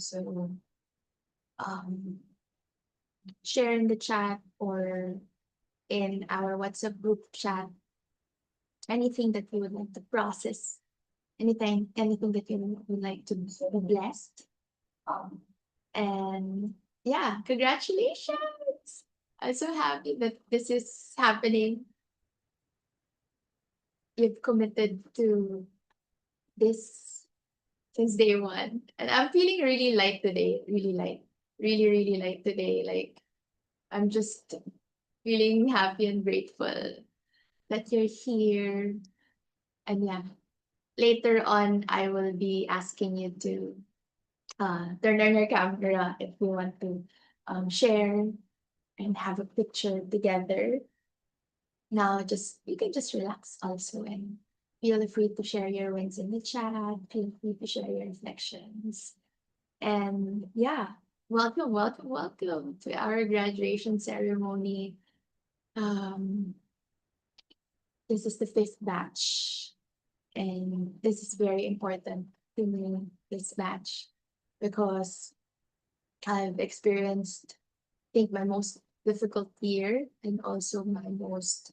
also um, share in the chat or in our WhatsApp group chat anything that you would like to process, anything that you would like to be blessed. Um, and yeah, congratulations! I'm so happy that this is happening. You've committed to this since day one. And I'm feeling really light today, really light, really, really light today. Like, I'm just feeling happy and grateful that you're here. And yeah, later on, I will be asking you to turn on your camera if you want to share and have a picture together. Now, just you can just relax also and feel free to share your wins in the chat. Feel free to share your reflections. And yeah, welcome, welcome, welcome to our graduation ceremony. Um, this is the fifth batch, and this is very important to me, this batch, because I've experienced, I think, my most difficult year and also my most,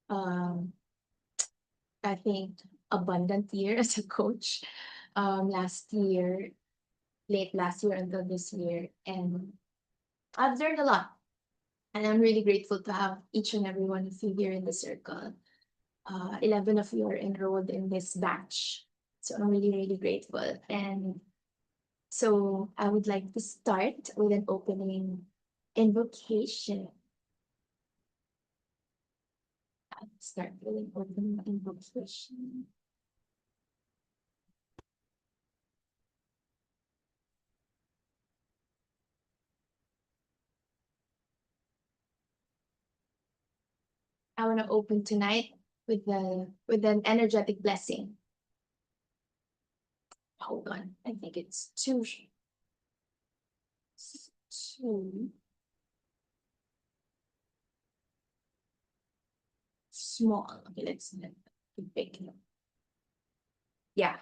um, I think, abundant year as a coach last year, late last year until this year. And I've learned a lot. And I'm really grateful to have each and every one of you here in the circle. 11 of you are enrolled in this batch. So I'm really, really grateful. And so I would like to start with an opening invocation. I'll start with an opening invocation. I want to open tonight with an energetic blessing. Hold on, I think it's too small. Okay, let's make it big. Yeah.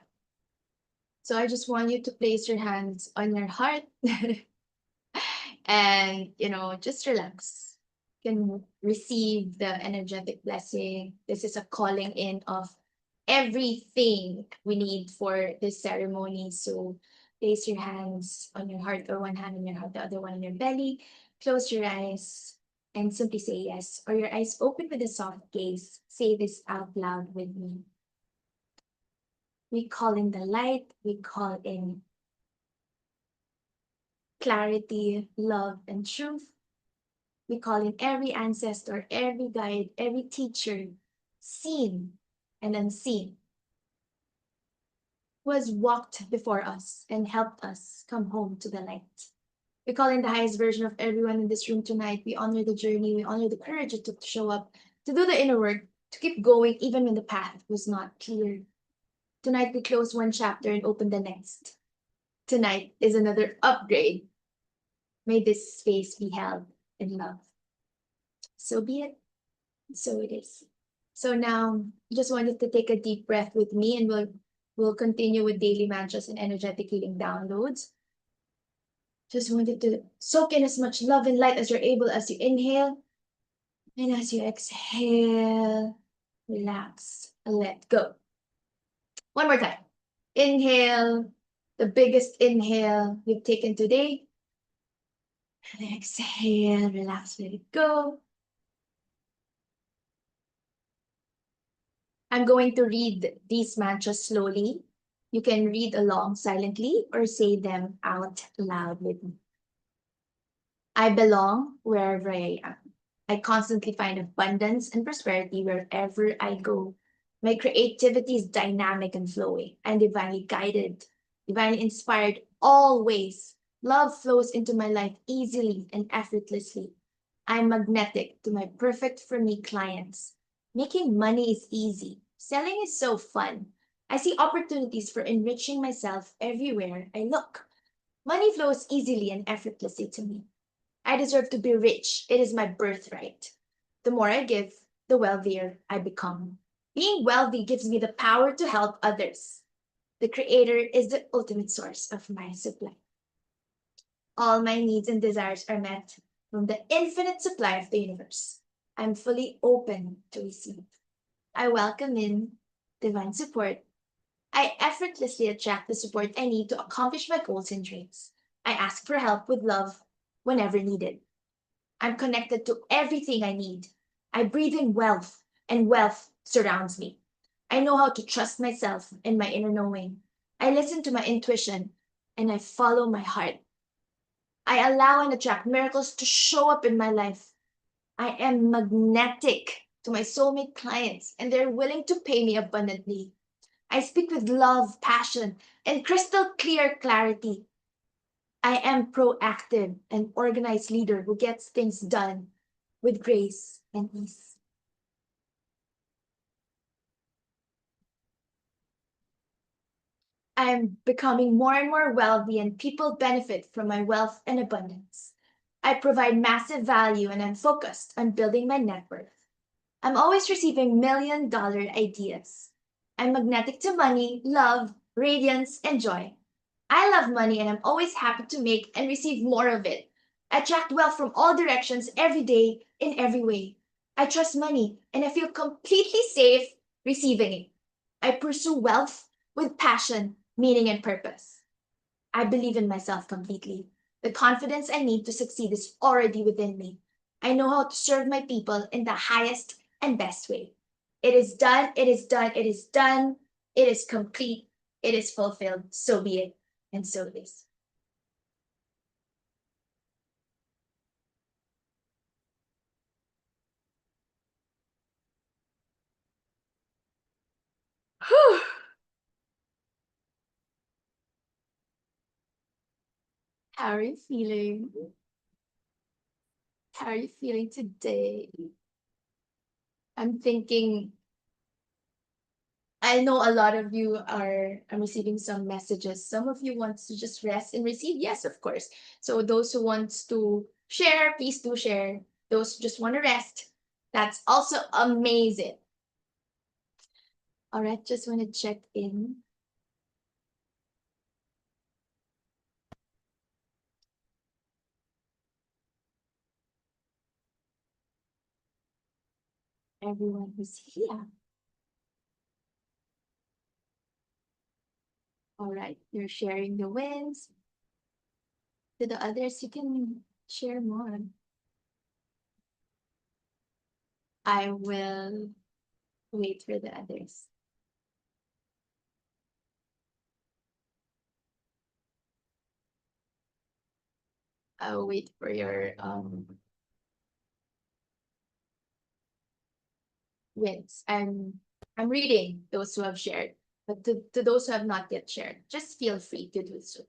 So I just want you to place your hands on your heart and, just relax. You can receive the energetic blessing. This is a calling in of everything we need for this ceremony. So place your hands on your heart, or one hand on your heart, the other one on your belly. Close your eyes and simply say yes, or your eyes open with a soft gaze. Say this out loud with me. We call in the light, we call in clarity, love, and truth. We call in every ancestor, every guide, every teacher, seen and unseen, who has walked before us and helped us come home to the light. We call in the highest version of everyone in this room tonight. We honor the journey, we honor the courage it took to show up, to do the inner work, to keep going even when the path was not clear. Tonight we close one chapter and open the next. Tonight is another upgrade. May this space be held in love. So be it. So it is. So now, just wanted to take a deep breath with me, and we'll continue with daily mantras and energetic healing downloads. Just wanted to soak in as much love and light as you're able as you inhale. And as you exhale, relax and let go. One more time. Inhale, the biggest inhale you've taken today. And exhale, relax, let it go. I'm going to read these mantras slowly. You can read along silently or say them out loud with me. I belong wherever I am. I constantly find abundance and prosperity wherever I go. My creativity is dynamic and flowing. I'm divinely guided, divinely inspired always. Love flows into my life easily and effortlessly. I'm magnetic to my perfect for me clients. Making money is easy. Selling is so fun. I see opportunities for enriching myself everywhere I look. Money flows easily and effortlessly to me. I deserve to be rich. It is my birthright. The more I give, the wealthier I become. Being wealthy gives me the power to help others. The Creator is the ultimate source of my supply. All my needs and desires are met from the infinite supply of the universe. I'm fully open to receive. I welcome in divine support. I effortlessly attract the support I need to accomplish my goals and dreams. I ask for help with love whenever needed. I'm connected to everything I need. I breathe in wealth, and wealth surrounds me. I know how to trust myself and my inner knowing. I listen to my intuition and I follow my heart. I allow and attract miracles to show up in my life. I am magnetic to my soulmate clients, and they're willing to pay me abundantly. I speak with love, passion, and crystal clear clarity. I am proactive and organized leader who gets things done with grace and ease. I'm becoming more and more wealthy, and people benefit from my wealth and abundance. I provide massive value and I'm focused on building my net worth. I'm always receiving $1 million ideas. I'm magnetic to money, love, radiance, and joy. I love money and I'm always happy to make and receive more of it. I attract wealth from all directions every day in every way. I trust money and I feel completely safe receiving it. I pursue wealth with passion, meaning, and purpose. I believe in myself completely. The confidence I need to succeed is already within me. I know how to serve my people in the highest and best way. It is done, it is done, it is done, it is complete, it is fulfilled. So be it, and so it is. Whew. How are you feeling? How are you feeling today? I'm thinking, I know a lot of you are receiving some messages. Some of you want to just rest and receive. Yes, of course. So those who wants to share, please do share. Those who just want to rest, that's also amazing. All right, just want to check in. Everyone who's here. All right, you're sharing the wins. To the others, you can share more. I will wait for the others. I'll wait for your wins. I'm reading those who have shared, but to those who have not yet shared, just feel free to do so.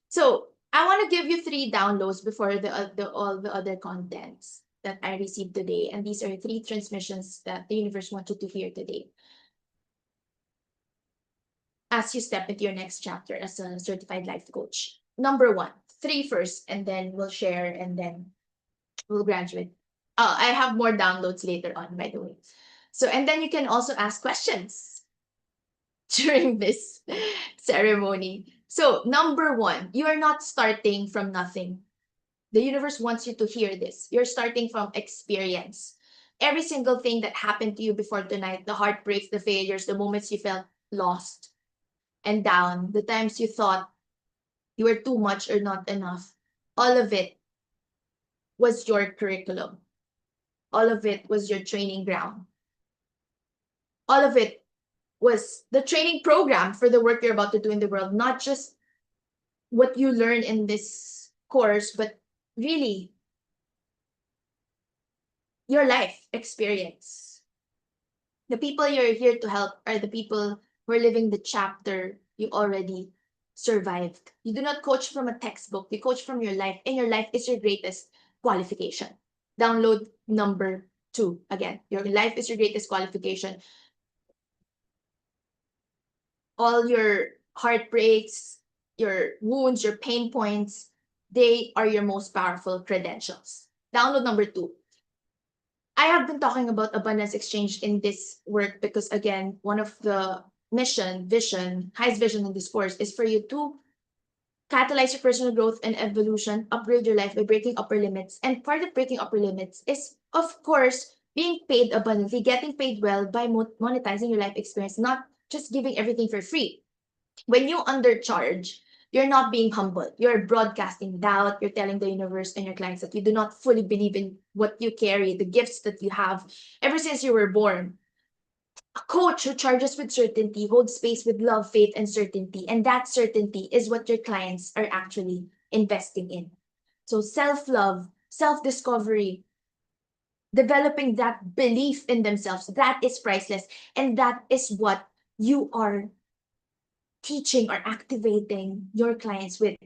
So I want to give you 3 downloads before the all the other contents that I received today, and these are 3 transmissions that the universe wants you to hear today as you step into your next chapter as a certified life coach. Number one, three first, and then we'll share, and then we'll graduate. I have more downloads later on, by the way. So, and then you can also ask questions during this ceremony. So, number one, you are not starting from nothing. The universe wants you to hear this. You're starting from experience. Every single thing that happened to you before tonight, the heartbreaks, the failures, the moments you felt lost and down, the times you thought you were too much or not enough, all of it was your curriculum. All of it was your training ground. All of it was the training program for the work you're about to do in the world, not just what you learn in this course, but really your life experience. The people you're here to help are the people who are living the chapter you already survived. You do not coach from a textbook, you coach from your life, and your life is your greatest qualification. Download number 2. Again, your life is your greatest qualification. All your heartbreaks, your wounds, your pain points, they are your most powerful credentials. Download number 2. I have been talking about abundance exchange in this work because, again, one of the mission, vision, highest vision in this course is for you to catalyze your personal growth and evolution, upgrade your life by breaking upper limits. And part of breaking upper limits is, of course, being paid abundantly, getting paid well by monetizing your life experience, not just giving everything for free. When you undercharge, you're not being humble. You're broadcasting doubt. You're telling the universe and your clients that you do not fully believe in what you carry, the gifts that you have ever since you were born. A coach who charges with certainty holds space with love, faith, and certainty. And that certainty is what your clients are actually investing in. So self love, self discovery, developing that belief in themselves, that is priceless. And that is what you are teaching or activating your clients with.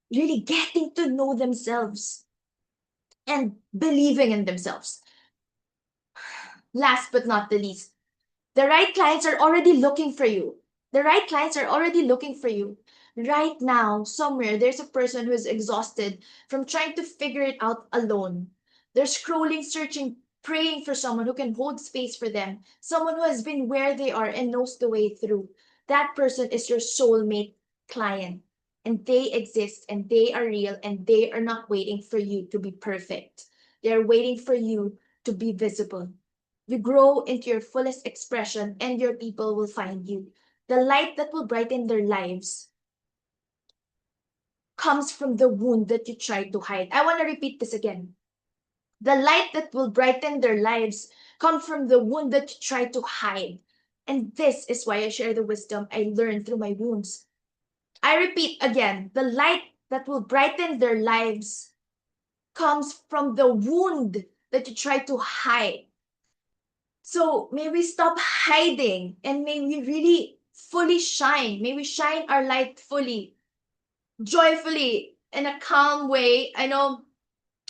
Really getting to know themselves and believing in themselves. Last but not the least, the right clients are already looking for you. The right clients are already looking for you. Right now, somewhere, there's a person who is exhausted from trying to figure it out alone. They're scrolling, searching, praying for someone who can hold space for them, someone who has been where they are and knows the way through. That person is your soulmate client. And they exist and they are real and they are not waiting for you to be perfect. They're waiting for you to be visible. You grow into your fullest expression and your people will find you. The light that will brighten their lives comes from the wound that you try to hide. I want to repeat this again. The light that will brighten their lives comes from the wound that you try to hide. And this is why I share the wisdom I learned through my wounds. I repeat again, the light that will brighten their lives comes from the wound that you try to hide. So may we stop hiding and may we really fully shine. May we shine our light fully, joyfully, in a calm way. I know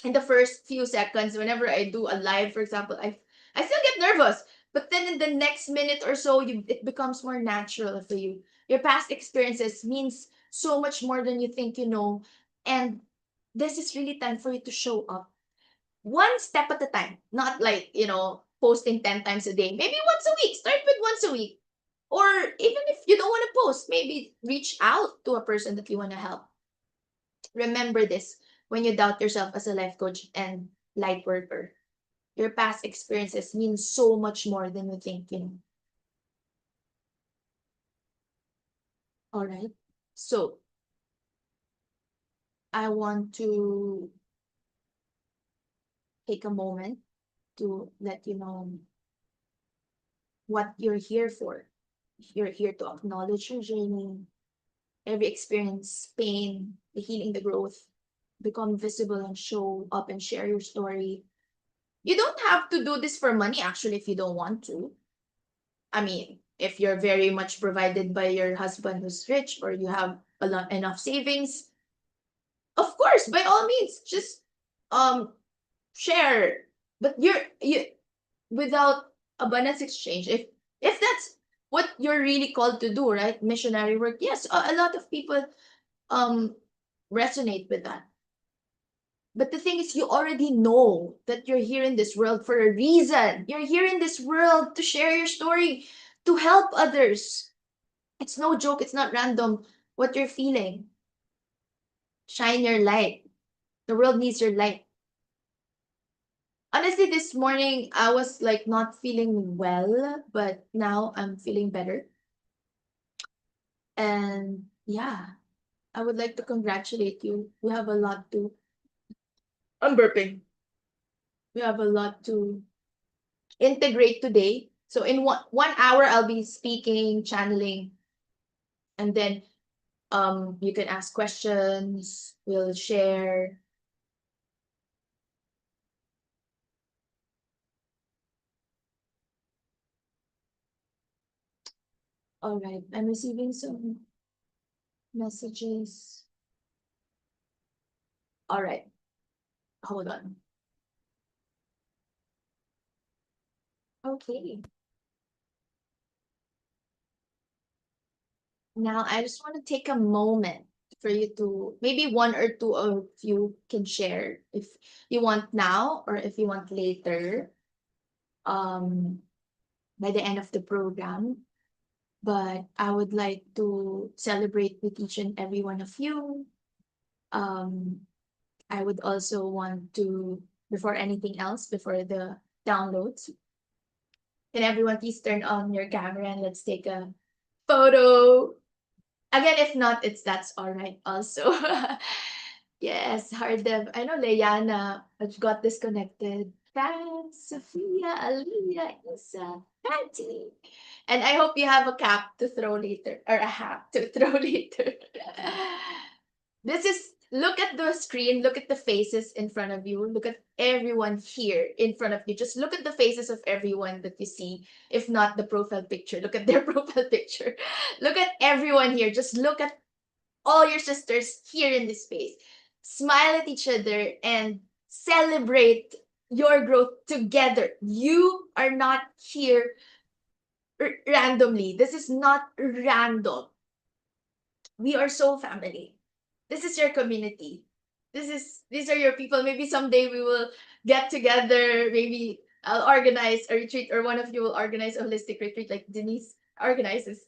in the first few seconds, whenever I do a live, for example, I still get nervous. But then in the next minute or so, it becomes more natural for you. Your past experiences means so much more than you think you know. And this is really time for you to show up one step at a time, not like, posting 10 times a day. Maybe once a week. Start with once a week. Or even if you don't want to post, maybe reach out to a person that you want to help. Remember this when you doubt yourself as a life coach and light worker. Your past experiences mean so much more than you think you know. All right. So I want to take a moment to let you know what you're here for. You're here to acknowledge your journey, every experience, pain, the healing, the growth, become visible and show up and share your story. You don't have to do this for money, actually, if you don't want to. I mean, if you're very much provided by your husband who's rich or you have a lot enough savings, of course, by all means, just um share. But you without abundance exchange, if that's what you're really called to do, right? Missionary work. Yes, a lot of people um resonate with that. But the thing is, you already know that you're here in this world for a reason. You're here in this world to share your story, to help others. It's no joke, it's not random what you're feeling. Shine your light. The world needs your light. Honestly, this morning I was like not feeling well, but now I'm feeling better. And yeah, I would like to congratulate you. We have a lot to. I'm burping. We have a lot to integrate today. So in one hour, I'll be speaking, channeling, and then you can ask questions. We'll share. All right, I'm receiving some messages. All right, hold on. Okay. Now I just want to take a moment for you to maybe one or two of you can share if you want now or if you want later. By the end of the program. But I would like to celebrate with each and every one of you. I would also want to, before anything else, before the downloads, can everyone please turn on your camera and let's take a photo. Again, if not, that's all right also. Yes, Hardev. I know Leanna got disconnected. Fran, Sophia, Aliyah, Isa, Patty. And I hope you have a cap to throw later, or a hat to throw later. This is, look at the screen, look at the faces in front of you, look at everyone here in front of you. Just look at the faces of everyone that you see. If not the profile picture, look at their profile picture. Look at everyone here. Just look at all your sisters here in this space. Smile at each other and celebrate your growth together. You are not here randomly. This is not random. We are so family. This is your community. These are your people. Maybe someday we will get together. Maybe I'll organize a retreat, or one of you will organize a holistic retreat, like Denise organizes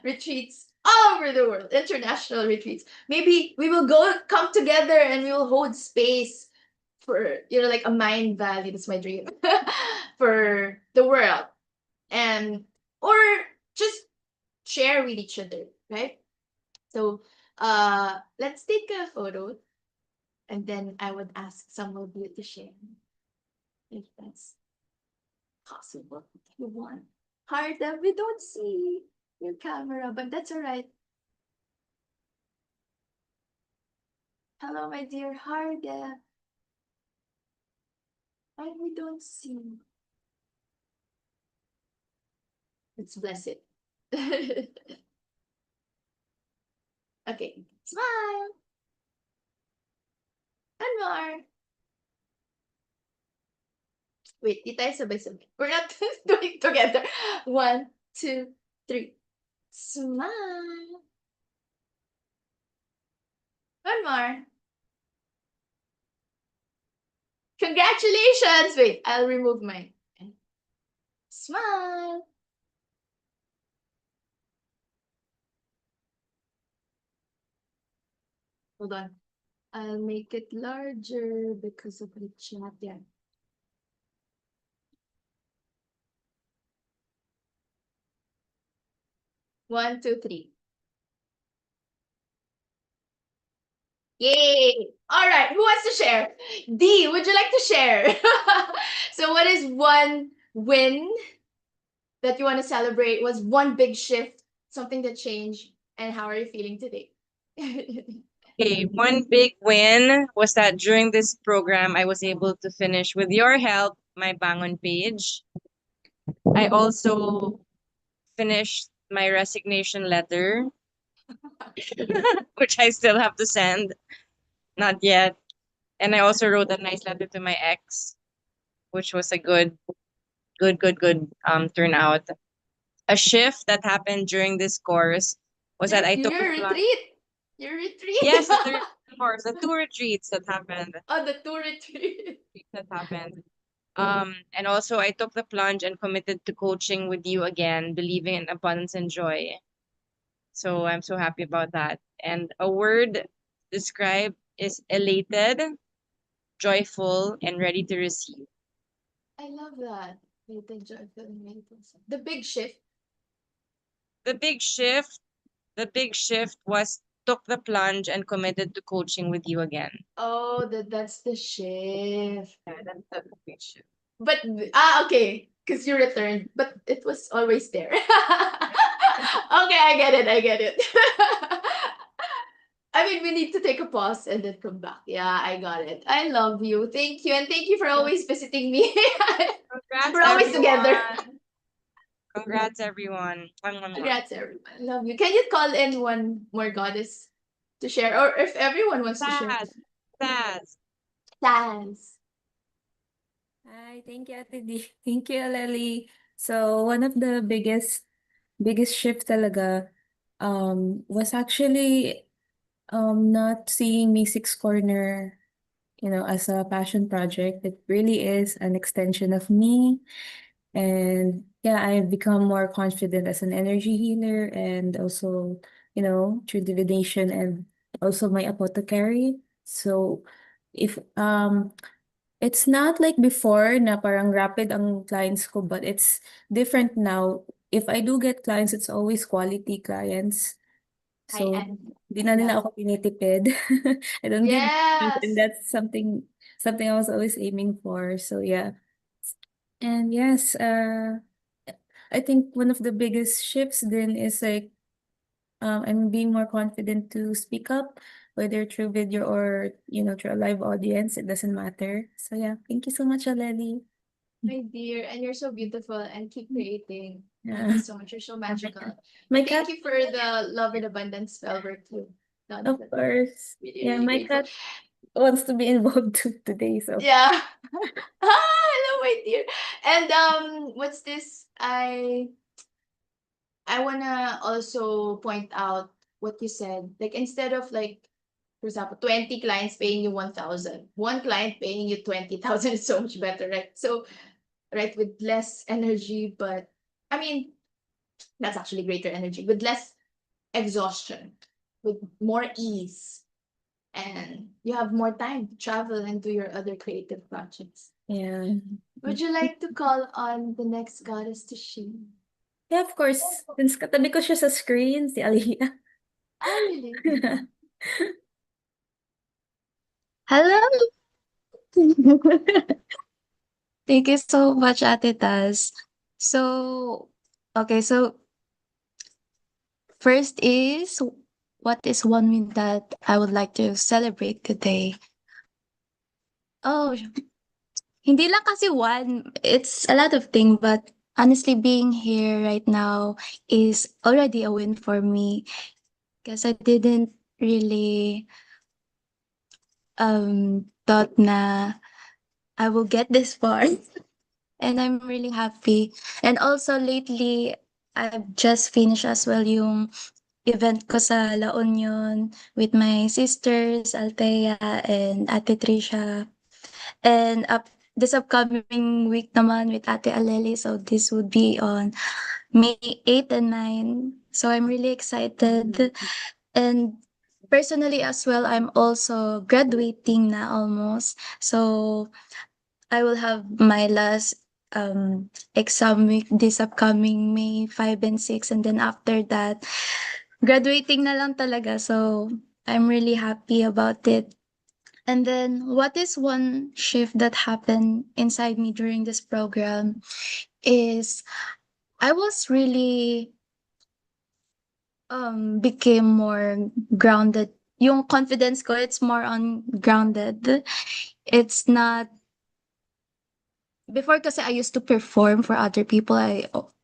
retreats all over the world, international retreats. Maybe we will come together and we will hold space for, like a mind valley. That's my dream for the world, and or just share with each other, right? So let's take a photo, and then I would ask some of you to share if that's possible. If you want. Harda, we don't see your camera, but that's all right. Hello, my dear Harda. And we don't see. Let's bless it. Okay, smile. One more. Wait, di tayo sabay-sabay. We're not doing it together. 1, 2, 3. Smile. One more. Congratulations! Wait, I'll remove mine. Smile. Hold on. I'll make it larger because of the chat. Yeah. One, two, three. Yay! All right, who wants to share? D, would you like to share? So, what is one win that you want to celebrate? Was one big shift, something that changed, and how are you feeling today? Okay, one big win was that during this program, I was able to finish, with your help, my Bangon page. I also finished my resignation letter, which I still have to send, not yet. And I also wrote a nice letter to my ex, which was a good turnout. A shift that happened during this course was that I took Your the plunge. retreat. Your retreat. Yes, the third course, the two retreats that happened. Oh, the two retreat. That happened. And also I took the plunge and committed to coaching with you again, believing in abundance and joy. So I'm so happy about that. And a word described is elated, joyful, and ready to receive. I love that. The big shift. The big shift, the big shift was took the plunge and committed to coaching with you again. Oh, that's the shift. Yeah, that's the big shift. But okay, because you returned, but it was always there. Okay, I get it. I get it. I mean, we need to take a pause and then come back. Yeah, I got it. I love you. Thank you. And thank you for always visiting me. Congrats, We're always together. Congrats, everyone. Congrats, everyone. Love you. Can you call in one more goddess to share? Or if everyone wants to share. Taz. Taz. Hi, thank you, Ate D. Thank you, Lily. So one of the biggest shift talaga was actually not seeing me Six Corner, as a passion project. It really is an extension of me. And yeah, I've become more confident as an energy healer, and also, through divination and also my apothecary. So if it's not like before na parang rapid ang clients ko, but it's different now. If I do get clients, it's always quality clients. High So end. di na nila Yeah. ako tinitipid. I don't give discounts, and Yes. that's something I was always aiming for. So yeah. And yes, I think one of the biggest shifts then is like I'm being more confident to speak up, whether through video or through a live audience. It doesn't matter. So yeah, thank you so much, Aleli. My dear, and you're so beautiful and keep creating. Thank Yeah. you so much. You're so magical. My Thank cat, you for the love and abundance spell work too. Done of that. course. Really, Yeah, really my grateful. cat wants to be involved too today. So Yeah. Hello, my dear. And what's this? I wanna also point out what you said. Like instead of like, for example, 20 clients paying you 1,000, one client paying you 20,000 is so much better, right? So, right, with less energy, but I mean, that's actually greater energy, with less exhaustion, with more ease, and you have more time to travel and do your other creative projects. yeah. Would you like to call on the next goddess to share? Yeah, of course. Since katabi ko siya sa screen, si Aliyah. Ah, really? Hello. Thank you so much, Ate Taz. So, okay, so first is what is one win that I would like to celebrate today? Oh, hindi lang kasi one. It's a lot of things, but honestly, being here right now is already a win for me because I didn't really thought na I will get this far. And I'm really happy. And also lately, I've just finished as well yung event ko sa La Union with my sisters, Althea and Ate Trisha. And this upcoming week naman with Ate Aleli. So this would be on May 8 and 9. So I'm really excited. And personally as well, I'm also graduating na almost. So I will have my last exam week this upcoming May 5 and 6, and then after that graduating na lang talaga. So I'm really happy about it. And then what is one shift that happened inside me during this program is I was really became more grounded. Yung confidence ko, it's more on grounded. It's not before kasi I used to perform for other people.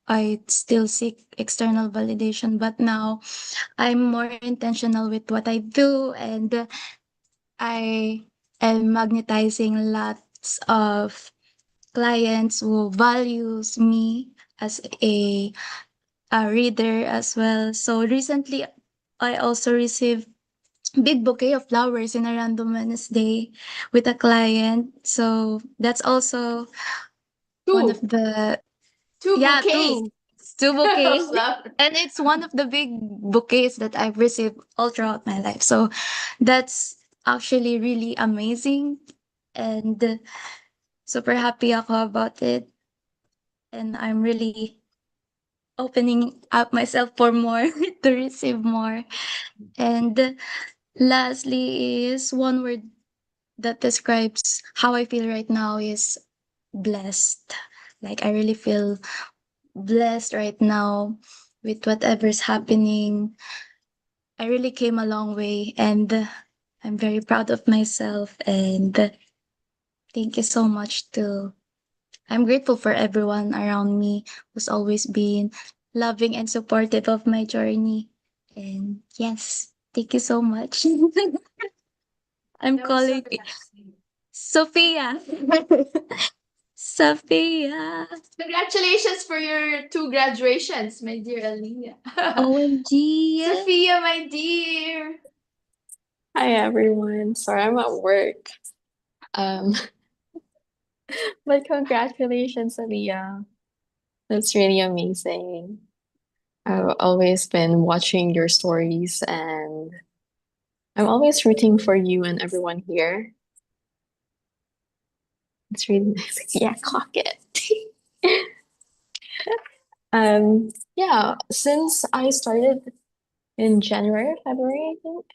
I still seek external validation, but now I'm more intentional with what I do, and I am magnetizing lots of clients who values me as a reader as well. So recently I also received big bouquet of flowers in a random Wednesday with a client. So that's also one of Two. the Two yeah, bouquets. two bouquets. Flower. And it's one of the big bouquets that I've received all throughout my life. So that's actually really amazing and super happy ako about it. And I'm really opening up myself for more to receive more. And lastly is one word that describes how I feel right now is blessed. Like I really feel blessed right now with whatever's happening. I really came a long way and I'm very proud of myself and thank you so much to I'm grateful for everyone around me who's always been loving and supportive of my journey. And yes, thank you so much. I'm That was so calling relaxing. Sophia. Sophia. Congratulations for your two graduations, my dear Aliyah. OMG. Sophia, my dear. Hi everyone. Sorry, I'm at work. Um, but congratulations, Aliyah. That's really amazing. I've always been watching your stories and I'm always rooting for you and everyone here. It's really nice. Yeah, clock it. Yeah, since I started in January, February, I think.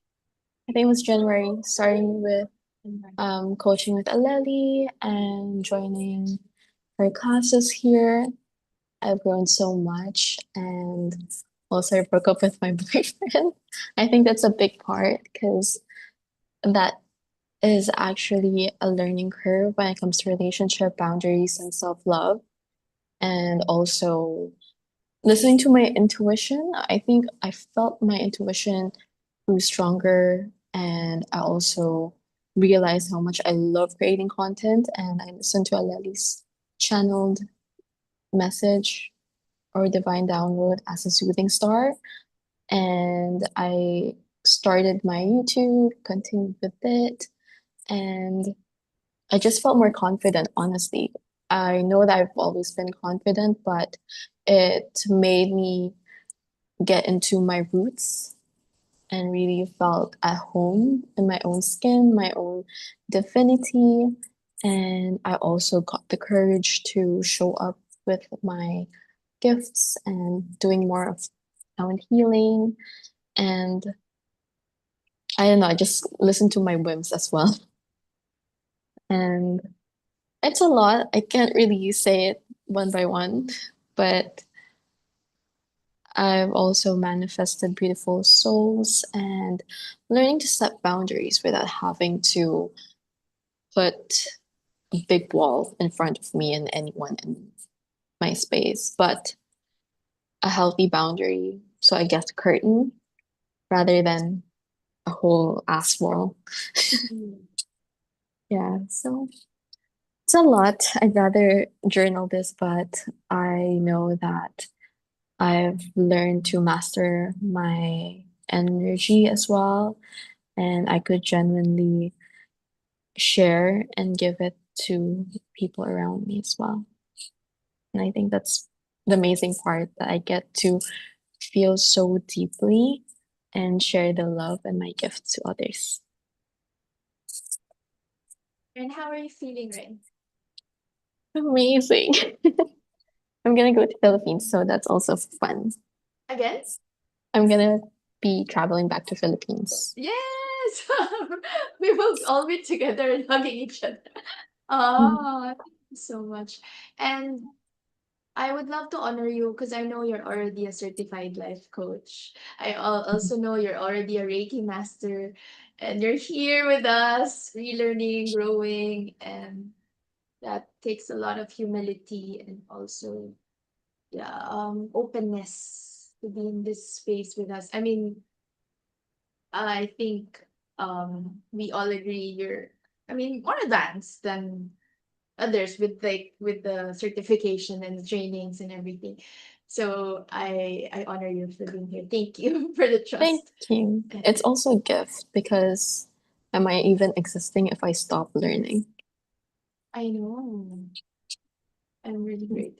I think it was January, starting with coaching with Aleli and joining her classes here. I've grown so much, and also I broke up with my boyfriend. I think that's a big part because that is actually a learning curve when it comes to relationship boundaries and self-love. And also listening to my intuition, I think I felt my intuition grew stronger, and I also realized how much I love creating content. And I listened to Aleli's channeled message or divine download as a soothing star, and I started my YouTube, continued with it, and I just felt more confident, honestly. I know that I've always been confident, but it made me get into my roots and really felt at home in my own skin, my own divinity. And I also got the courage to show up with my gifts and doing more of my own healing. And I don't know, I just listen to my whims as well. And it's a lot. I can't really say it one by one, but I've also manifested beautiful souls and learning to set boundaries without having to put a big wall in front of me and anyone in my space, but a healthy boundary. So I guess curtain rather than a whole ass wall. Yeah, so it's a lot. I'd rather journal this, but I know that I've learned to master my energy as well, and I could genuinely share and give it to people around me as well. And I think that's the amazing part, that I get to feel so deeply and share the love and my gift to others. And how are you feeling, Rain? Amazing. I'm gonna go to Philippines, so that's also fun. Again? I'm gonna be traveling back to Philippines. Yes! We will all be together and hugging each other. Oh, thank you so much. And I would love to honor you because I know you're already a certified life coach. Also know you're already a Reiki master, and you're here with us, relearning, growing, and that takes a lot of humility and also, yeah, openness to be in this space with us. I mean, I think we all agree you're, I mean, more advanced than others with with the certification and the trainings and everything. So I honor you for being here. Thank you for the Thank trust. you. It's also a gift because am I even existing if I stop learning? I know. I'm really great.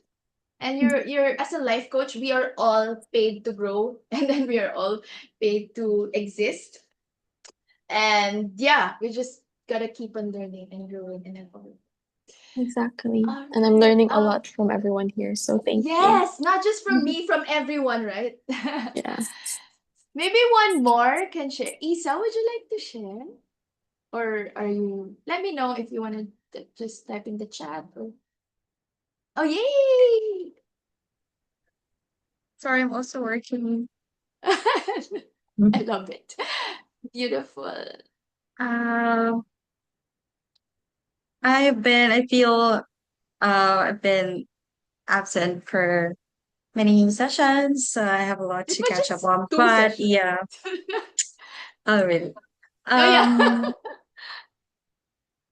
And you're as a life coach, we are all paid to grow and then we are all paid to exist. And yeah, we just gotta keep on learning and growing and evolving. Exactly. All And I'm right. learning a lot from everyone here, so thank you. Yes, not just from me, from everyone, right? Yeah. Maybe one more can share. Isa, would you like to share? Or are you, let me know if you want to just type in the chat or, oh, yay! Sorry, I'm also working. I love it. Beautiful. Um, I've been absent for many sessions, so I have a lot It to was catch up just on. two But sessions. yeah, oh really? Oh, yeah. Um,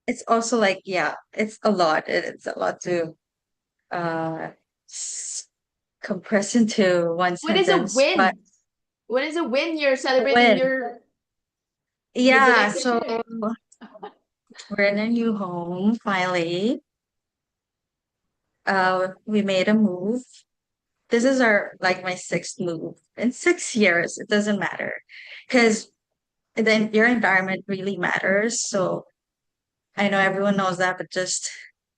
it's also like, yeah, it's a lot. It's a lot to uh s- compress into one What is a sentence. But win? What is a win? You're celebrating when, your, would you yeah, like to so share? we're in a new home finally. We made a move. This is our like my sixth move in 6 years. It doesn't matter because then your environment really matters. So I know everyone knows that, but just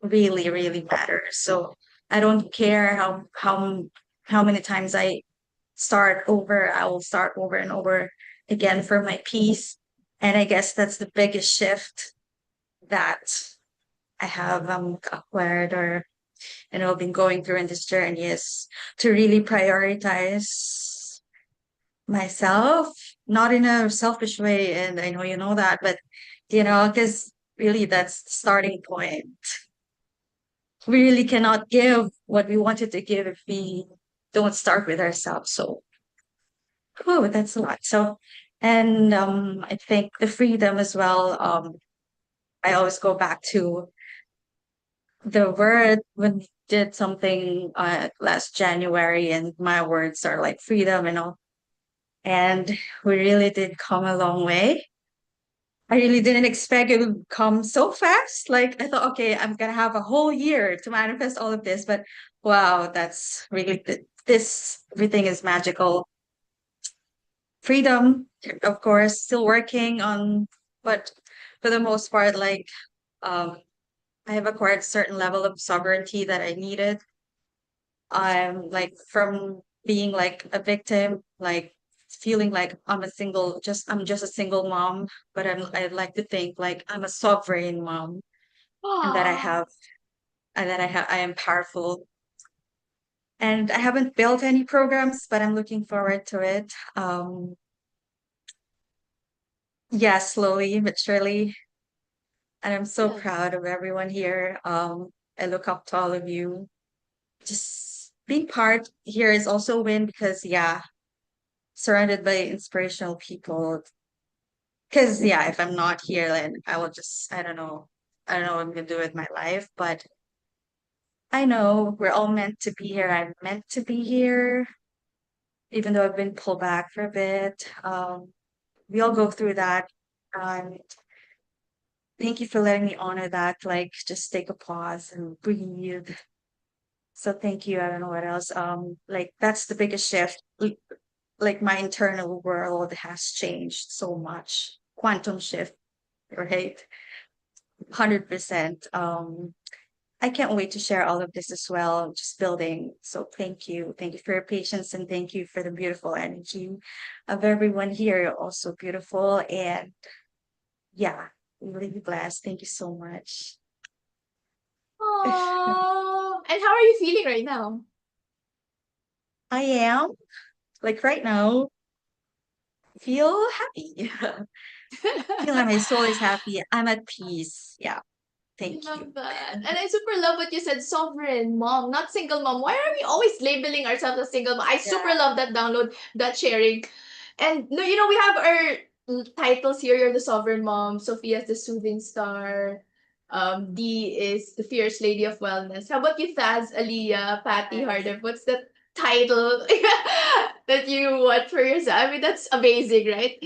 really, really matters. So I don't care how many times I start over, I will start over and over again for my peace. And I guess that's the biggest shift that I have acquired or been going through in this journey is to really prioritize myself, not in a selfish way, and I know you know that, but because really that's the starting point. We really cannot give what we wanted to give if we don't start with ourselves. So, oh, that's a lot. So, and I think the freedom as well. I always go back to the word when we did something last January, and my words are like freedom and all. And we really did come a long way. I really didn't expect it would come so fast. Like I thought, okay, I'm gonna have a whole year to manifest all of this, but wow, that's really this everything is magical. Freedom, of course, still working on, but for the most part, like I have acquired a certain level of sovereignty that I needed. I'm like from being like a victim, like feeling like I'm just a single mom, but I'd like to think like I'm a sovereign mom and that I Aw. have I am powerful. And I haven't built any programs, but I'm looking forward to it. Yeah, slowly but surely. And I'm so Yeah. proud of everyone here. I look up to all of you. Just being part here is also a win because yeah, surrounded by inspirational people. Because yeah, if I'm not here, then I will just I don't know what I'm gonna do with my life. But I know we're all meant to be here. I'm meant to be here, even though I've been pulled back for a bit. We all go through that. Um, thank you for letting me honor that. Like, just take a pause and breathe. So thank you. I don't know what else. Like that's the biggest shift. Like my internal world has changed so much. Quantum shift, right? 100%. I can't wait to share all of this as well, just building. So thank you. Thank you for your patience and thank you for the beautiful energy of everyone here. You're also beautiful. And yeah, really blessed. Thank you so much. Aw. And how are you feeling right now? I am, like right now, feel happy. Feel like my soul is happy. I'm at peace. Yeah. I Thank love you. that. And I super love what you said, sovereign mom, not single mom. Why are we always labeling ourselves as single mom? I super Yeah. love that download, that sharing. And no, we have our titles here. You're the sovereign mom. Sophia's the soothing star. Dee is the fierce lady of wellness. How about you, Thaz, Aliyah, Patty, Nice. Hardip? What's the title that you want for yourself? I mean, that's amazing, right?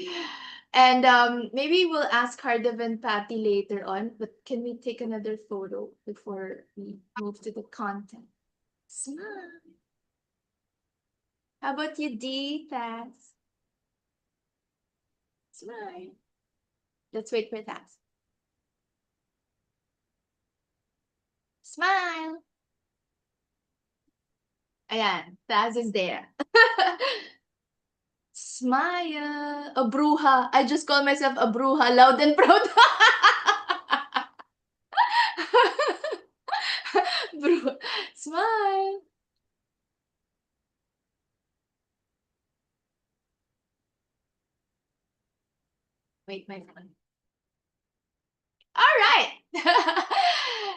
And maybe we'll ask Hardev and Patty later on, but can we take another photo before we move to the content? Smile. How about you, Dee, Thaz? Smile. Let's wait for Thaz. Smile. Ayan, Thaz is there. Smile. A bruja. I just call myself a bruja, loud and proud. Bruja. Smile. Wait, my phone. All right.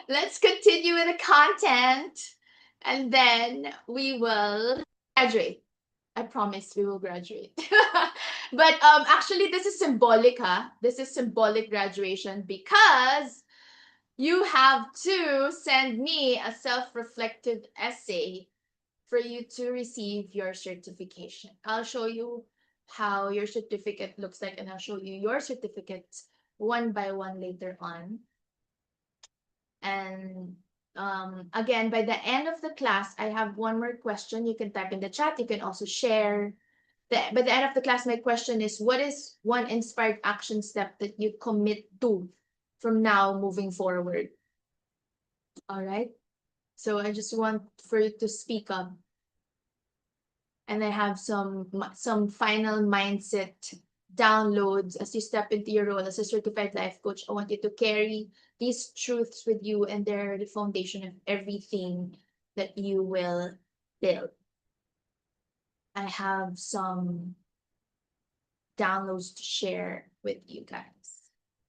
Let's continue with the content and then we will graduate. I promise we will graduate. But actually this is symbolic, huh? This is symbolic graduation because you have to send me a self-reflective essay for you to receive your certification. I'll show you how your certificate looks like and I'll show you your certificates one by one later on. And again, by the end of the class, I have one more question. You can type in the chat. You can also share by the end of the class, my question is, what is one inspired action step that you commit to from now moving forward? All right. So I just want for you to speak up. And I have some final mindset downloads as you step into your role as a certified life coach. I want you to carry these truths with you, and they're the foundation of everything that you will build. I have some downloads to share with you guys.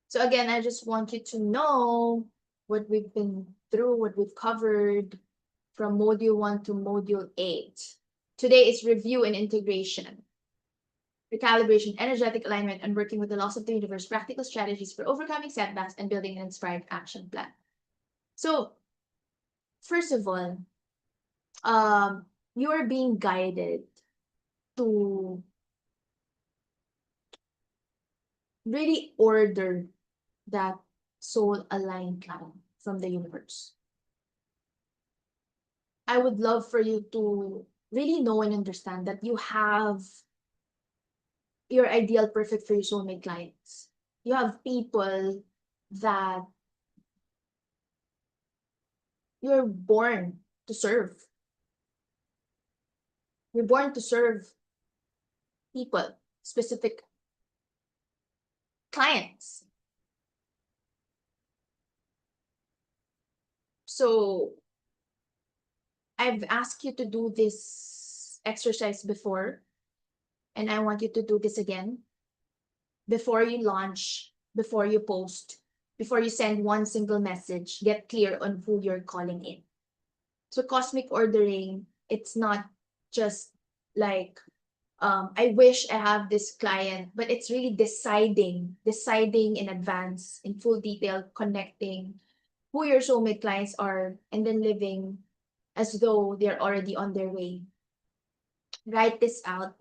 So again, I just want you to know what we've been through, what we've covered from module 1 to module 8. Today is review and integration, recalibration, energetic alignment, and working with the laws of the universe, practical strategies for overcoming setbacks and building an inspired action plan. So, first of all, you are being guided to really order that soul aligned plan from the universe. I would love for you to really know and understand that you have your ideal perfect for your soulmate clients. You have people that you're born to serve. You're born to serve people, specific clients. So I've asked you to do this exercise before, and I want you to do this again. Before you launch, before you post, before you send one single message, get clear on who you're calling in. So cosmic ordering, it's not just like, I wish I have this client, but it's really deciding in advance, in full detail, connecting who your soulmate clients are, and then living as though they're already on their way. Write this out.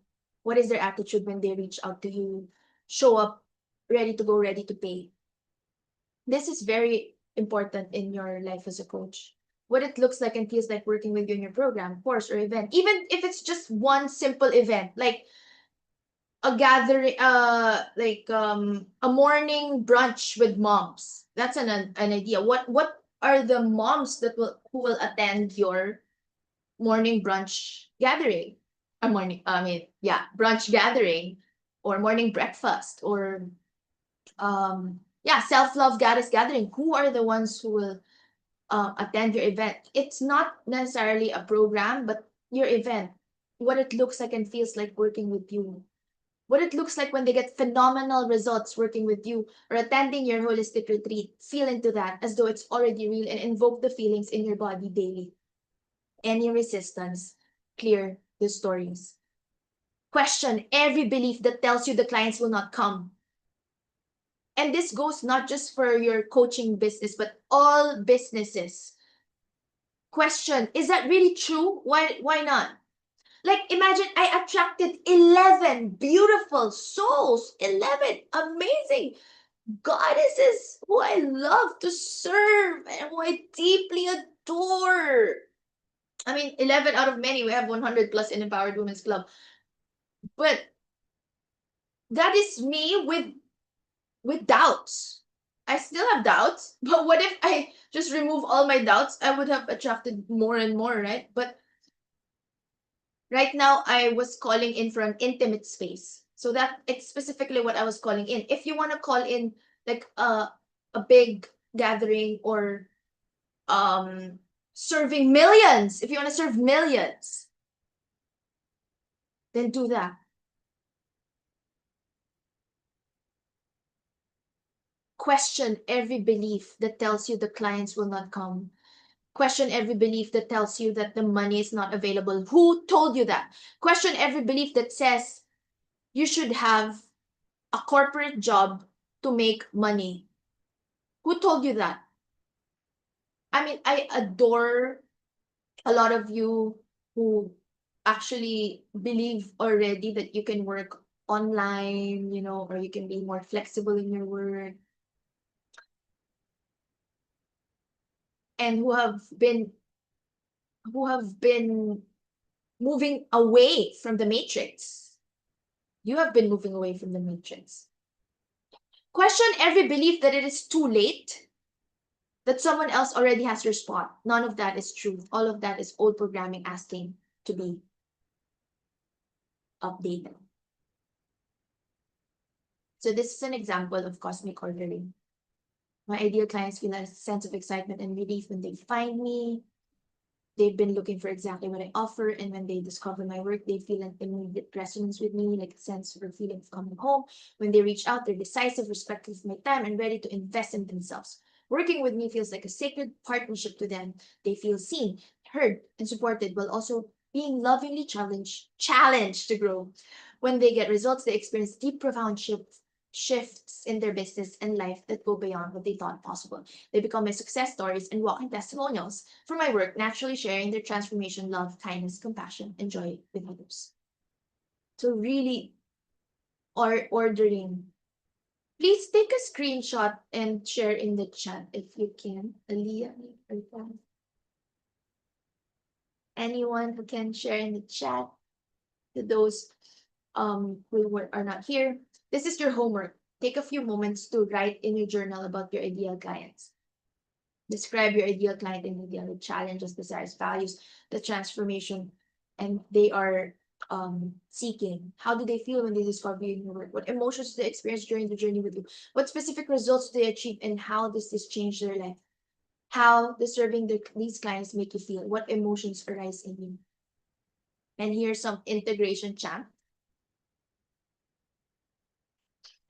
What is their attitude when they reach out to you? Show up ready to go, ready to pay. This is very important in your life as a coach. What it looks like and feels like working with you in your program, course, or event. Even if it's just one simple event, like a gathering, a morning brunch with moms. That's an idea. What are the moms that who will attend your morning brunch gathering? Brunch gathering, or morning breakfast, or self-love goddess gathering. Who are the ones who will attend your event? It's not necessarily a program, but your event, what it looks like and feels like working with you, what it looks like when they get phenomenal results working with you or attending your holistic retreat. Feel into that as though it's already real and invoke the feelings in your body daily. Any resistance, clear the stories. Question every belief that tells you the clients will not come. And this goes not just for your coaching business, but all businesses. Question, is that really true? Why not? Like, imagine I attracted 11 beautiful souls, 11 amazing goddesses who I love to serve and who I deeply adore. I mean, 11 out of many. We have 100 plus in Empowered Women's Club. But that is me with doubts. I still have doubts, but what if I just remove all my doubts? I would have attracted more and more, right? But right now, I was calling in for an intimate space. So that it's specifically what I was calling in. If you want to call in like a big gathering or serving millions, if you want to serve millions, then do that. Question every belief that tells you the clients will not come. Question every belief that tells you that the money is not available. Who told you that? Question every belief that says you should have a corporate job to make money. Who told you that? I mean, I adore a lot of you who actually believe already that you can work online, or you can be more flexible in your work. And who have been moving away from the matrix. You have been moving away from the matrix. Question every belief that it is too late, that someone else already has your spot. None of that is true. All of that is old programming asking to be updated. So this is an example of cosmic ordering. My ideal clients feel a sense of excitement and relief when they find me. They've been looking for exactly what I offer, and when they discover my work, they feel an immediate resonance with me, like a sense or feeling of coming home. When they reach out, they're decisive, respectful of my time, and ready to invest in themselves. Working with me feels like a sacred partnership to them. They feel seen, heard, and supported, while also being lovingly challenged to grow. When they get results, they experience deep, profound shifts in their business and life that go beyond what they thought possible. They become my success stories and walking testimonials for my work, naturally sharing their transformation, love, kindness, compassion, and joy with others. So really, ordering. Please take a screenshot and share in the chat if you can. Aliyah, anyone who can share in the chat, to those who are not here. This is your homework. Take a few moments to write in your journal about your ideal clients. Describe your ideal client in detail, the challenges, desires, values, the transformation, and they are seeking. How do they feel when they discover you in your work? What emotions do they experience during the journey with you? What specific results do they achieve, and how does this change their life? How does serving these clients make you feel? What emotions arise in you? And here's some integration chant.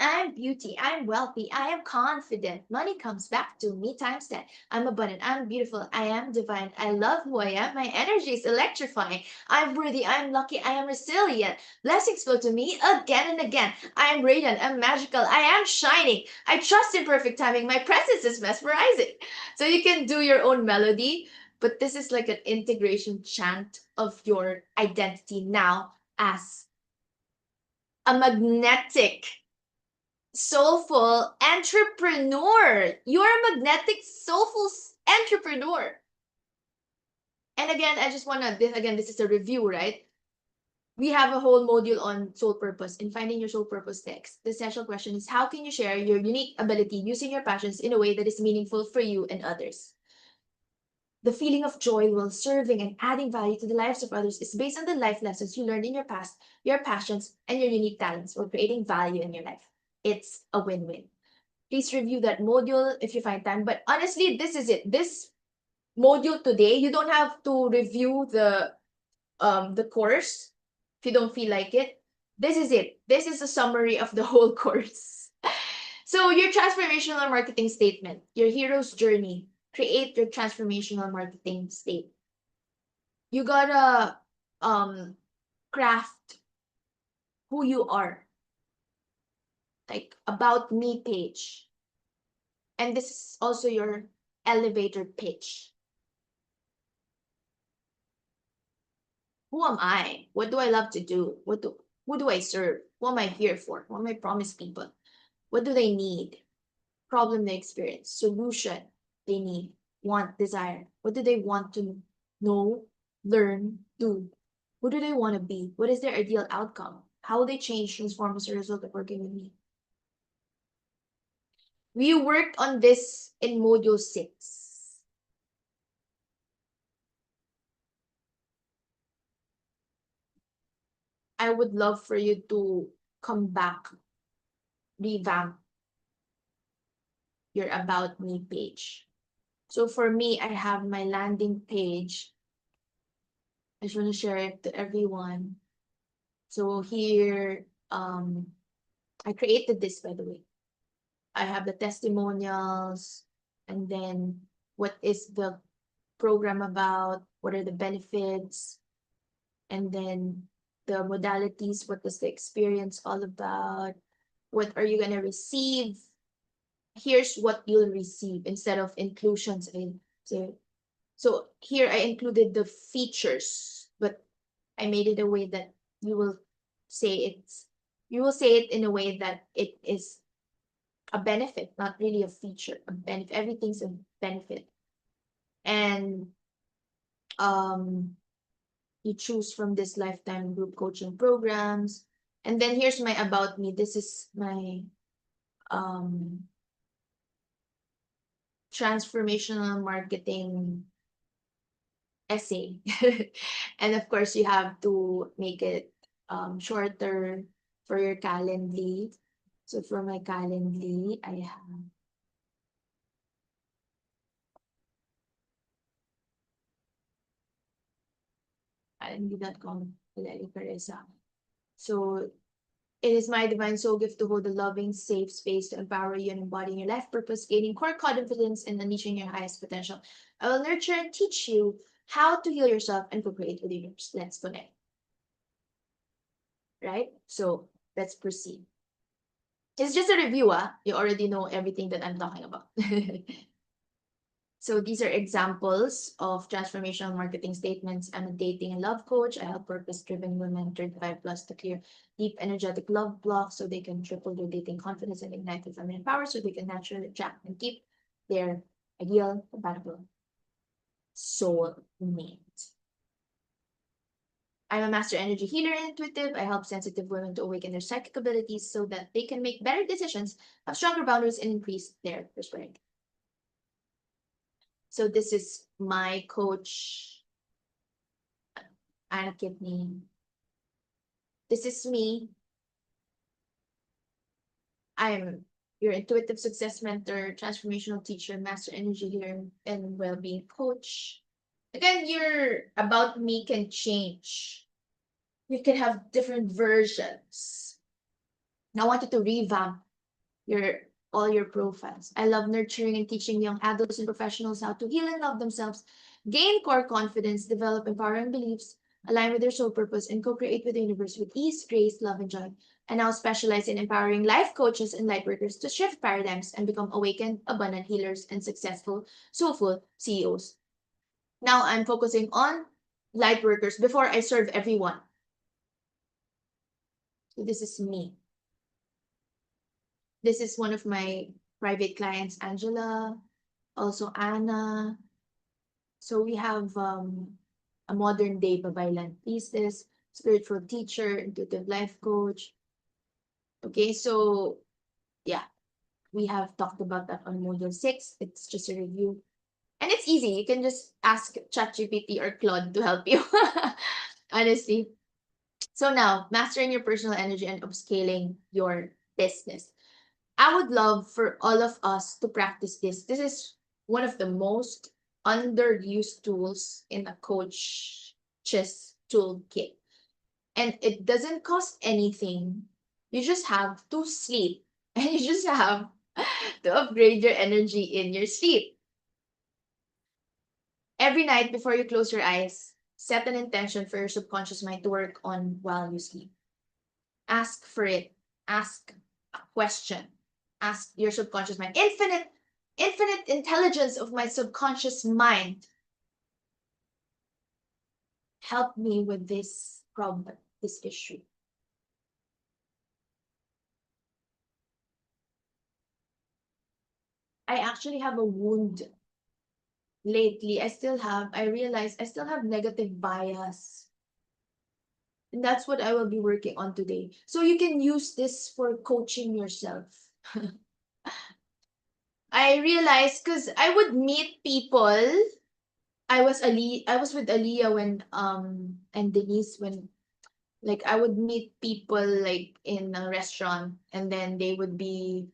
I'm beauty, I'm wealthy, I am confident. Money comes back to me times 10. I'm abundant, I'm beautiful, I am divine. I love who I am, my energy is electrifying. I'm worthy, I'm lucky, I am resilient. Blessings flow to me again and again. I am radiant, I'm magical, I am shining. I trust in perfect timing, my presence is mesmerizing. So you can do your own melody, but this is like an integration chant of your identity now as a magnetic, soulful entrepreneur. You're a magnetic, soulful entrepreneur. And again, I just want to, this is a review, right? We have a whole module on soul purpose and finding your soul purpose text. The essential question is, how can you share your unique ability using your passions in a way that is meaningful for you and others? The feeling of joy while serving and adding value to the lives of others is based on the life lessons you learned in your past, your passions, and your unique talents while creating value in your life. It's a win-win. Please review that module if you find time. But honestly, this is it. This module today, you don't have to review the course if you don't feel like it. This is it. This is a summary of the whole course. So your transformational marketing statement, your hero's journey, create your transformational marketing statement. You gotta craft who you are, like about me page. And this is also your elevator pitch. Who am I? What do I love to do? Who do I serve? What am I here for? What am I promise people? What do they need? Problem they experience, solution they need, want, desire. What do they want to know, learn, do? Who do they want to be? What is their ideal outcome? How will they change, transform as a result of working with me? We worked on this in module 6. I would love for you to come back, revamp your about me page. So for me, I have my landing page. I just want to share it to everyone. So here, I created this, by the way. I have the testimonials, and then what is the program about, what are the benefits, and then the modalities, what is the experience all about, what are you going to receive, here's what you'll receive instead of inclusions. So here I included the features, but I made it a way that you will say it in a way that it is a benefit, not really a feature, a benefit. Everything's a benefit. And you choose from this lifetime group coaching programs, And then here's my about me. This is my transformational marketing essay. And of course, you have to make it shorter for your Calendly. So for my Calendly, I have calendly.com, Lely Careza. So it is my divine soul gift to hold a loving, safe space to empower you and embodying your life purpose, gaining core confidence, and unleashing your highest potential. I will nurture and teach you how to heal yourself and co-create with the universe. Let's connect. Right? So let's proceed. It's just a review, you already know everything that I'm talking about. So these are examples of transformational marketing statements. I'm a dating and love coach. I help purpose-driven women 35 plus to clear deep energetic love blocks so they can triple their dating confidence and ignite their feminine power so they can naturally attract and keep their ideal, compatible soul mate. I'm a master energy healer and intuitive. I help sensitive women to awaken their psychic abilities so that they can make better decisions, have stronger boundaries, and increase their prosperity. So this is my coach, Anna Kidney. This is me. I'm your intuitive success mentor, transformational teacher, master energy healer, and well-being coach. Again, your about me can change. You can have different versions. I wanted to revamp all your profiles. I love nurturing and teaching young adults and professionals how to heal and love themselves, gain core confidence, develop empowering beliefs, align with their soul purpose, and co-create with the universe with ease, grace, love, and joy. I now specialize in empowering life coaches and light workers to shift paradigms and become awakened, abundant healers and successful, soulful CEOs. Now I'm focusing on light workers before I serve everyone. So this is me. This is one of my private clients, Angela, also Anna. So we have a modern day Babaylan priestess, spiritual teacher, intuitive life coach. Okay, so yeah, we have talked about that on module 6. It's just a review. And it's easy. You can just ask ChatGPT or Claude to help you. Honestly. So now, mastering your personal energy and upscaling your business. I would love for all of us to practice this. This is one of the most underused tools in a coach's toolkit. And it doesn't cost anything. You just have to sleep. And you just have to upgrade your energy in your sleep. Every night before you close your eyes, set an intention for your subconscious mind to work on while you sleep. Ask for it. Ask a question. Ask your subconscious mind. Infinite intelligence of my subconscious mind. Help me with this problem, this issue. I actually have a wound lately. I realize I still have negative bias. And that's what I will be working on today. So you can use this for coaching yourself. I realized because I would meet people. I was with Aliyah when and Denise when like I would meet people like in a restaurant and then they would be,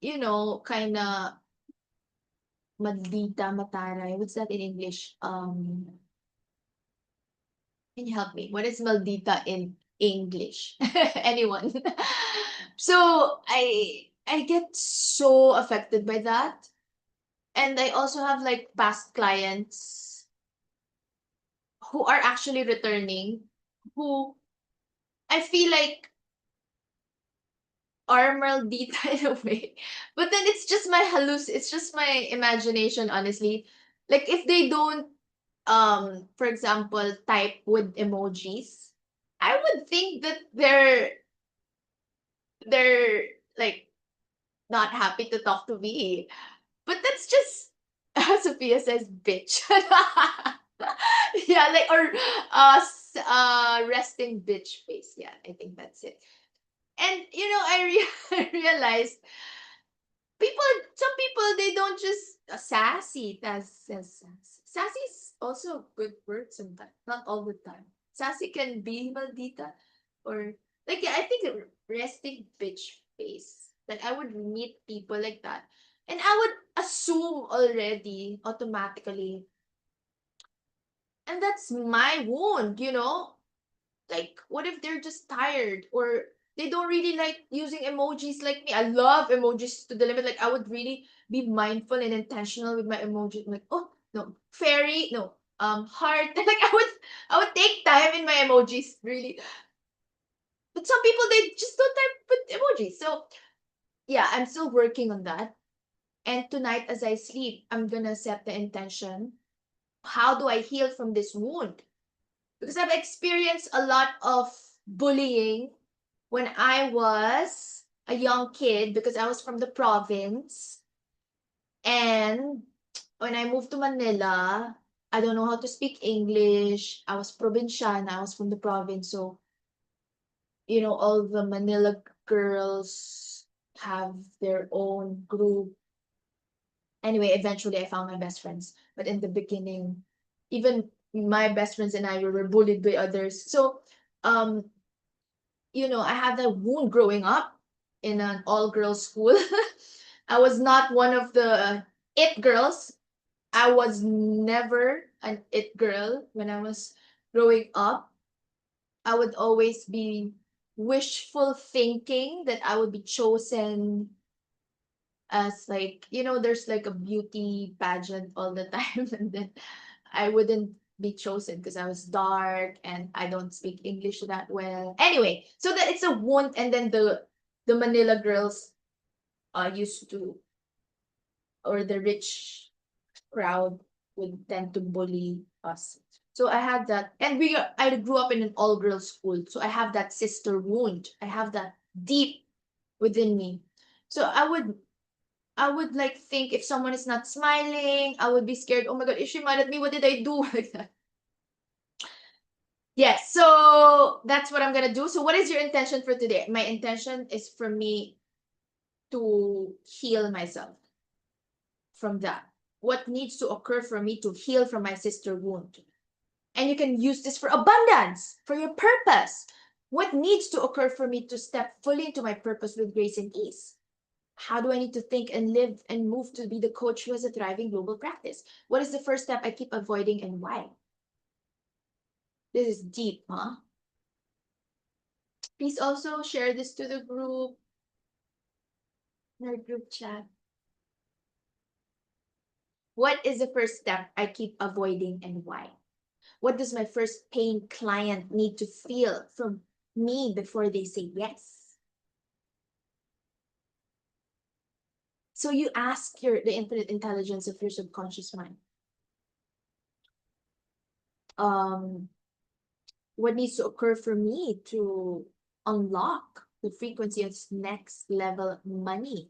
you know, kinda maldita, mataray. What's that in English? Can you help me? What is maldita in English? Anyone? So I get so affected by that. And I also have like past clients who are actually returning, who I feel like are maldita in a way. But then it's just my imagination, honestly. Like if they don't for example type with emojis, I would think that they're like not happy to talk to me. But that's just Sophia says bitch. Yeah, like or resting bitch face. Yeah, I think that's it. And I realized some people, they don't just sassy. Sassy is also a good word sometimes, not all the time. Sassy can be maldita, or like, yeah, I think resting bitch face. Like, I would meet people like that, and I would assume already automatically, and that's my wound. Like, what if they're just tired, or they don't really like using emojis like me? I love emojis to the limit. Like, I would really be mindful and intentional with my emoji. I'm like, oh no, fairy, no, heart. Like, I would take time in my emojis, really. But some people, they just don't type with emojis. So yeah, I'm still working on that. And tonight, as I sleep, I'm gonna set the intention. How do I heal from this wound? Because I've experienced a lot of bullying when I was a young kid, because I was from the province. And when I moved to Manila, I don't know how to speak English. I was provinciana, I was from the province. So, all the Manila girls have their own group. Anyway, eventually I found my best friends. But in the beginning, even my best friends and I were bullied by others. So, I had that wound growing up in an all-girls school. I was not one of the it girls. I was never an it girl when I was growing up. I would always be wishful thinking that I would be chosen as, like, there's like a beauty pageant all the time, and then I wouldn't be chosen because I was dark and I don't speak English that well. Anyway, so that it's a wound, and then the Manila girls used to, or the rich crowd would tend to bully us. So I had that, and I grew up in an all-girls school, so I have that sister wound. I have that deep within me. So I would like think, if someone is not smiling, I would be scared. Oh my god, is she mad at me? What did I do? Like that. Yes, so that's what I'm gonna do. So what is your intention for today? My intention is for me to heal myself from that. What needs to occur for me to heal from my sister wound? And you can use this for abundance, for your purpose. What needs to occur for me to step fully into my purpose with grace and ease? How do I need to think and live and move to be the coach who has a thriving global practice? What is the first step I keep avoiding, and why? This is deep, huh? Please also share this to the group, in our group chat. What is the first step I keep avoiding, and why? What does my first paying client need to feel from me before they say yes? So you ask the infinite intelligence of your subconscious mind. What needs to occur for me to unlock the frequency of next level money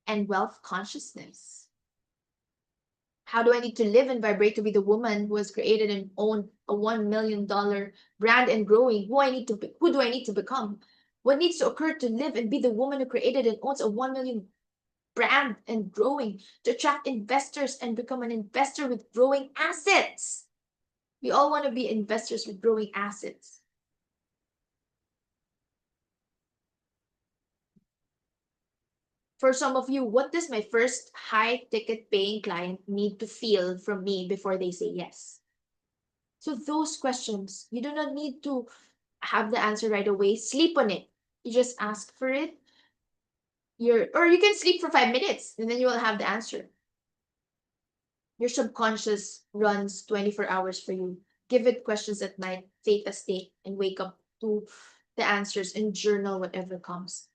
and wealth consciousness? How do I need to live and vibrate to be the woman who has created and owned a $1 million brand and growing? Who do I need to become? What needs to occur to live and be the woman who created and owns a 1 million brand and growing, to attract investors and become an investor with growing assets? We all want to be investors with growing assets. For some of you, what does my first high ticket paying client need to feel from me before they say yes? So those questions, you do not need to have the answer right away. Sleep on it. You just ask for it. Or you can sleep for 5 minutes and then you will have the answer. Your subconscious runs 24 hours for you. Give it questions at night, theta state, and wake up to the answers and journal whatever comes.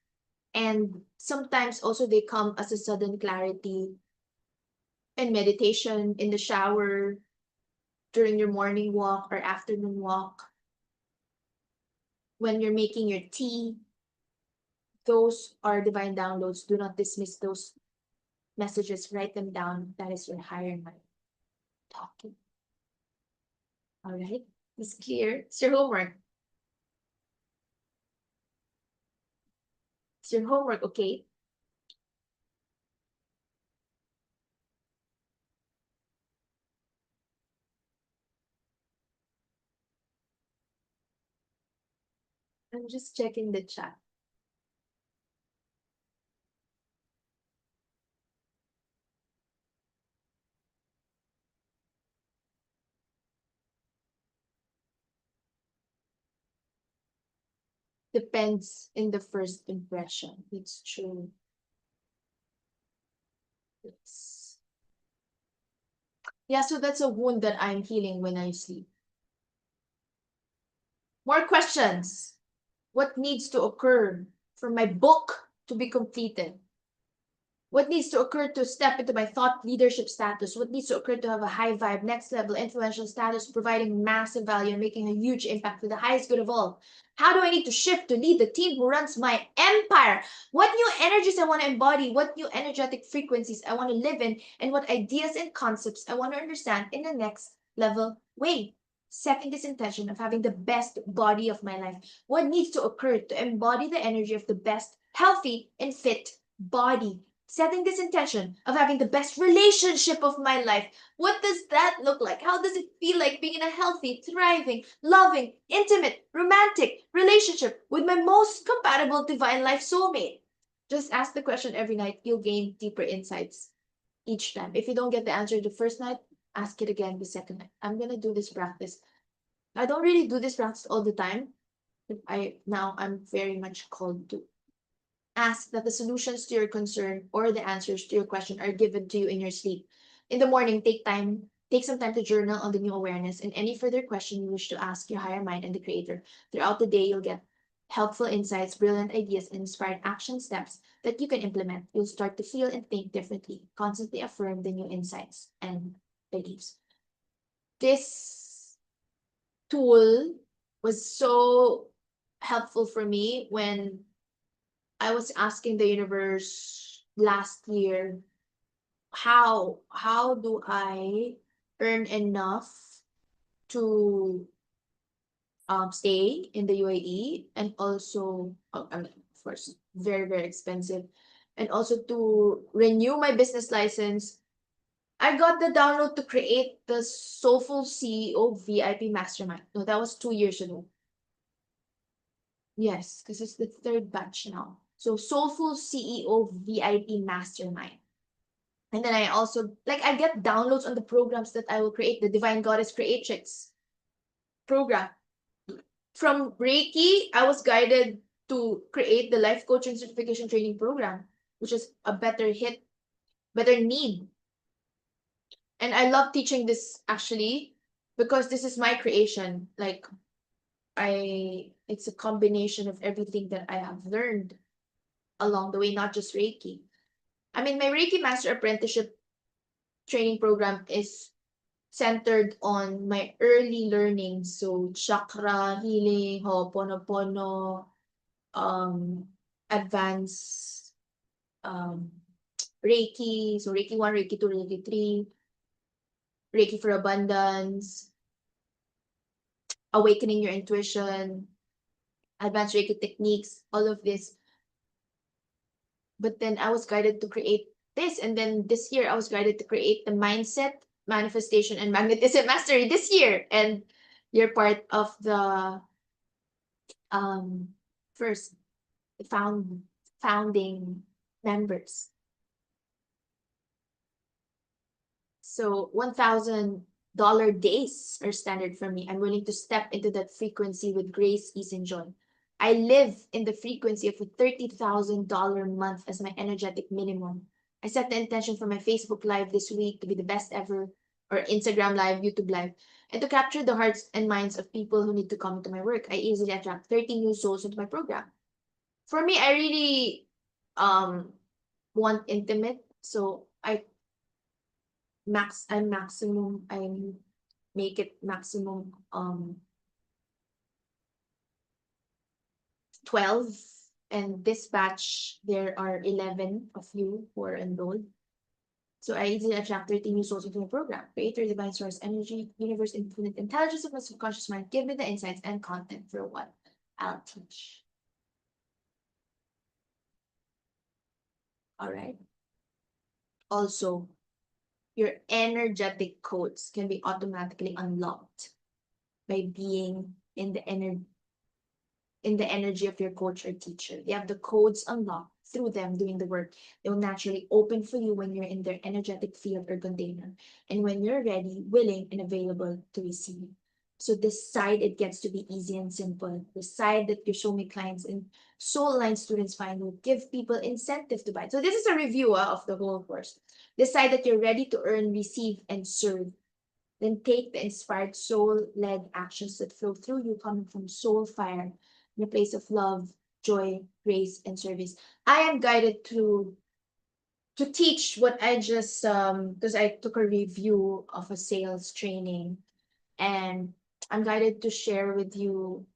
And sometimes also they come as a sudden clarity and meditation in the shower, during your morning walk or afternoon walk, when you're making your tea. Those are divine downloads. Do not dismiss those messages. Write them down. That is your higher mind talking. All right. It's clear. It's your homework. It's your homework, okay? I'm just checking the chat. Depends in the first impression. It's true. It's... Yeah, so that's a wound that I'm healing when I sleep. More questions. What needs to occur for my book to be completed? What needs to occur to step into my thought leadership status? What needs to occur to have a high vibe, next level influential status, providing massive value and making a huge impact for the highest good of all? How do I need to shift to lead the team who runs my empire? What new energies I want to embody? What new energetic frequencies I want to live in? And what ideas and concepts I want to understand in the next level way? Setting this intention of having the best body of my life. What needs to occur to embody the energy of the best, healthy, and fit body? Setting this intention of having the best relationship of my life. What does that look like? How does it feel like being in a healthy, thriving, loving, intimate, romantic relationship with my most compatible divine life soulmate? Just ask the question every night. You'll gain deeper insights each time. If you don't get the answer the first night, ask it again the second night. I'm gonna do this practice. I don't really do this practice all the time. I'm very much called to ask that the solutions to your concern or the answers to your question are given to you in your sleep. In the morning, take some time to journal on the new awareness and any further question you wish to ask your higher mind and the creator. Throughout the day, you'll get helpful insights, brilliant ideas, and inspired action steps that you can implement. You'll start to feel and think differently. Constantly affirm the new insights and beliefs. This tool was so helpful for me when I was asking the universe last year, how do I earn enough to stay in the UAE and also I mean, of course very very expensive, and also to renew my business license. I got the download to create the Soulful CEO VIP Mastermind. No, that was 2 years ago. Yes, because it's the third batch now. So Soulful CEO VIP Mastermind. And then I also I get downloads on the programs that I will create, the Divine Goddess Creatrix program. From Reiki, I was guided to create the Life Coaching Certification Training Program, which is a better need. And I love teaching this actually because this is my creation. It's a combination of everything that I have learned along the way, not just Reiki. I mean, my Reiki Master Apprenticeship training program is centered on my early learning. So chakra healing, Ho'oponopono, advanced Reiki. So Reiki 1, Reiki 2, Reiki 3, Reiki for abundance, awakening your intuition, advanced Reiki techniques, all of this. But then I was guided to create this. And then this year I was guided to create the mindset, manifestation, and magnetism mastery this year. And you're part of the first founding members. So $1,000 days are standard for me. I'm willing to step into that frequency with grace, ease, and joy. I live in the frequency of a $30,000 month as my energetic minimum. I set the intention for my Facebook Live this week to be the best ever, or Instagram Live, YouTube Live, and to capture the hearts and minds of people who need to come to my work. I easily attract 30 new souls into my program. For me, I really want intimate, so I make it maximum 12, and this batch there are 11 of you who are enrolled. So I easily attract 13 new souls into my program. Creator, divine source, energy, universe, infinite intelligence of my subconscious mind. Give me the insights and content for what I'll teach. All right. Also, your energetic codes can be automatically unlocked by being in the energy of your coach or teacher. They have the codes unlocked through them doing the work. They will naturally open for you when you're in their energetic field or container, and when you're ready, willing, and available to receive. So this side, it gets to be easy and simple. The side that your soulmate clients and soul line students find will give people incentive to buy. So this is a review of the whole course. Decide that you're ready to earn, receive, and serve. Then take the inspired soul-led actions that flow through you, coming from soul fire, in a place of love, joy, grace, and service. I am guided to teach what I just because I took a review of a sales training, and I'm guided to share with you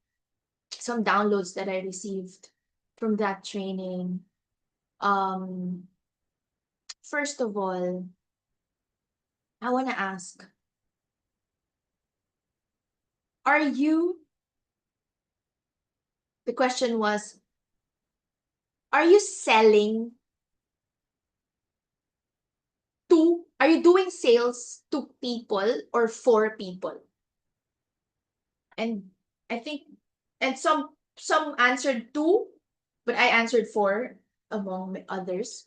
some downloads that I received from that training. First of all, I want to ask, are you, the question was, are you selling to, are you doing sales to people or for people? And I think, and some answered two, but I answered for among others.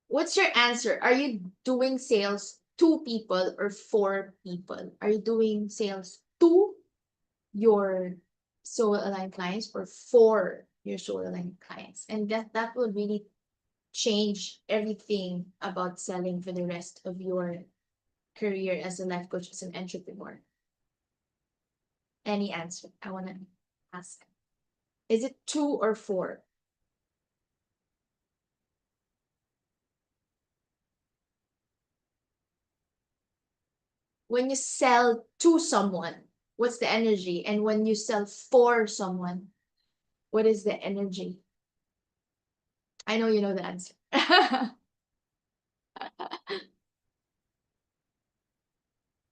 What's your answer? Are you doing sales to people or for people? Are you doing sales to your soul aligned clients or for your soul aligned clients? And that will really change everything about selling for the rest of your career as a life coach, as an entrepreneur. Any answer? I want to ask. Is it 2 or 4? When you sell to someone, what's the energy? And when you sell for someone, what is the energy? I know you know the answer.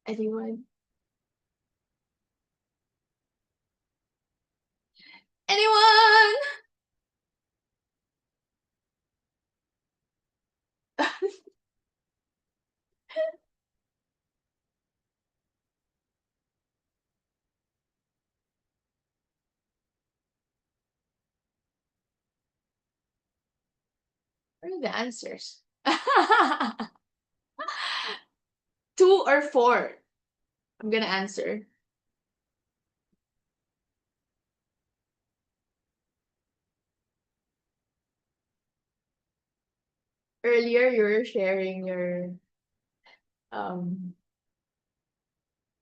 Anyone? Anyone? What are the answers? 2 or 4? I'm gonna answer. Earlier, you were sharing your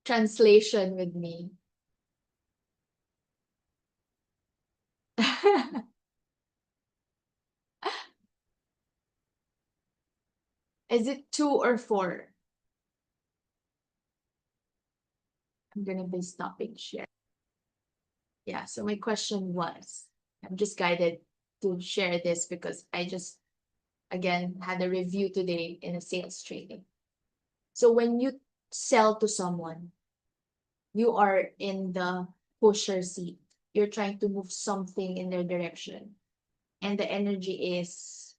translation with me. Is it 2 or 4? I'm gonna be stopping share. Yeah, so my question was, I'm just guided to share this because I just, again, had a review today in a sales training. So when you sell to someone, you are in the pusher seat. You're trying to move something in their direction. And the energy is,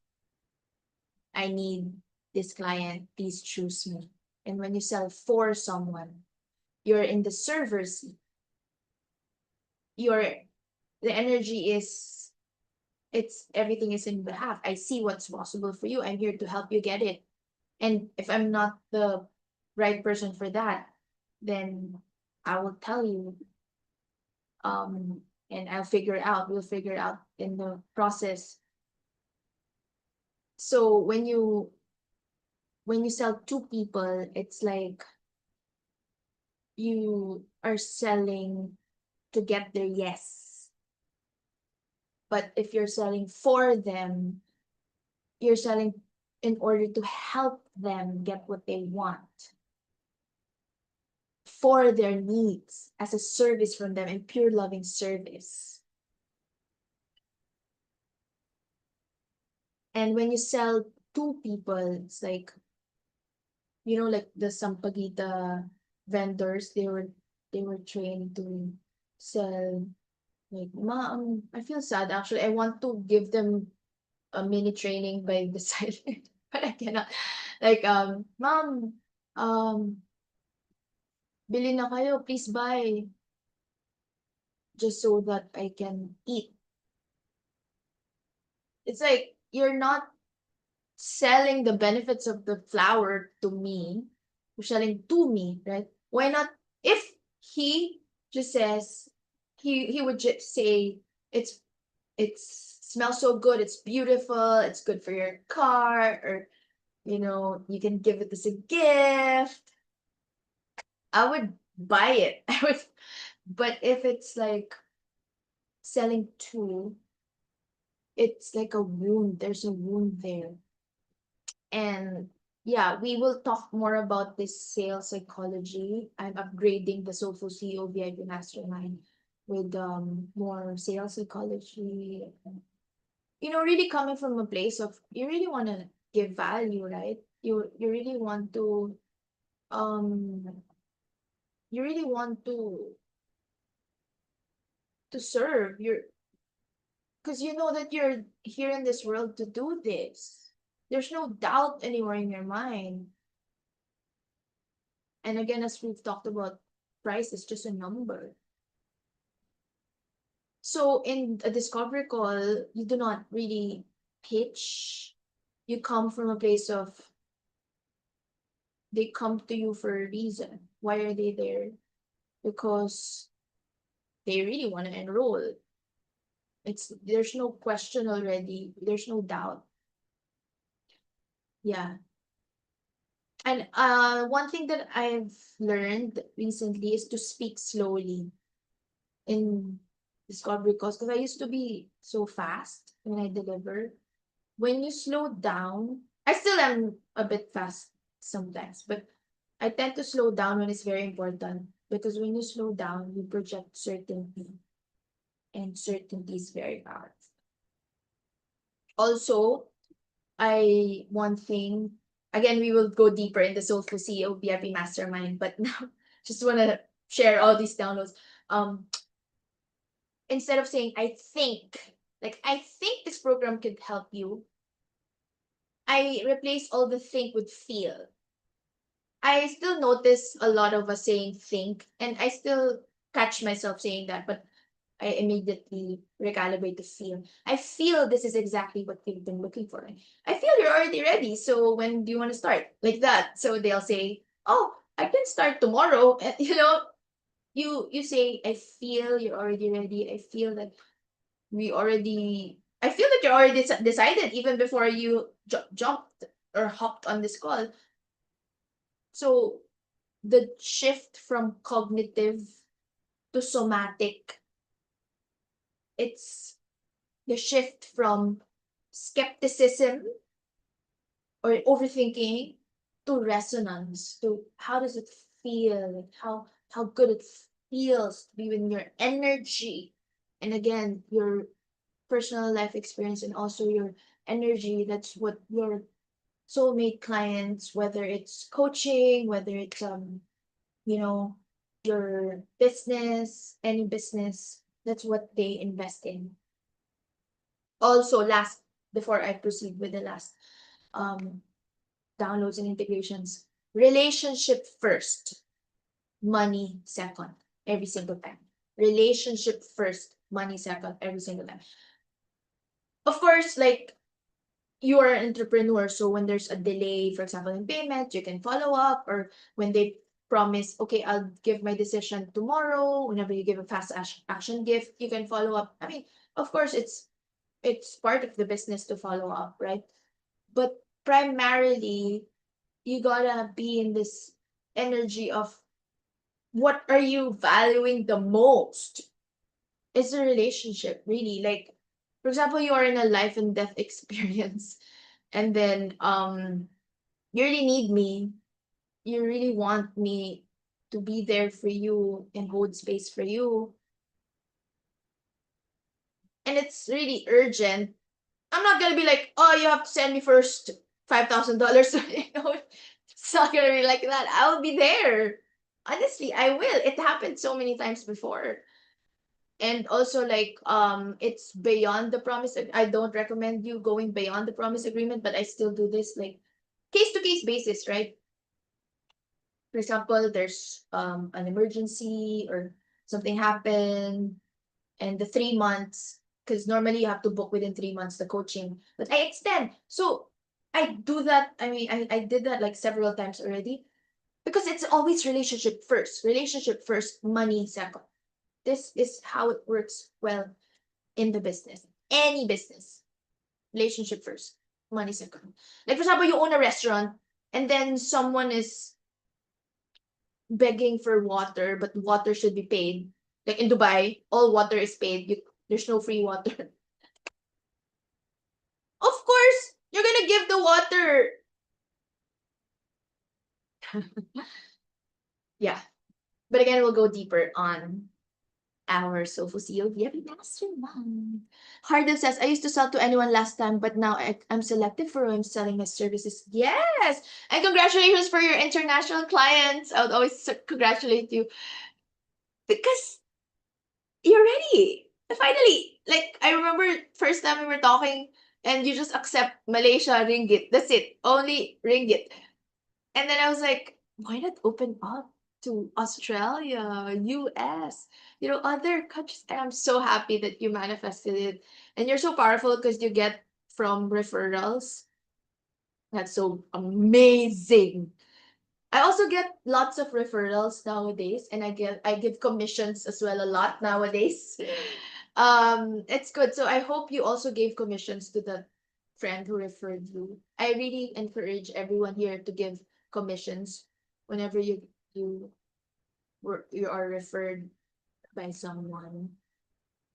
I need this client, please choose me. And when you sell for someone, you're in the server seat. The energy is, it's everything is in behalf. I see what's possible for you. I'm here to help you get it. And if I'm not the right person for that, then I will tell you. And we'll figure it out in the process. So when you sell to people, it's like you are selling to get their yes. But if you're selling for them, you're selling in order to help them get what they want, for their needs, as a service from them, and pure loving service. And when you sell two people. It's like, you know, like the Sampaguita vendors, they were trained to sell like mom. I feel sad actually. I want to give them a mini training by the side, but I cannot. Like mom, bili na kayo, please buy, just so that I can eat. It's like you're not selling the benefits of the flour to me, you're selling to me, right? Why not? If he just says, he would just say it's smells so good, it's beautiful, it's good for your car, or you know, you can give it as a gift. I would buy it. I would, but if it's like selling to, it's like a wound. There's a wound there. And yeah, we will talk more about this sales psychology. I'm upgrading the Soulful CEO VIP Mastermind with more sales psychology. You know, really coming from a place of you really want to give value, right? You really want to um you really want to serve your, because you know that you're here in this world to do this. There's no doubt anymore in your mind. And again, as we've talked about, price is just a number. So in a discovery call, you do not really pitch. You come from a place of they come to you for a reason. Why are they there? Because they really want to enroll. There's no question already. There's no doubt. Yeah. And one thing that I've learned recently is to speak slowly in discovery calls, because I used to be so fast when I deliver. When you slow down, I still am a bit fast sometimes, but I tend to slow down when it's very important, because when you slow down, you project certainty, and certainty is very powerful. Also, one thing, again, we will go deeper in the Soulful CEO VIP Mastermind, but now just want to share all these downloads. Instead of saying, I think this program could help you, I replace all the think with feel. I still notice a lot of us saying think, and I still catch myself saying that, but I immediately recalibrate to feel. I feel this is exactly what you've been looking for. I feel you're already ready. So when do you want to start? Like that. So they'll say, oh, I can start tomorrow. And, you know, you say, I feel you're already ready. I feel that I feel that you're already decided even before you jumped or hopped on this call. So the shift from cognitive to somatic, it's the shift from skepticism or overthinking to resonance, to how does it feel, like how good it feels to be with your energy, and again your personal life experience, and also your energy. That's what your soulmate clients, whether it's coaching, whether it's you know, your business, any business, that's what they invest in. Also, last, before I proceed with the last downloads and integrations, relationship first, money second, every single time. Relationship first, money second, every single time. Of course, like, you are an entrepreneur, so when there's a delay, for example, in payment, you can follow up, or when they promise, okay, I'll give my decision tomorrow, whenever you give a fast action gift, you can follow up. I mean, of course, it's part of the business to follow up, right? But primarily, you gotta be in this energy of what are you valuing the most? Is the relationship really, like, for example, you are in a life and death experience, and then you really need me, you really want me to be there for you and hold space for you, and it's really urgent. I'm not gonna be like, oh, you have to send me first $5,000, it's not gonna be like that. I'll be there. Honestly, I will. It happened so many times before. And also like it's beyond the promise. I don't recommend you going beyond the promise agreement, but I still do this like case to case basis, right? For example, there's an emergency or something happened, and the 3 months, because normally you have to book within 3 months the coaching, but I extend. So I do that. I mean, I did that like several times already, because it's always relationship first, money second. This is how it works well in the business, any business. Relationship first, money second. Like for example, you own a restaurant and then someone is begging for water, but water should be paid. Like in Dubai, all water is paid. There's no free water. Of course, you're gonna give the water. Yeah. But again, we'll go deeper on our Sofu CEO VIP Mastermind. Hardin says, I used to sell to anyone last time, but now I'm selective for who I'm selling my services. Yes! And congratulations for your international clients. I would always congratulate you. Because you're ready. Finally. Like, I remember first time we were talking and you just accept Malaysia ringgit. That's it. Only ringgit. And then I was like, why not open up to Australia, US, other countries? And I'm so happy that you manifested it. And you're so powerful because you get from referrals. That's so amazing. I also get lots of referrals nowadays, and I give commissions as well a lot nowadays. It's good. So I hope you also gave commissions to the friend who referred you. I really encourage everyone here to give commissions whenever you are referred by someone.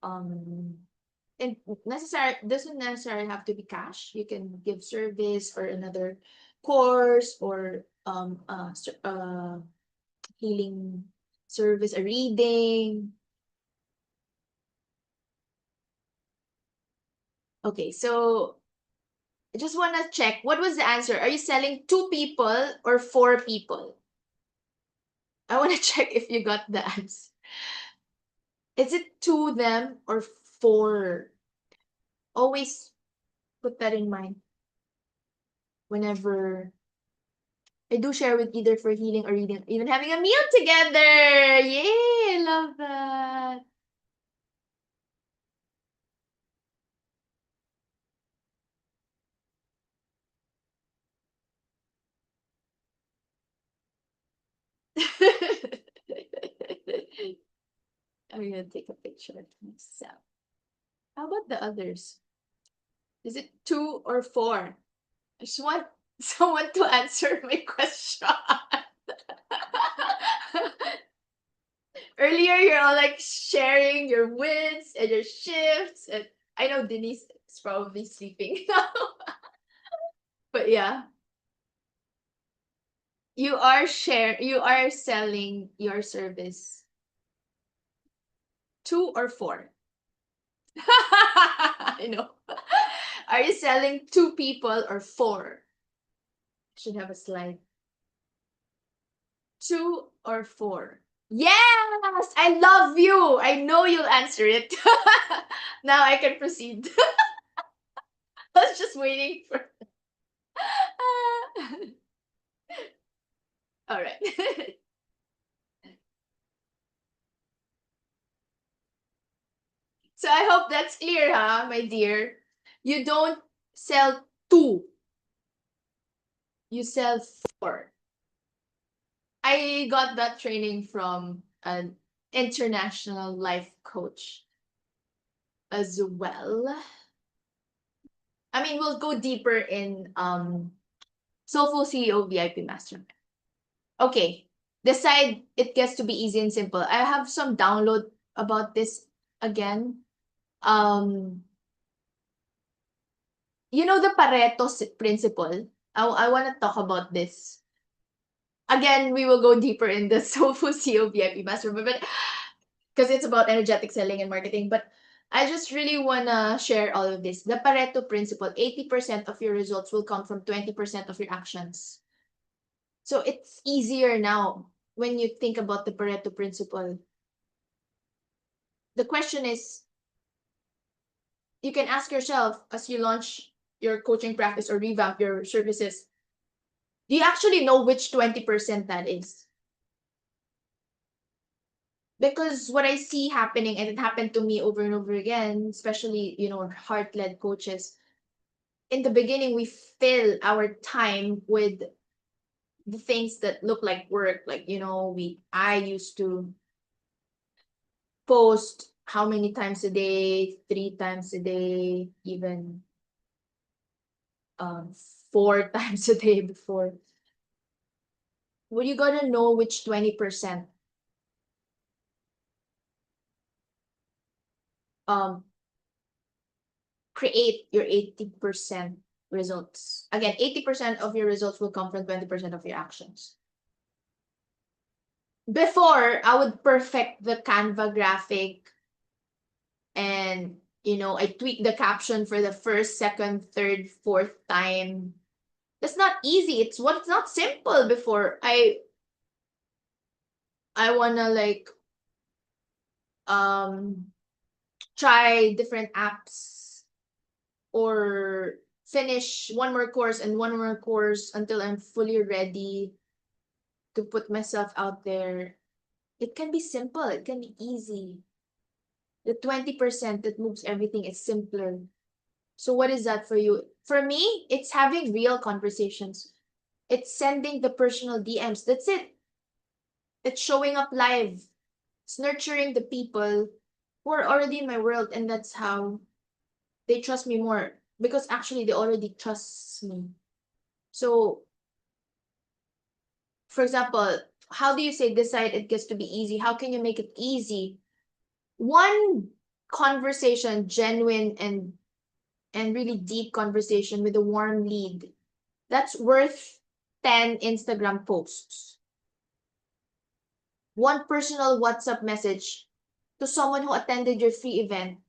And doesn't necessarily have to be cash. You can give service or another course or healing service, a reading. Okay, so I just want to check, what was the answer? Are you selling 2 people or 4 people? I want to check if you got the answer. Is it 2 them or 4? Always put that in mind whenever I do share with either for healing or reading, even having a meal together. Yay, love that. I'm gonna take a picture of myself. How about the others? Is it 2 or 4? I just want someone to answer my question. Earlier, you're all like sharing your wins and your shifts, and I know Denise is probably sleeping now. But yeah. You are selling your service. 2 or 4? I know. Are you selling 2 people or 4? Should have a slide. 2 or 4? Yes! I love you! I know you'll answer it. Now I can proceed. I was just waiting for. All right. So I hope that's clear, huh, my dear? You don't sell 2. You sell 4. I got that training from an international life coach as well. I mean, we'll go deeper in Soulful CEO VIP Mastermind. Okay, decide it gets to be easy and simple. I have some download about this again. The Pareto principle. I want to talk about this. Again, we will go deeper in the Soulful CEO VIP Mastermind, but because it's about energetic selling and marketing. But I just really wanna share all of this. The Pareto principle, 80% of your results will come from 20% of your actions. So it's easier now when you think about the Pareto principle. The question is, you can ask yourself as you launch your coaching practice or revamp your services, do you actually know which 20% that is? Because what I see happening, and it happened to me over and over again, especially, heart-led coaches, in the beginning, we fill our time with the things that look like work. Like, I used to post how many times a day, 3 times a day, even 4 times a day before. Well, you gotta know which 20% create your 80% results. Again, 80% of your results will come from 20% of your actions. Before, I would perfect the Canva graphic and, I tweak the caption for the first, second, third, fourth time. That's not easy. It's not simple before. I wanna try different apps or finish one more course and one more course until I'm fully ready to put myself out there. It can be simple, it can be easy. The 20% that moves everything is simpler. So what is that for you? For me, it's having real conversations. It's sending the personal DMs. That's it. It's showing up live. It's nurturing the people who are already in my world, and that's how they trust me more, because actually they already trust me. So, for example, how do you say decide it gets to be easy? How can you make it easy? One conversation, genuine and really deep conversation with a warm lead, that's worth 10 Instagram posts. One personal WhatsApp message to someone who attended your free event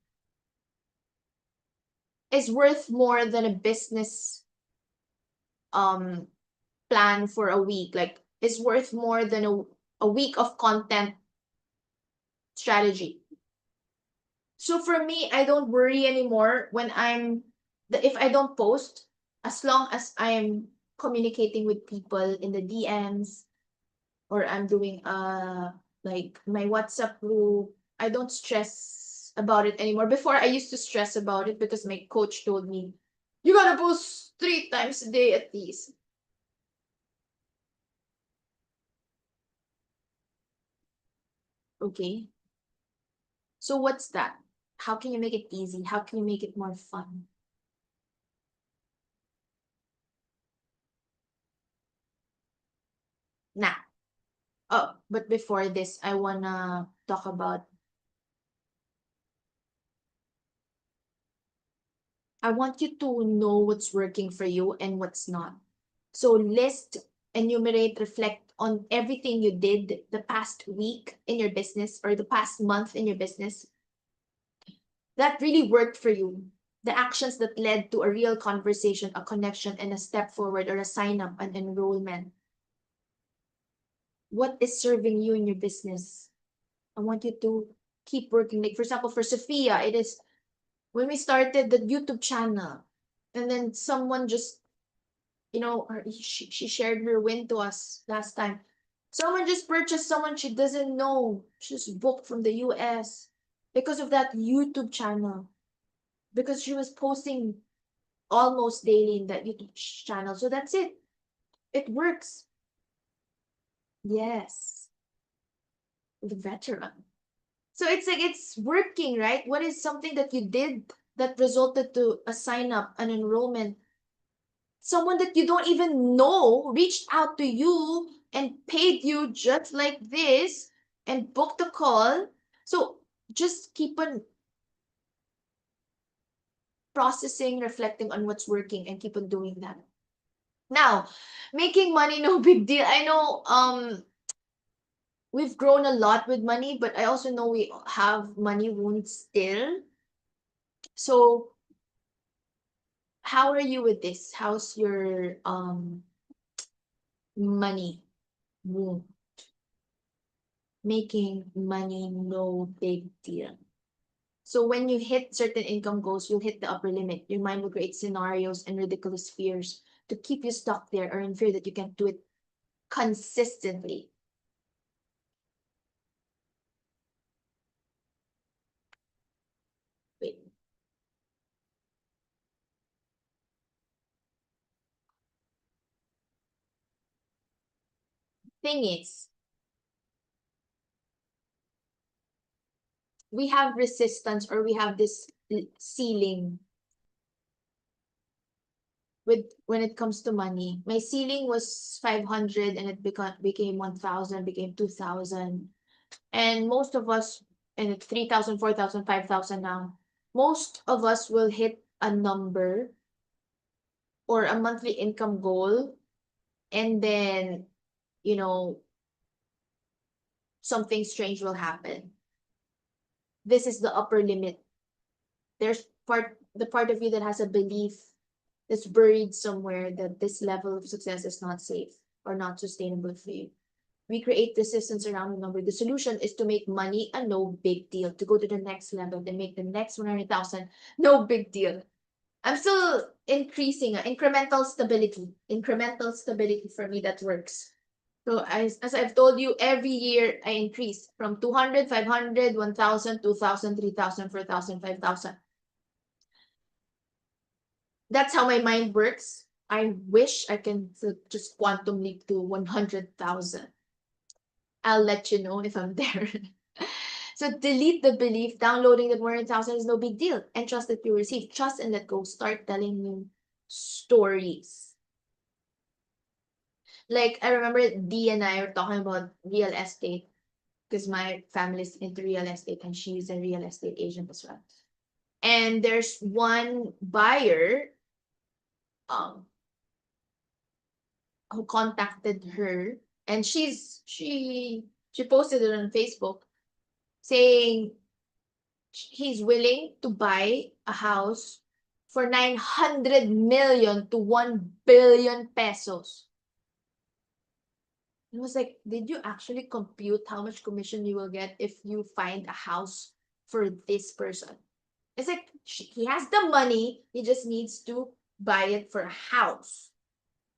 is worth more than a business plan for a week. Like, is worth more than a week of content strategy. So for me, I don't worry anymore when if I don't post, as long as I'm communicating with people in the DMs, or I'm doing like my WhatsApp group, I don't stress about it anymore. Before, I used to stress about it because my coach told me, you gotta post 3 times a day at least. Okay. So what's that? How can you make it easy? How can you make it more fun? Now, but before this, I wanna talk about, I want you to know what's working for you and what's not. So list, enumerate, reflect on everything you did the past week in your business or the past month in your business that really worked for you. The actions that led to a real conversation, a connection, and a step forward, or a sign up, an enrollment. What is serving you in your business? I want you to keep working. Like, for example, for Sophia, it is when we started the YouTube channel, and then someone just, she shared her win to us last time. Someone just purchased someone she doesn't know. She's booked from the US because of that YouTube channel. Because she was posting almost daily in that YouTube channel. So that's it. It works. Yes. The veteran. So it's like it's working, right? What is something that you did that resulted to a sign up, an enrollment? Someone that you don't even know reached out to you and paid you just like this and booked a call. So just keep on processing, reflecting on what's working, and keep on doing that. Now, making money, no big deal. I know we've grown a lot with money, but I also know we have money wounds still. So how are you with this? How's your money mood? Making money no big deal. So when you hit certain income goals, you'll hit the upper limit. Your mind will create scenarios and ridiculous fears to keep you stuck there or in fear that you can't do it consistently. Wait. Thing is, we have resistance or we have this ceiling with when it comes to money. My ceiling was 500 and it became 1,000, became 2,000. And most of us, and it's 3,000, 4,000, 5,000 now. Most of us will hit a number or a monthly income goal, and then, you know, something strange will happen. This is the upper limit. There's the part of you that has a belief that's buried somewhere that this level of success is not safe or not sustainable for you. We create resistance around the number. The solution is to make money a no big deal, to go to the next level, then make the next 100,000 no big deal. I'm still increasing incremental stability. Incremental stability for me, that works. So as I've told you, every year I increase from 200, 500, 1,000, 2,000, 3,000, 4,000, 5,000. That's how my mind works. I wish I can just quantum leap to 100,000. I'll let you know if I'm there. So delete the belief downloading that 100,000 is no big deal and trust that you receive. Trust and let go. Start telling you stories. Like I remember Dee and I were talking about real estate because my family's into real estate and she's a real estate agent as well. And there's one buyer who contacted her, and she posted it on Facebook saying he's willing to buy a house for 900 million to 1 billion pesos. It was like, did you actually compute how much commission you will get if you find a house for this person? It's like he has the money, he just needs to buy it for a house.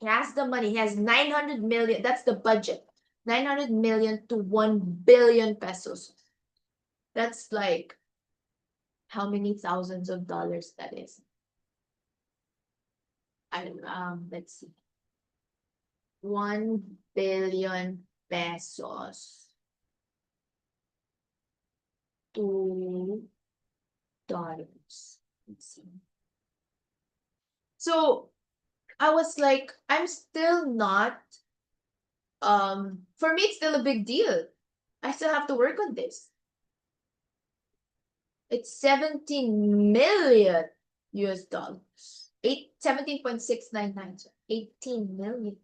He has the money, he has 900 million, that's the budget. 900 million to 1 billion pesos. That's like how many thousands of dollars that is. I don't know, let's see. 1 billion pesos to dollars. Let's see. So I was like, I'm still not, for me, it's still a big deal. I still have to work on this. It's 17 million US dollars. 17.699. 18 million.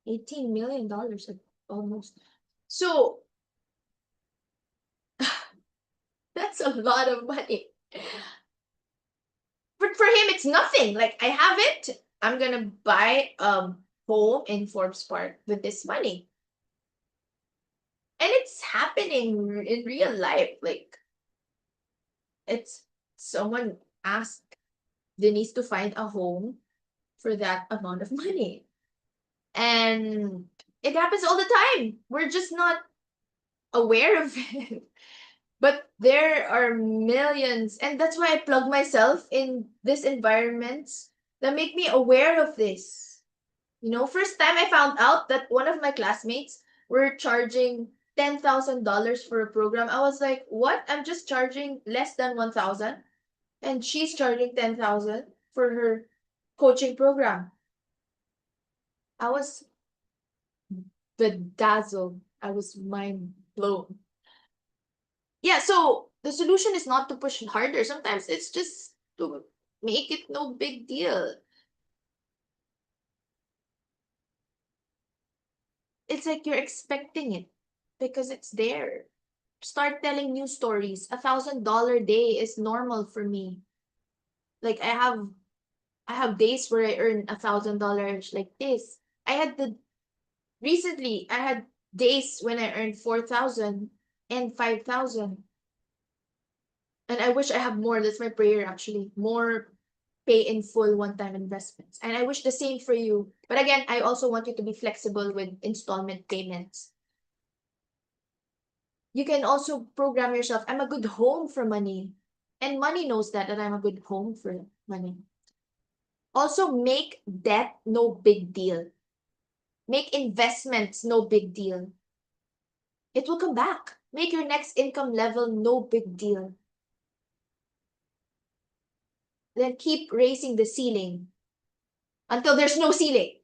$18 million almost. So that's a lot of money. But for him, it's nothing. Like I have it. I'm gonna buy home in Forbes Park with this money. And it's happening in real life. Like it's someone asked Denise to find a home for that amount of money. And it happens all the time. We're just not aware of it. But there are millions, and that's why I plug myself in this environments that make me aware of this. You know, first time I found out that one of my classmates were charging $10,000 for a program, I was like, what? I'm just charging less than 1,000, and she's charging 10,000 for her coaching program. I was bedazzled. I was mind blown. Yeah, so the solution is not to push harder. Sometimes it's just to make it no big deal. It's like you're expecting it because it's there. start telling new stories. $1,000 day is normal for me. Like I have days where I earn $1,000 like this. Recently I had days when I earned 4,000 and 5,000. And I wish I have more. That's my prayer actually. More pay in full one-time investments. And I wish the same for you. But again, I also want you to be flexible with installment payments. You can also program yourself, I'm a good home for money. And money knows that I'm a good home for money. Also, make debt no big deal. Make investments no big deal. It will come back. Make your next income level no big deal. Then keep raising the ceiling until there's no ceiling.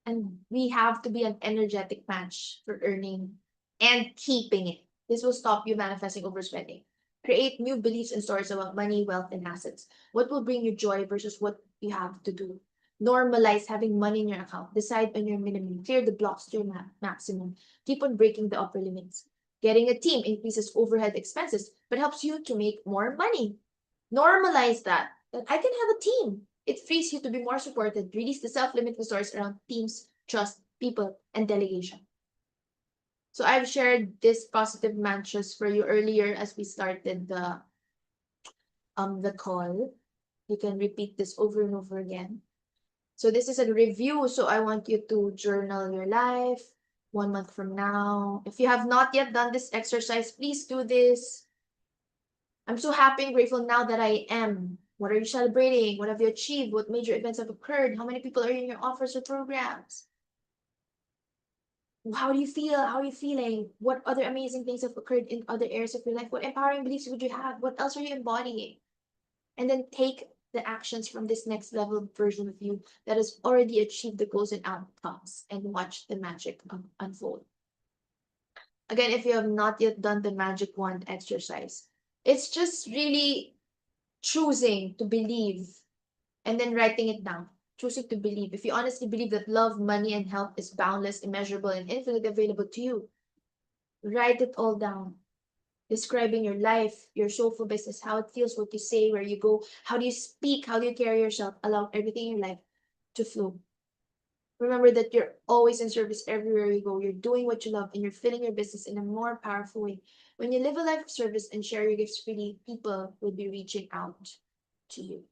And we have to be an energetic match for earning and keeping it. This will stop you manifesting overspending. Create new beliefs and stories about money, wealth, and assets. What will bring you joy versus what you have to do. Normalize having money in your account. Decide on your minimum. Clear the blocks to your maximum. Keep on breaking the upper limits. Getting a team increases overhead expenses, but helps you to make more money. Normalize that I can have a team. It frees you to be more supported. Release the self-limiting stories around teams, trust, people, and delegation. So I've shared this positive mantras for you earlier as we started the call. You can repeat this over and over again. So this is a review. So I want you to journal your life 1 month from now. If you have not yet done this exercise, please do this. I'm so happy and grateful now that I am. What are you celebrating? What have you achieved? What major events have occurred? How many people are in your offers or programs? How do you feel? How are you feeling? What other amazing things have occurred in other areas of your life? What empowering beliefs would you have? What else are you embodying? And then take the actions from this next level version of you that has already achieved the goals and outcomes and watch the magic unfold. Again, if you have not yet done the magic wand exercise, it's just really choosing to believe and then writing it down. Choosing to believe. If you honestly believe that love, money, and health is boundless, immeasurable, and infinitely available to you, write it all down. Describing your life, your soulful business, how it feels, what you say, where you go, how do you speak, how do you carry yourself, allow everything in your life to flow. Remember that you're always in service everywhere you go. You're doing what you love and you're filling your business in a more powerful way. When you live a life of service and share your gifts freely, people will be reaching out to you.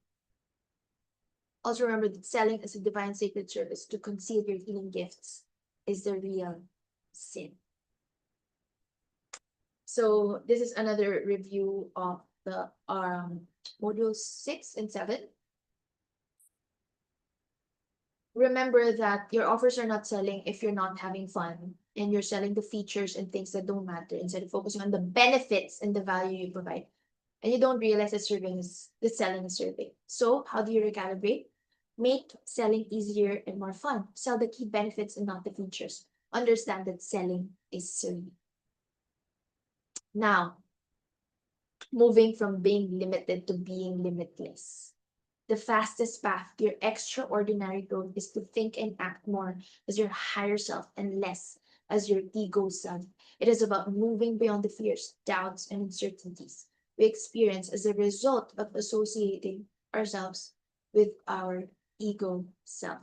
Also remember that selling as a divine sacred service to conceal your healing gifts is the real sin. So this is another review of the modules 6 and 7. Remember that your offers are not selling if you're not having fun and you're selling the features and things that don't matter instead of focusing on the benefits and the value you provide. And you don't realize that selling is serving. So how do you recalibrate? Make selling easier and more fun. Sell the key benefits and not the features. Understand that selling is serving. Now, moving from being limited to being limitless. The fastest path to your extraordinary growth is to think and act more as your higher self and less as your ego self. It is about moving beyond the fears, doubts, and uncertainties we experience as a result of associating ourselves with our ego self,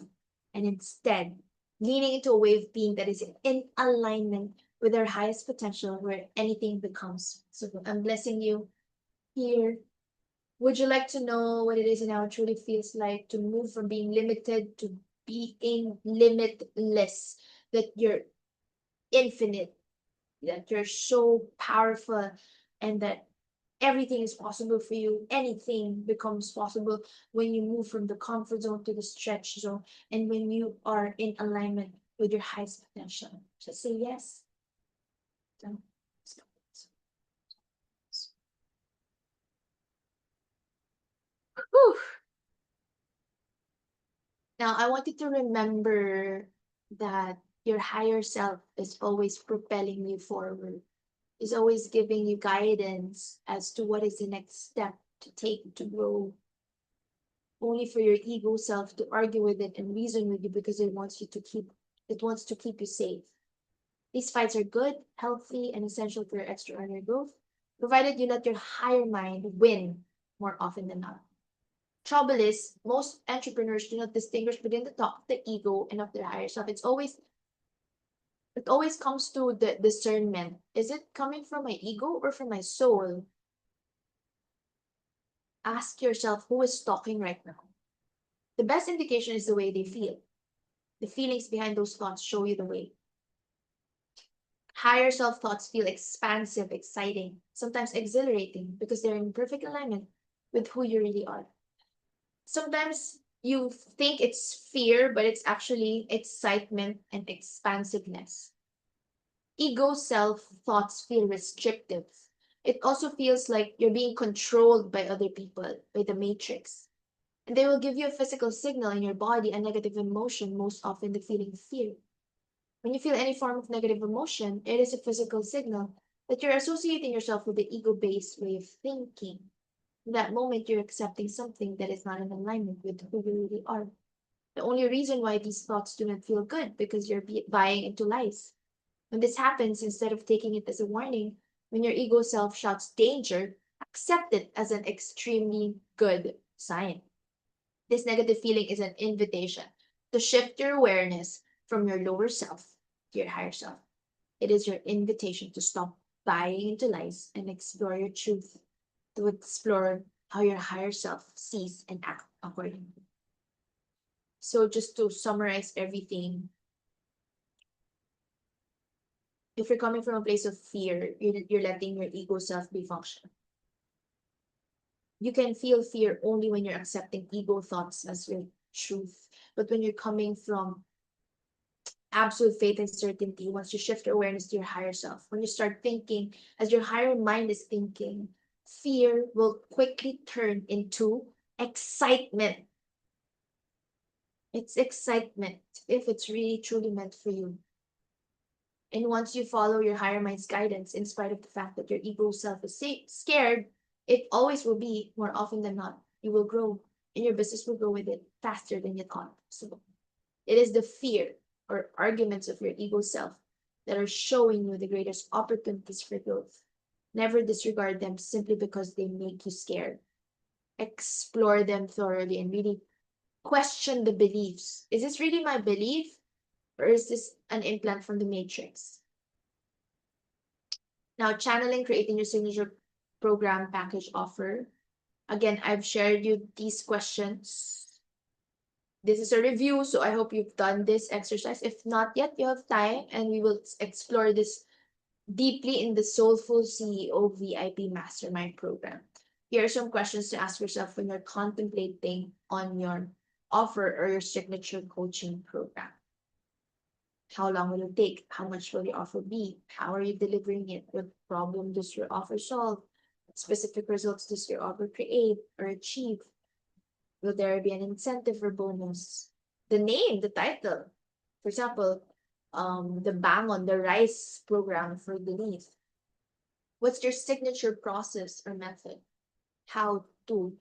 and instead leaning into a way of being that is in alignment with our highest potential, where anything becomes possible. I'm blessing you here. Would you like to know what it is and how it truly feels like to move from being limited to being limitless? That you're infinite, that you're so powerful, and that everything is possible for you. Anything becomes possible when you move from the comfort zone to the stretch zone and when you are in alignment with your highest potential. Just say yes. Whew. Now, I want you to remember that your higher self is always propelling you forward, is always giving you guidance as to what is the next step to take to grow. Only for your ego self to argue with it and reason with you because it wants you to keep It wants to keep you safe. These fights are good, healthy, and essential for your extraordinary growth, provided you let your higher mind win more often than not. Trouble is, most entrepreneurs do not distinguish between the thought of the ego and of their higher self. It always comes to the discernment. Is it coming from my ego or from my soul? Ask yourself who is talking right now. The best indication is the way they feel. The feelings behind those thoughts show you the way. Higher self thoughts feel expansive, exciting, sometimes exhilarating because they're in perfect alignment with who you really are. Sometimes you think it's fear, but it's actually excitement and expansiveness. Ego self thoughts feel restrictive. It also feels like you're being controlled by other people, by the matrix. And they will give you a physical signal in your body, a negative emotion, most often the feeling of fear. When you feel any form of negative emotion, it is a physical signal that you're associating yourself with the ego-based way of thinking. In that moment, you're accepting something that is not in alignment with who you really are. The only reason why these thoughts do not feel good because you're buying into lies. When this happens, instead of taking it as a warning, when your ego self shouts danger, accept it as an extremely good sign. This negative feeling is an invitation to shift your awareness from your lower self to your higher self. It is your invitation to stop buying into lies and explore your truth, to explore how your higher self sees and acts accordingly. So just to summarize everything, if you're coming from a place of fear, you're letting your ego self be functional. You can feel fear only when you're accepting ego thoughts as your truth. But when you're coming from absolute faith and certainty, once you shift your awareness to your higher self, when you start thinking as your higher mind is thinking, fear will quickly turn into excitement. It's excitement if it's really truly meant for you. And once you follow your higher mind's guidance, in spite of the fact that your ego self is scared, it always will be, more often than not, you will grow and your business will grow with it faster than you thought possible. It is the fear or arguments of your ego self that are showing you the greatest opportunities for growth. Never disregard them simply because they make you scared. Explore them thoroughly and really question the beliefs. Is this really my belief? Or is this an implant from the matrix? Now, channeling, creating your signature program package offer. Again, I've shared you these questions. This is a review, so I hope you've done this exercise. If not yet, you have time, and we will explore this deeply in the Soulful CEO VIP Mastermind program. Here are some questions to ask yourself when you're contemplating on your offer or your signature coaching program. How long will it take? How much will your offer be? How are you delivering it? What problem does your offer solve? What specific results does your offer create or achieve? Will there be an incentive or bonus? The name, the title. For example, the Bangon, the RICE program for Denise. What's your signature process or method? How to?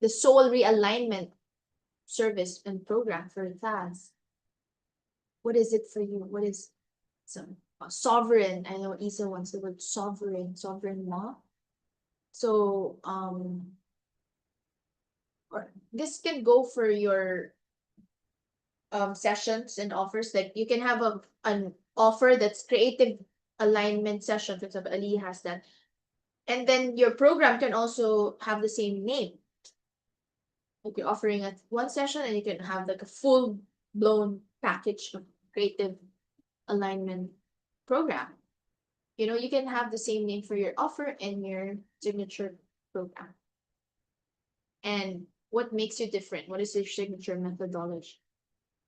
The soul realignment service and program for Thaz. What is it for you? What is some sovereign? I know Isa wants the word sovereign, sovereign law. So or this can go for your sessions and offers. Like you can have an offer that's creative alignment session. For example, Ali has that. And then your program can also have the same name. Like you're offering at one session and you can have like a full blown package of creative alignment program. You know, you can have the same name for your offer and your signature program. And what makes you different? What is your signature methodology?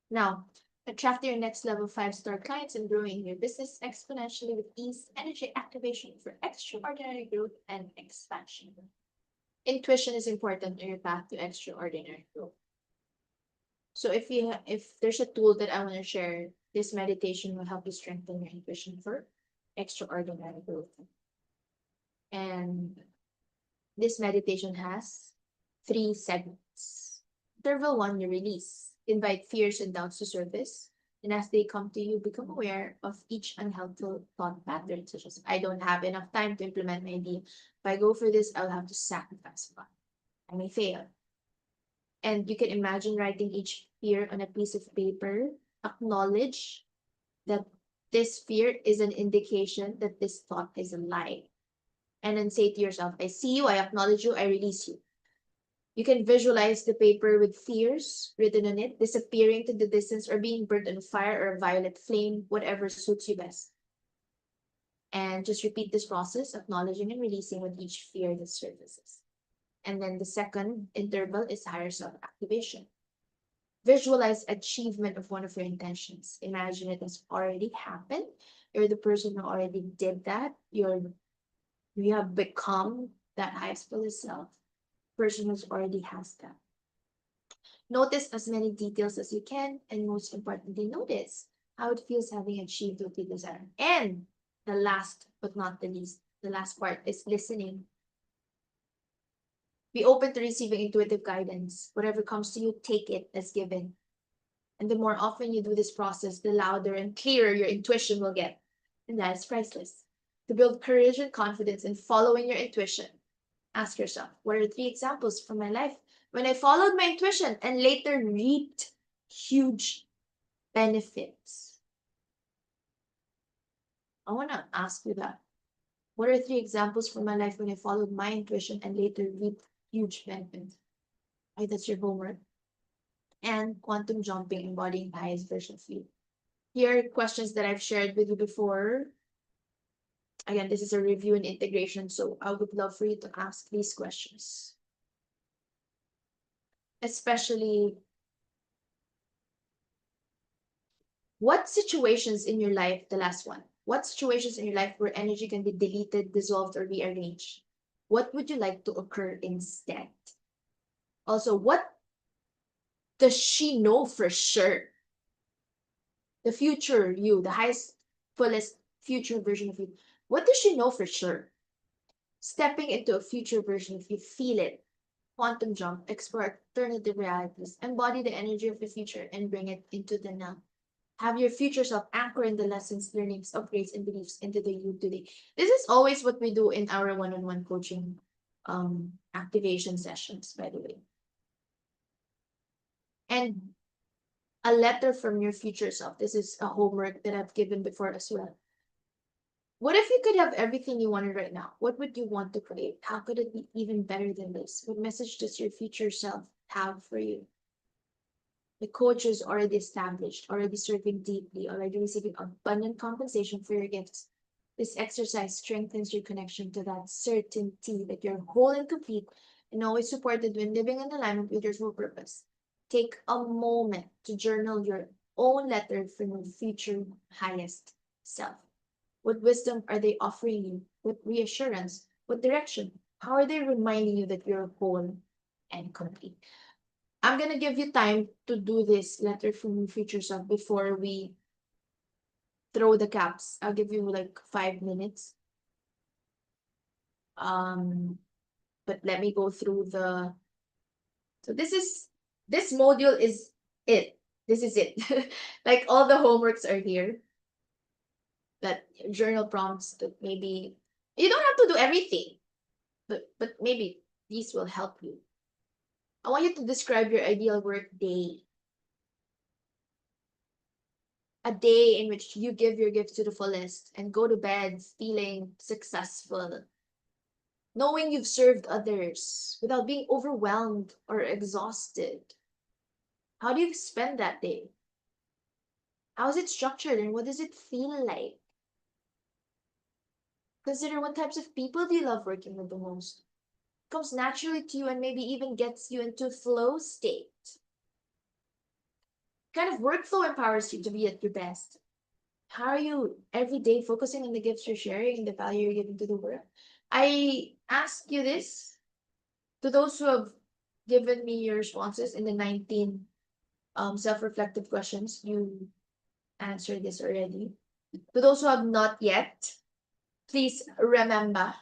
Now, attract your next level 5-star clients and growing your business exponentially with ease, energy activation for extraordinary growth and expansion. Intuition is important in your path to extraordinary growth. So if there's a tool that I want to share, this meditation will help you strengthen your intuition for extraordinary growth. And this meditation has 3 segments. Interval 1, you release. Invite fears and doubts to surface. And as they come to you, become aware of each unhelpful thought pattern, such as I don't have enough time to implement my idea. If I go for this, I'll have to sacrifice fun. I may fail. And you can imagine writing each fear on a piece of paper. Acknowledge that this fear is an indication that this thought is a lie. And then say to yourself, I see you, I acknowledge you, I release you. You can visualize the paper with fears written on it, disappearing to the distance or being burnt on fire or a violet flame, whatever suits you best. And just repeat this process, acknowledging and releasing with each fear that surfaces. And then the second interval is higher self activation. Visualize achievement of one of your intentions. Imagine it has already happened. You're the person who already did that. You have become that highest fullest self. Person who already has that. Notice as many details as you can, and most importantly, notice how it feels having achieved what you desire. And the last but not the least, the last part is listening. Be open to receiving intuitive guidance. Whatever comes to you, take it as given. And the more often you do this process, the louder and clearer your intuition will get. And that is priceless. To build courage and confidence in following your intuition, ask yourself, what are 3 examples from my life when I followed my intuition and later reaped huge benefits? I want to ask you that. What are 3 examples from my life when I followed my intuition and later reaped huge benefits? Right, that's your homework. And quantum jumping, embodying the highest version of you. Here are questions that I've shared with you before. Again, this is a review and integration, so I would love for you to ask these questions. Especially, what situations in your life, the last one, what situations in your life where energy can be deleted, dissolved, or rearranged? What would you like to occur instead? Also, what does she know for sure? The future you, the highest, fullest future version of you. What does she know for sure? Stepping into a future version of you, feel it. Quantum jump, explore alternative realities, embody the energy of the future, and bring it into the now. Have your future self anchor in the lessons, learnings, upgrades, and beliefs into the you today. This is always what we do in our one-on-one coaching activation sessions, by the way. And a letter from your future self. This is a homework that I've given before as well. What if you could have everything you wanted right now? What would you want to create? How could it be even better than this? What message does your future self have for you? The coach is already established, already serving deeply, already receiving abundant compensation for your gifts. This exercise strengthens your connection to that certainty that you're whole and complete and always supported when living in alignment with your full purpose. Take a moment to journal your own letter from your future highest self. What wisdom are they offering you? What reassurance? What direction? How are they reminding you that you're whole and complete? I'm gonna give you time to do this letter from your future self before we throw the caps. I'll give you like 5 minutes. But let me go through the. So this module is it. This is it. Like all the homeworks are here. That journal prompts that maybe you don't have to do everything, but maybe these will help you. I want you to describe your ideal work day. A day in which you give your gifts to the fullest and go to bed feeling successful, knowing you've served others without being overwhelmed or exhausted. How do you spend that day? How is it structured and what does it feel like? Consider what types of people do you love working with the most? Comes naturally to you and maybe even gets you into flow state. Kind of workflow empowers you to be at your best. How are you every day focusing on the gifts you're sharing and the value you're giving to the world? I ask you this to those who have given me your responses in the 19 self-reflective questions. You answered this already. To those who have not yet, please remember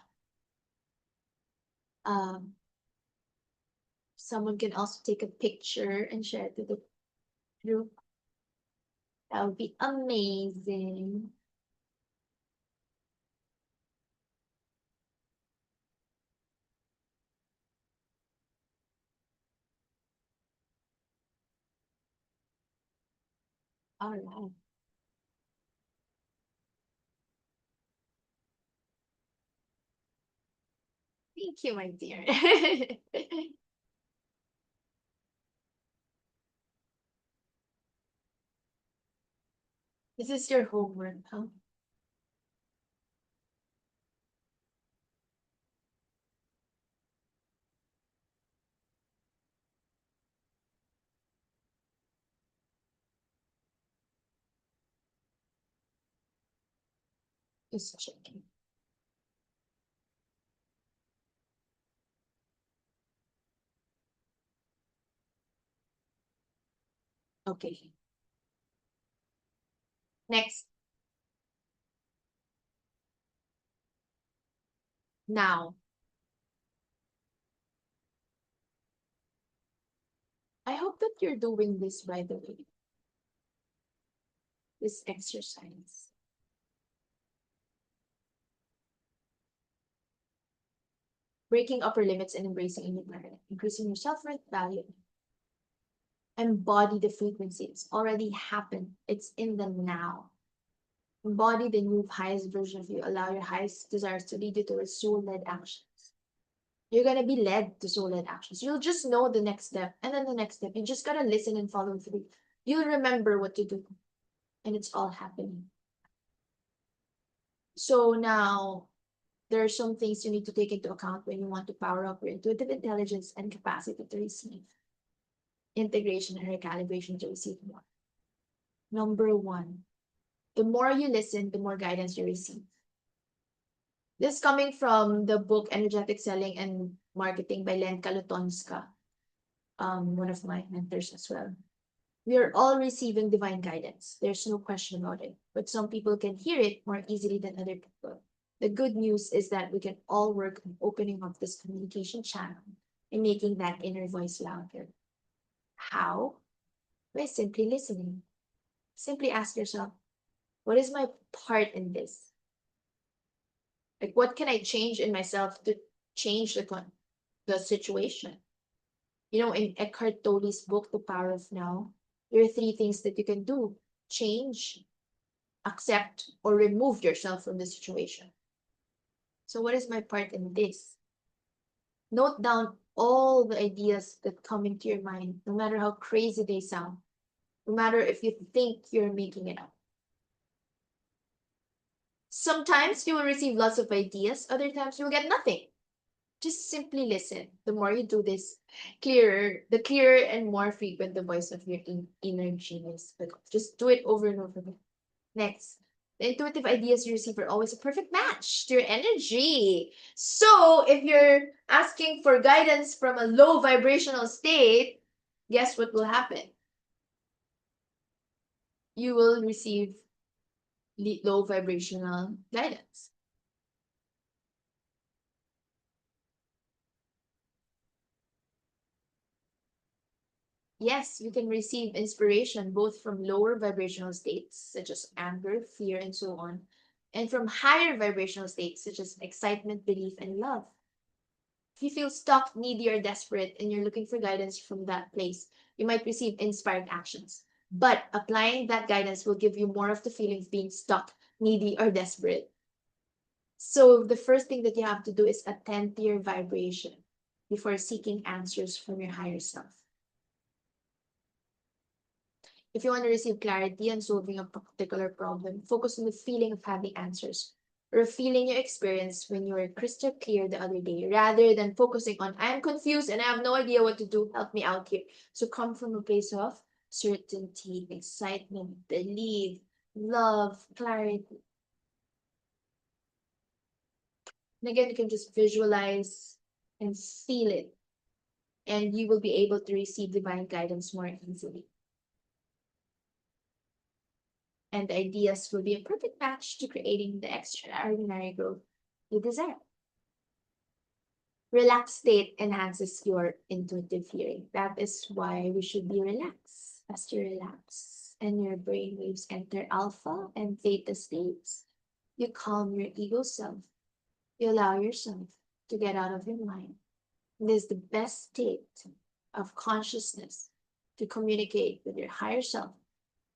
someone can also take a picture and share it to the group. That would be amazing. All right. Thank you, my dear. This is your homework, huh? Just checking. Okay. Next. Now. I hope that you're doing this right away. This exercise. Breaking upper limits and embracing individuality, increasing your self-worth value. Embody the frequency. It's already happened. It's in the now. Embody the new highest version of you. Allow your highest desires to lead you towards soul-led actions. You're gonna be led to soul-led actions. You'll just know the next step and then the next step. You just gotta listen and follow through. You'll remember what to do. And it's all happening. So now there are some things you need to take into account when you want to power up your intuitive intelligence and capacity to receive integration and recalibration to receive more. Number one, the more you listen, the more guidance you receive. This coming from the book Energetic Selling and Marketing by Len Kalutonska, one of my mentors as well. We are all receiving divine guidance. There's no question about it. But some people can hear it more easily than other people. The good news is that we can all work on opening up this communication channel and making that inner voice louder. How? By simply listening. Simply ask yourself, what is my part in this? Like, what can I change in myself to change the situation? You know, in Eckhart Tolle's book, The Power of Now, there are 3 things that you can do: change, accept, or remove yourself from the situation. So what is my part in this? Note down all the ideas that come into your mind, no matter how crazy they sound, no matter if you think you're making it up. Sometimes you will receive lots of ideas, other times you will get nothing. Just simply listen. The more you do this, the clearer and more frequent the voice of your inner genius becomes. Just do it over and over again. Next, the intuitive ideas you receive are always a perfect match to your energy. So if you're asking for guidance from a low vibrational state, guess what will happen? You will receive low vibrational guidance. Yes, you can receive inspiration both from lower vibrational states, such as anger, fear, and so on, and from higher vibrational states, such as excitement, belief, and love. If you feel stuck, needy, or desperate, and you're looking for guidance from that place, you might receive inspired actions. But applying that guidance will give you more of the feeling of being stuck, needy, or desperate. So the first thing that you have to do is attend to your vibration before seeking answers from your higher self. If you want to receive clarity on solving a particular problem, focus on the feeling of having answers, or a feeling you experienced when you were crystal clear the other day, rather than focusing on, I'm confused and I have no idea what to do, help me out here. So come from a place of certainty, excitement, belief, love, clarity. And again, you can just visualize and feel it, and you will be able to receive divine guidance more easily. And the ideas will be a perfect match to creating the extraordinary growth you desire. Relaxed state enhances your intuitive hearing. That is why we should be relaxed. As you relax and your brain waves enter alpha and theta states, you calm your ego self. You allow yourself to get out of your mind. This is the best state of consciousness to communicate with your higher self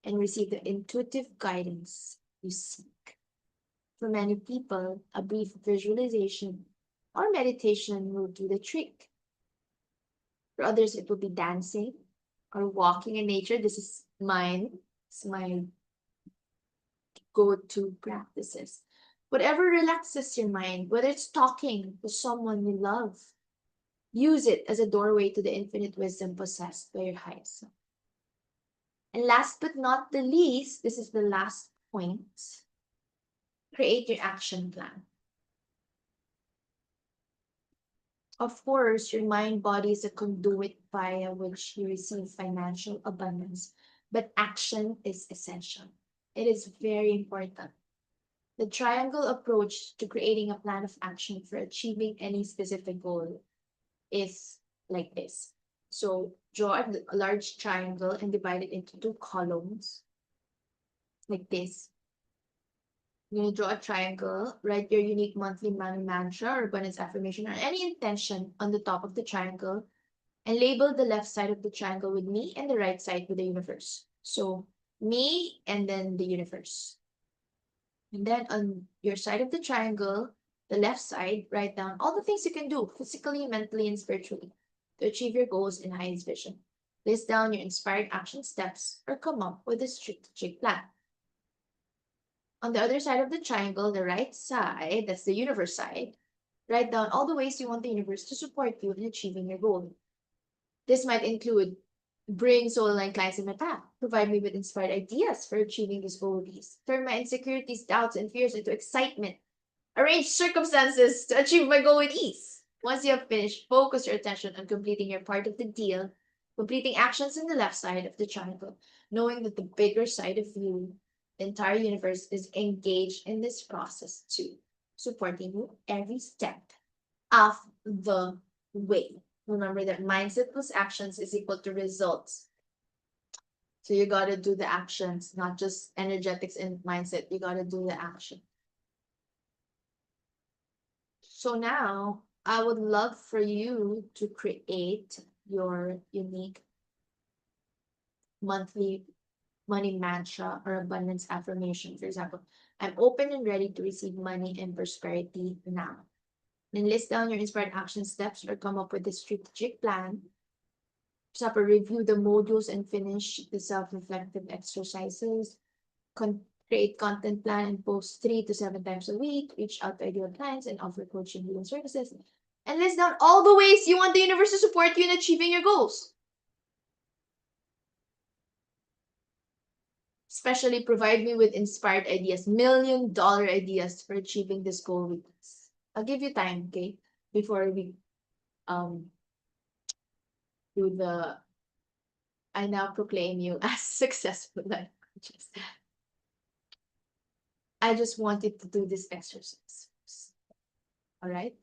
and receive the intuitive guidance you seek. For many people, a brief visualization or meditation will do the trick. For others, it will be dancing or walking in nature. This is mine. It's my go-to practices. Whatever relaxes your mind, whether it's talking to someone you love, use it as a doorway to the infinite wisdom possessed by your highest self. And last but not the least, this is the last point. Create your action plan. Of course, your mind body is a conduit via which you receive financial abundance, but action is essential. It is very important. The triangle approach to creating a plan of action for achieving any specific goal is like this. So draw a large triangle and divide it into 2 columns like this. You're going to draw a triangle, write your unique monthly mantra or abundance affirmation or any intention on the top of the triangle, and label the left side of the triangle with me and the right side with the universe. So me and then the universe. And then on your side of the triangle, the left side, write down all the things you can do physically, mentally, and spiritually to achieve your goals and highest vision. List down your inspired action steps or come up with a strategic plan. On the other side of the triangle, the right side, that's the universe side, write down all the ways you want the universe to support you in achieving your goal. This might include bring soul-aligned clients in my path, provide me with inspired ideas for achieving these goals, turn my insecurities, doubts, and fears into excitement, arrange circumstances to achieve my goal with ease. Once you have finished, focus your attention on completing your part of the deal, completing actions in the left side of the triangle, knowing that the bigger side of you, the entire universe, is engaged in this process too, supporting you every step of the way. Remember that mindset plus actions is equal to results. So you got to do the actions, not just energetics and mindset. You got to do the action. So now I would love for you to create your unique monthly money mantra or abundance affirmation. For example, I'm open and ready to receive money and prosperity now. Then list down your inspired action steps or come up with a strategic plan. Example, review the modules and finish the self-reflective exercises. Create content plan and post 3 to 7 times a week. Reach out to ideal clients and offer coaching healing services. And list down all the ways you want the universe to support you in achieving your goals. Especially provide me with inspired ideas, $1 million ideas for achieving this goal with us. I'll give you time, okay? Before we do the I now proclaim you as successful life coaches. I just wanted to do this exercise. All right.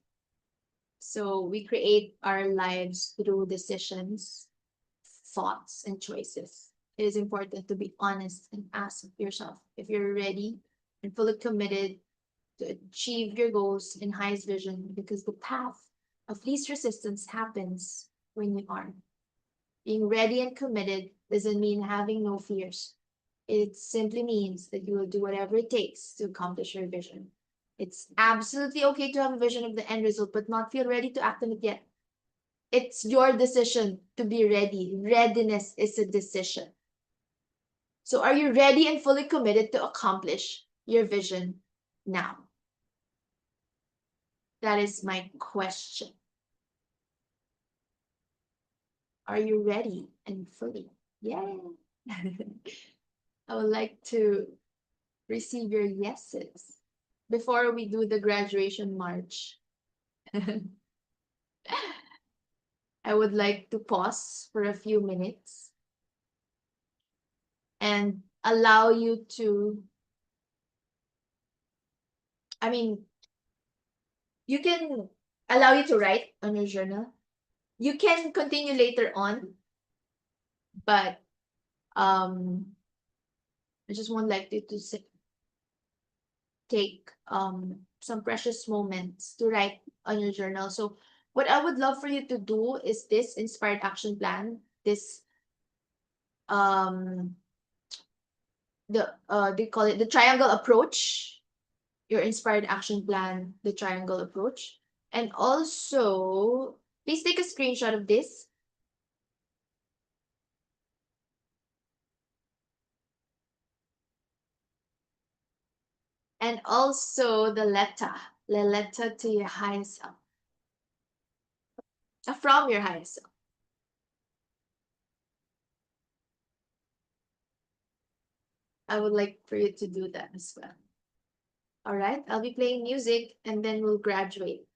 So we create our lives through decisions, thoughts, and choices. It is important to be honest and ask yourself if you're ready and fully committed to achieve your goals and highest vision, because the path of least resistance happens when you are. Being ready and committed doesn't mean having no fears. It simply means that you will do whatever it takes to accomplish your vision. It's absolutely okay to have a vision of the end result, but not feel ready to act on it yet. It's your decision to be ready. Readiness is a decision. So are you ready and fully committed to accomplish your vision now? That is my question. Are you ready and fully? Yeah. I would like to receive your yeses before we do the graduation march. I would like to pause for a few minutes and allow you to, you can, allow you to write on your journal. You can continue later on, but I just want like you to take some precious moments to write on your journal. So what I would love for you to do is this inspired action plan, this they call it the triangle approach, your inspired action plan, the triangle approach. And also, please take a screenshot of this. And also the letter to your higher self. From your higher self. I would like for you to do that as well. All right, I'll be playing music and then we'll graduate.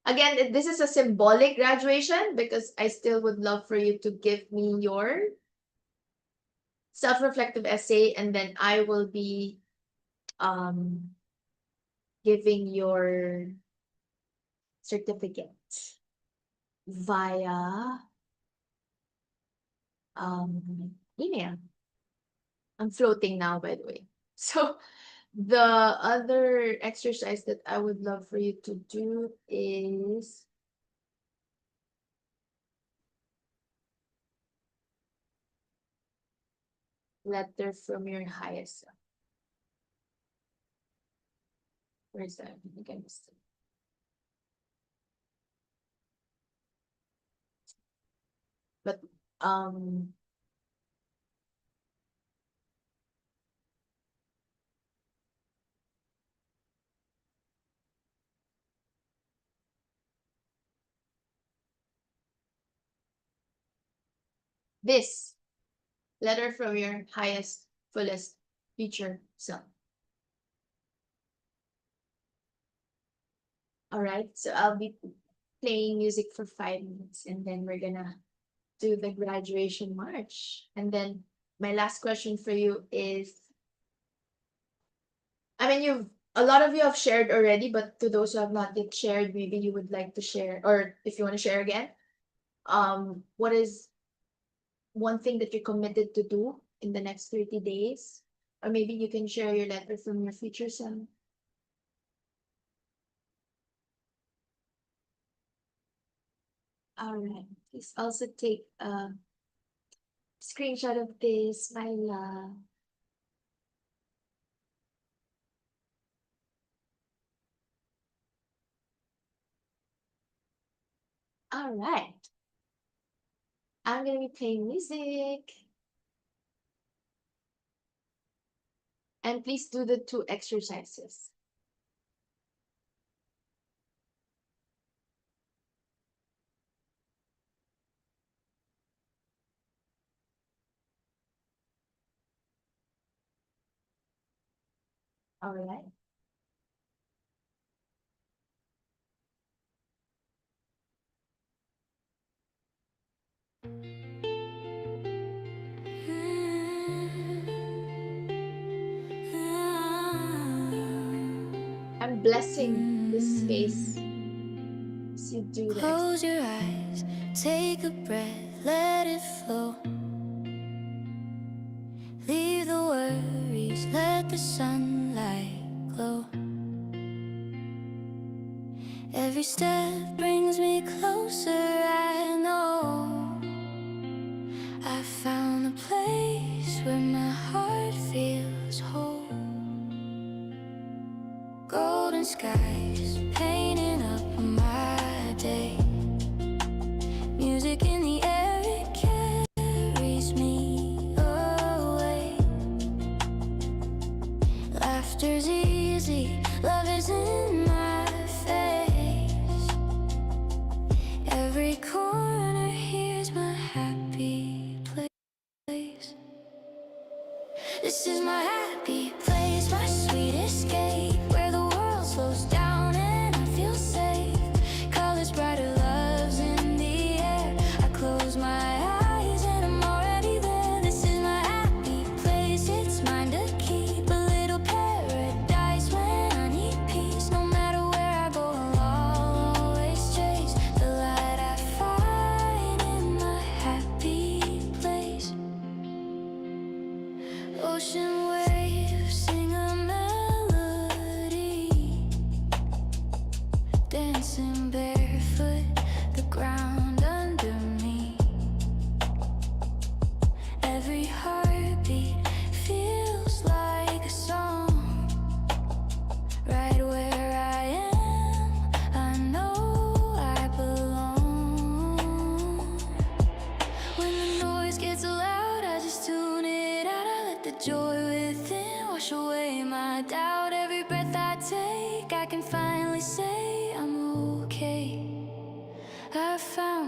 Again, this is a symbolic graduation because I still would love for you to give me your self-reflective essay, and then I will be giving your certificate via email. I'm floating now, by the way. So the other exercise that I would love for you to do is letter from your highest self. Where's that? I think I missed it. But this letter from your highest, fullest future self. All right, so I'll be playing music for 5 minutes and then we're gonna do the graduation march. And then my last question for you is, I mean, a lot of you have shared already, but to those who have not yet shared, maybe you would like to share, or if you want to share again, what is one thing that you're committed to do in the next 30 days? Or maybe you can share your letter from your future self. All right, please also take a screenshot of this, my love. All right. I'm gonna be playing music. And please do the 2 exercises. All right. I'm blessing this space as you do that. Close your eyes, take a breath, let it flow. Leave the worries, let the sunlight glow. Every step brings me closer, I know. I found a place where my heart feels whole. Golden skies painting up my day. Music in the air, it carries me away. Laughter's easy, love is in my face. Every corner here's my happy place. This is my happy place, my sweet escape, where the world slows down and I feel safe. Colors brighter, love's in the air. I close my eyes and I'm already there. This is my happy place, it's mine to keep. A little paradise when I need peace. No matter where I go along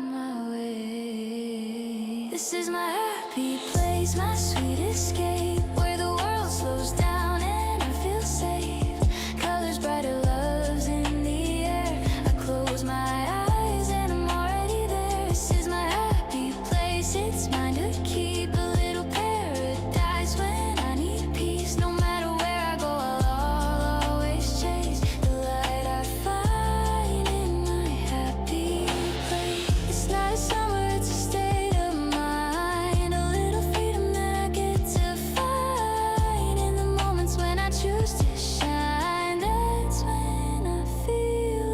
my way. This is my happy place, my sweet escape, where the world slows down and I feel safe. Colors brighter, love's in the air. I close my eyes and I'm already there. This is my happy place, it's mine to keep. A little paradise when I need peace. No matter where I go, I'll always chase the light I find in my happy place. It's not a summer, it's a state of mind. A little freedom that I get to find in the moments when I choose to shine. That's when I feel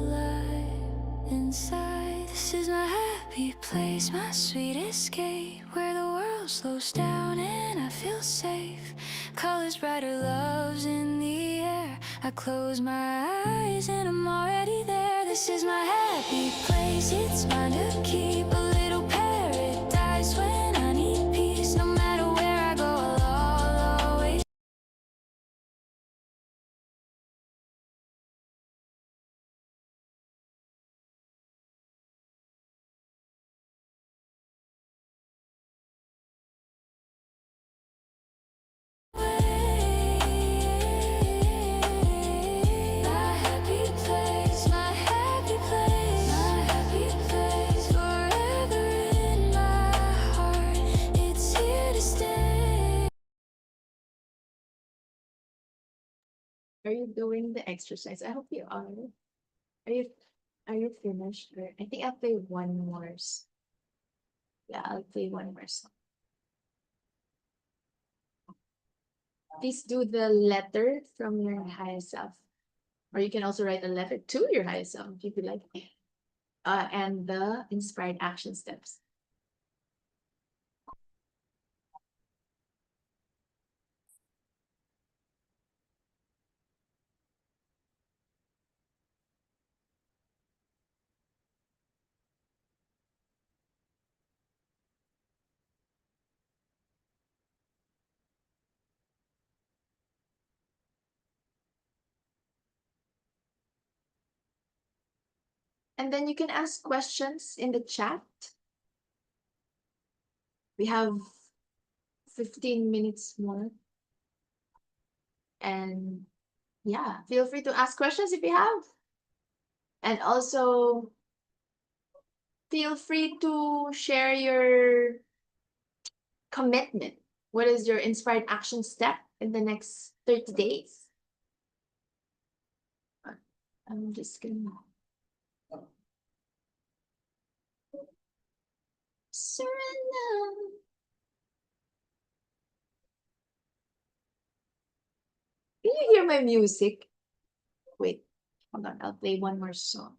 alive inside. This is my happy place, my sweet escape, where the world slows down and I feel safe. Colors brighter, love's in the air. I close my eyes and I'm already there. This is my happy place, it's mine to keep. A little paradise when I need peace. No matter where I go, I'll always. My happy place, my happy place, my happy place, forever in my heart. It's here to stay. Are you doing the exercise? I hope you are. Are you finished? Or I think I'll play one more. Yeah, I'll play one more song. Please do the letter from your higher self. Or you can also write a letter to your higher self if you like. And the inspired action steps. And then you can ask questions in the chat. We have 15 minutes more. And yeah, feel free to ask questions if you have. And also feel free to share your commitment. What is your inspired action step in the next 30 days? I'm just gonna surrender. Can you hear my music? Wait, hold on. I'll play one more song.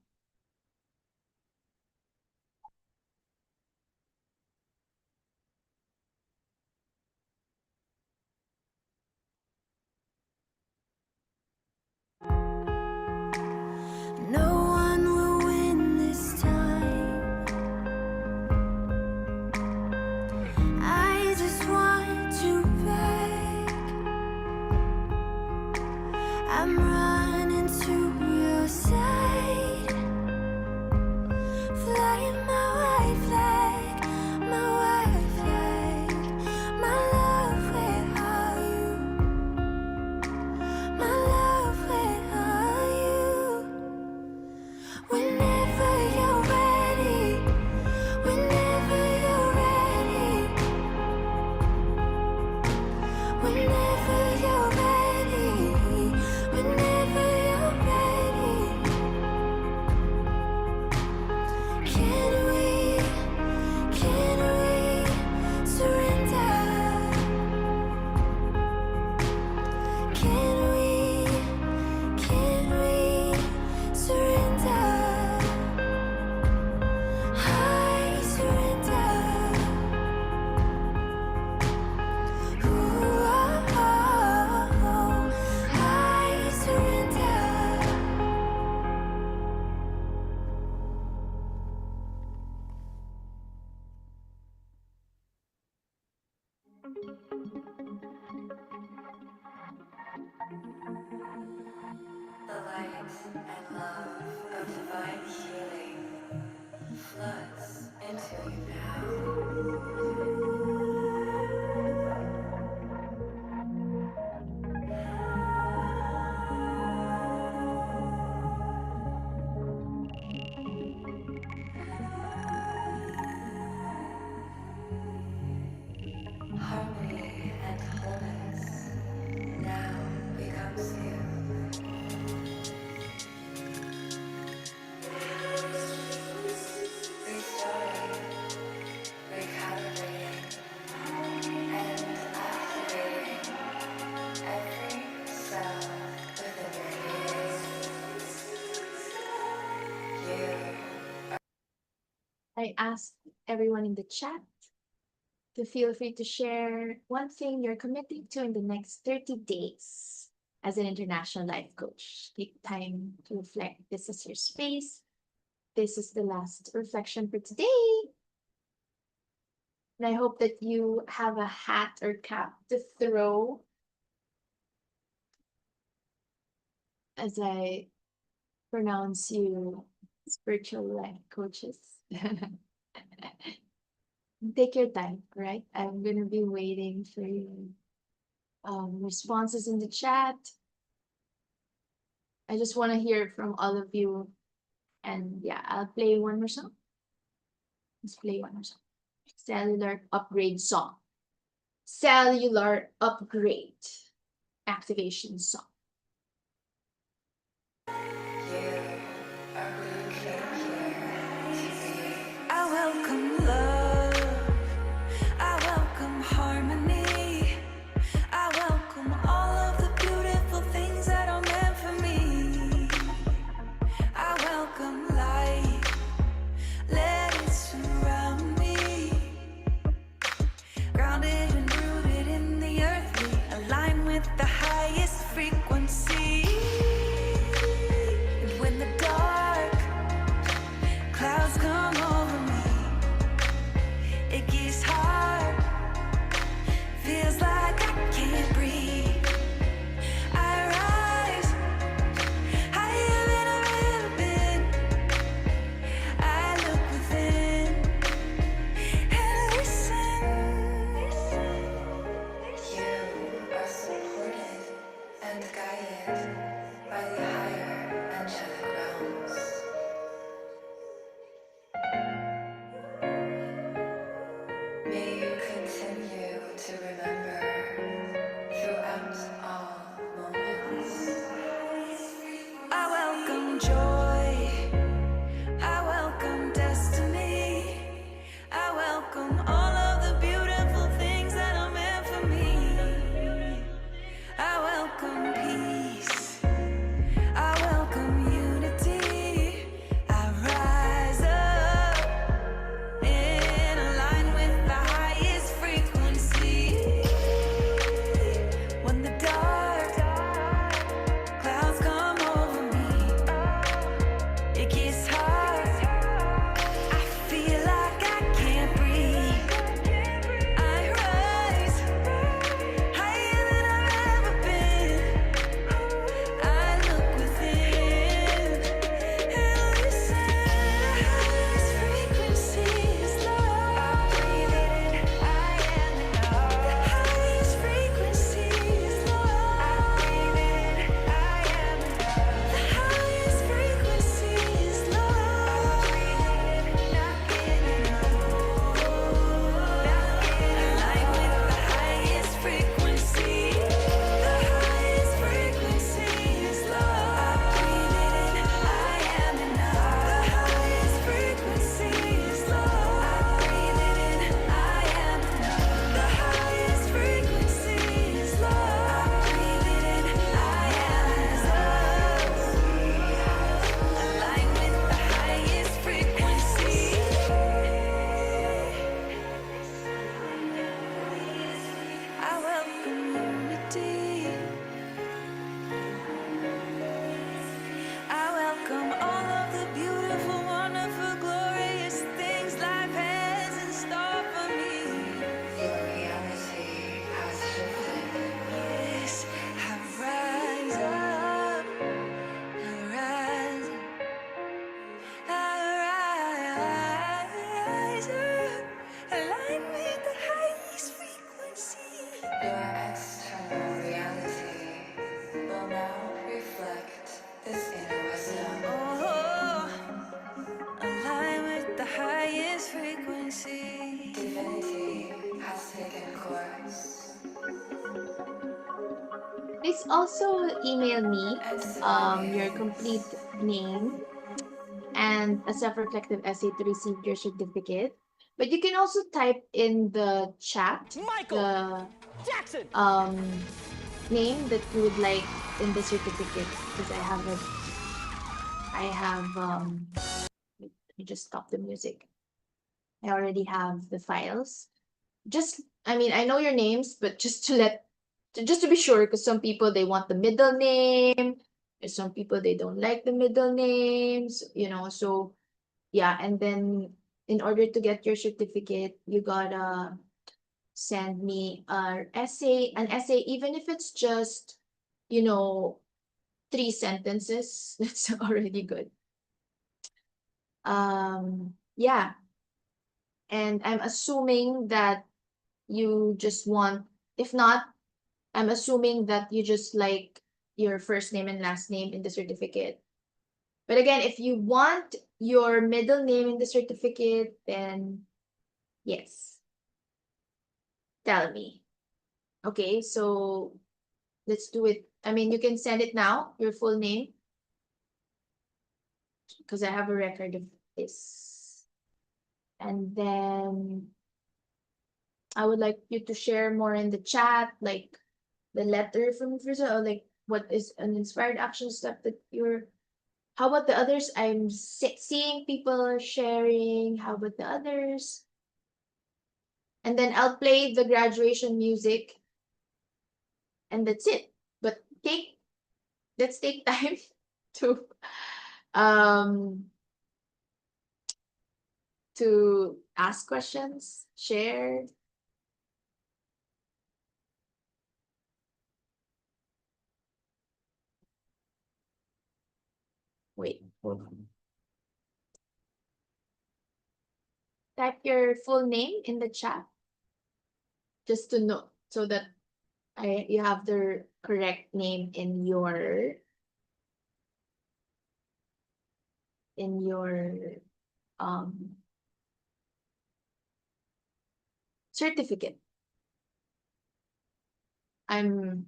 No one will win this time. I just want you back. I'm running to your side, flying my white flag, my white flag. My love, where are you? My love, where are you? Whenever you're ready, whenever you're ready, whenever you're ready, whenever you're ready. Can we surrender? Can we surrender? I surrender. Ooh, oh, oh, oh. I surrender. The light and love of divine healing floods into you now. Harmony and wholeness now becomes you. Restarting, recalibrating, and activating every cell within your being. You I asked everyone in the chat to feel free to share one thing you're committing to in the next 30 days as an international life coach. Take time to reflect. This is your space. This is the last reflection for today. And I hope that you have a hat or cap to throw as I pronounce you spiritual life coaches. Take your time, right? I'm gonna be waiting for your responses in the chat. I just want to hear from all of you. And yeah, I'll play one more song. Let's play one more song. Cellular upgrade song. Cellular upgrade activation song. I welcome love. I welcome harmony. I welcome all of the beautiful things that are meant for me. I welcome light. Let it surround me. Grounded and rooted in the earth, we align with the highest frequency. guys also email me your complete name and a self-reflective essay to receive your certificate. But you can also type in the chat the name that you would like in the certificate, because let me just stop the music. I already have the files. I know your names, but just to be sure, because some people they want the middle name, there's some people they don't like the middle names, so yeah. And then in order to get your certificate, you gotta send me an essay, even if it's just, 3 sentences. That's already good. Yeah. And I'm assuming that you just want, if not, I'm assuming that you just like your first name and last name in the certificate. But again, if you want your middle name in the certificate, then yes, tell me. Okay, so let's do it. You can send it now, your full name, because I have a record of this. And then I would like you to share more in the chat, like the letter from Frieza, or like what is an inspired action step that you're. How about the others? I'm seeing people sharing. How about the others? And then I'll play the graduation music. And that's it. But let's take time to ask questions, share. Wait, hold on. Type your full name in the chat, just to know, so that you have the correct name in your certificate. I'm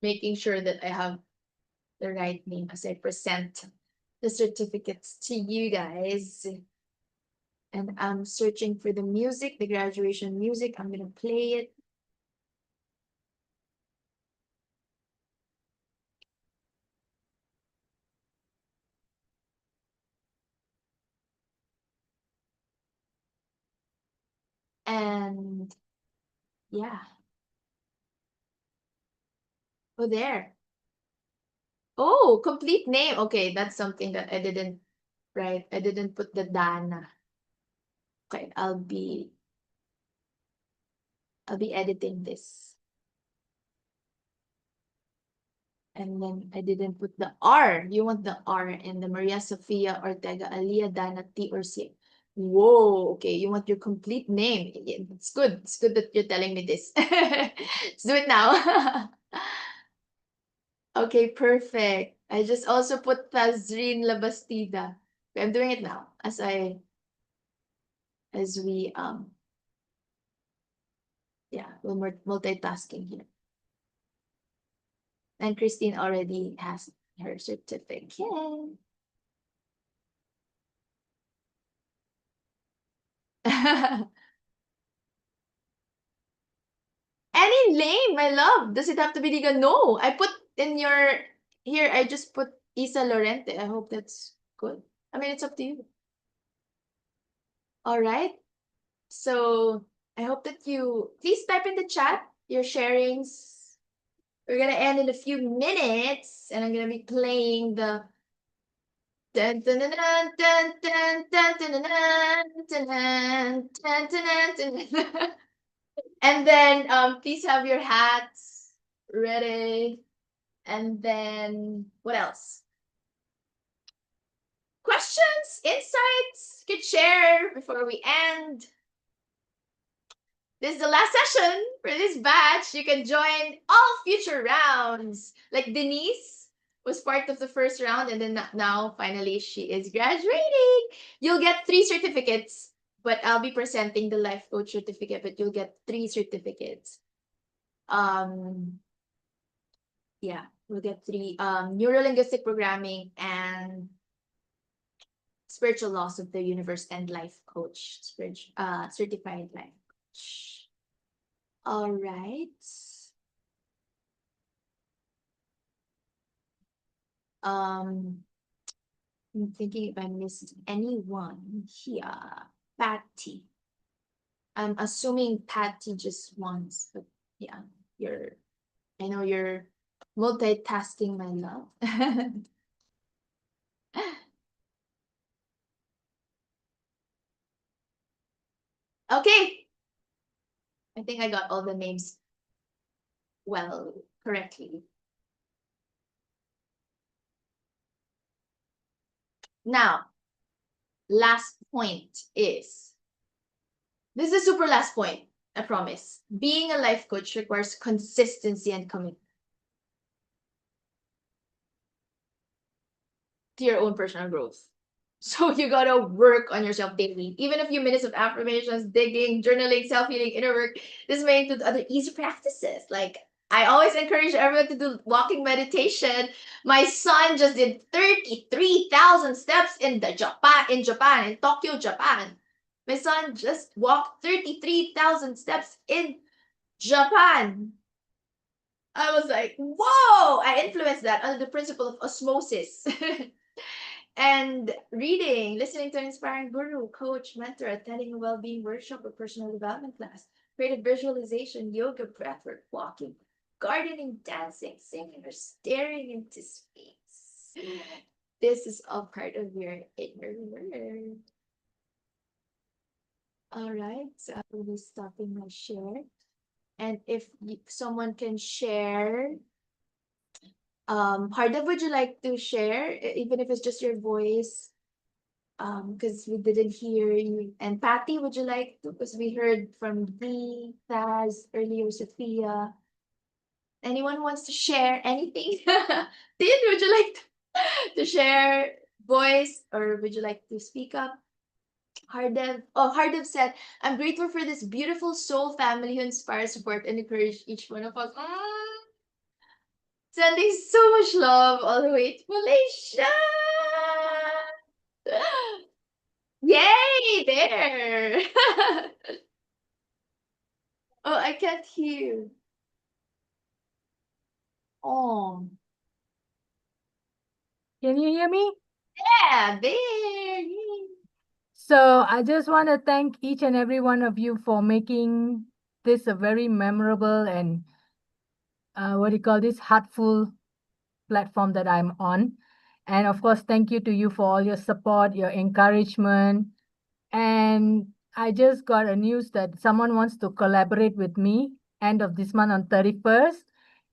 making sure that I have the right name as I present the certificates to you guys. And I'm searching for the music, the graduation music. I'm gonna play it. And yeah. Oh, there. Oh, complete name. Okay, that's something that I didn't write. I didn't put the Dana. Okay, I'll be editing this. And then I didn't put the R. You want the R in the Maria Sofia Ortega Alia Dana T or C. Whoa, okay. You want your complete name. It's good. It's good that you're telling me this. Let's do it now. Okay, perfect. I just also put Tazrin Labastida. Okay, I'm doing it now as we yeah, we're multitasking here. And Christine already has her certificate. Any name, my love. Does it have to be Liga? No, I put in your here. I just put Isa Lorente. I hope that's good. It's up to you. All right. So I hope that you please type in the chat your sharings. We're gonna end in a few minutes, and I'm gonna be playing the dun dun dun dun dun dun dun dun dun dun dun dun dun. And then please have your hats ready. And then what else? Questions, insights, you could share before we end. This is the last session for this batch. You can join all future rounds. Like Denise was part of the first round, and then now finally she is graduating. You'll get 3 certificates, but I'll be presenting the life coach certificate, but you'll get 3 certificates. yeah, we'll get 3 neurolinguistic programming and spiritual laws of the universe and life coach, certified life coach. All right. I'm thinking if I missed anyone here. Patty. I'm assuming Patty just once, but yeah, I know you're multitasking, my love. Okay. I think I got all the names well, correctly. Now, last point is, this is super last point, I promise. Being a life coach requires consistency and commitment to your own personal growth. So you gotta work on yourself daily. Even a few minutes of affirmations, digging, journaling, self-healing, inner work. This may include other easy practices. Like, I always encourage everyone to do walking meditation. My son just did 33,000 steps in Japan, in Tokyo, Japan. My son just walked 33,000 steps in Japan. I was like, whoa! I influenced that under the principle of osmosis. And reading, listening to an inspiring guru, coach, mentor, attending a well-being workshop or personal development class, creative visualization, yoga, breathwork, walking, gardening, dancing, singing, or staring into space. This is all part of your inner work. All right, so I will be stopping my share. And if someone can share, Hardev, would you like to share, even if it's just your voice? Because we didn't hear you. And Patty, would you like to? Because we heard from Dee, Taz, earlier, Sophia. Anyone wants to share anything? Did would you like to share voice, or would you like to speak up? Hardev said, I'm grateful for this beautiful soul family who inspire, support, and encourage each one of us. Sending so much love all the way to Malaysia. Yay, there. Oh, I can't hear. Oh, Can you hear me? yeah, there. Yay. So I just want to thank each and every one of you for making this a very memorable and what do you call this, heartful platform that I'm on. And of course, thank you to you for all your support, your encouragement. And I just got a news that someone wants to collaborate with me end of this month on 31st.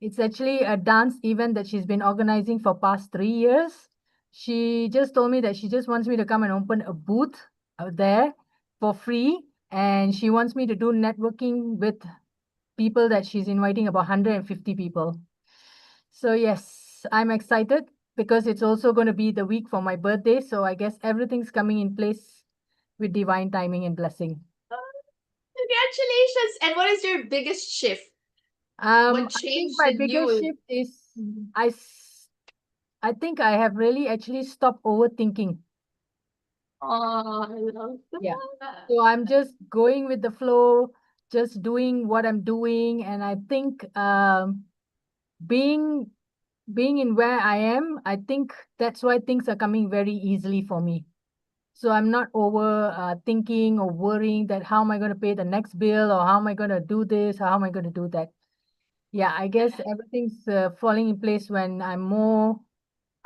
It's actually a dance event that she's been organizing for past 3 years. She just told me that she just wants me to come and open a booth out there for free. And she wants me to do networking with people that she's inviting, about 150 people. So yes, I'm excited because it's also going to be the week for my birthday. So I guess everything's coming in place with divine timing and blessing. Congratulations. And what is your biggest shift? I What think changed my in biggest you? shift is I think I have really actually stopped overthinking. Oh, I love that. Yeah. So I'm just going with the flow, just doing what I'm doing. And I think being in where I am, I think that's why things are coming very easily for me. So I'm not over thinking or worrying that how am I going to pay the next bill, or how am I going to do this, or how am I going to do that. Yeah, I guess everything's falling in place when I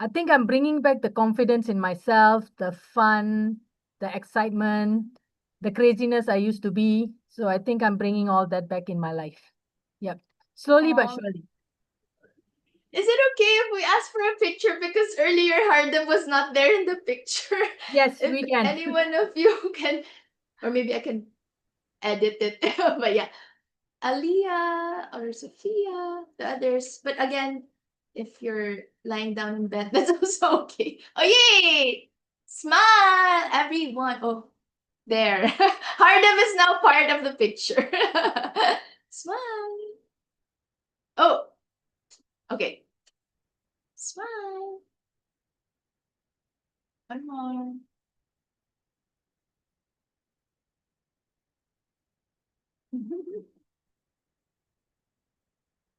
think I'm bringing back the confidence in myself, the fun, the excitement, the craziness I used to be. So I think I'm bringing all that back in my life. Yep. Slowly but surely. Is it okay if we ask for a picture? Because earlier Hardem was not there in the picture. Yes, If we can. any one of you can, or maybe I can edit it. But yeah, Aliyah or Sophia, the others. But again, if you're lying down in bed, that's also okay. Oh, yay! Smile, everyone. Oh, there. Hardem is now part of the picture. Smile. Oh, okay. Smile. One more.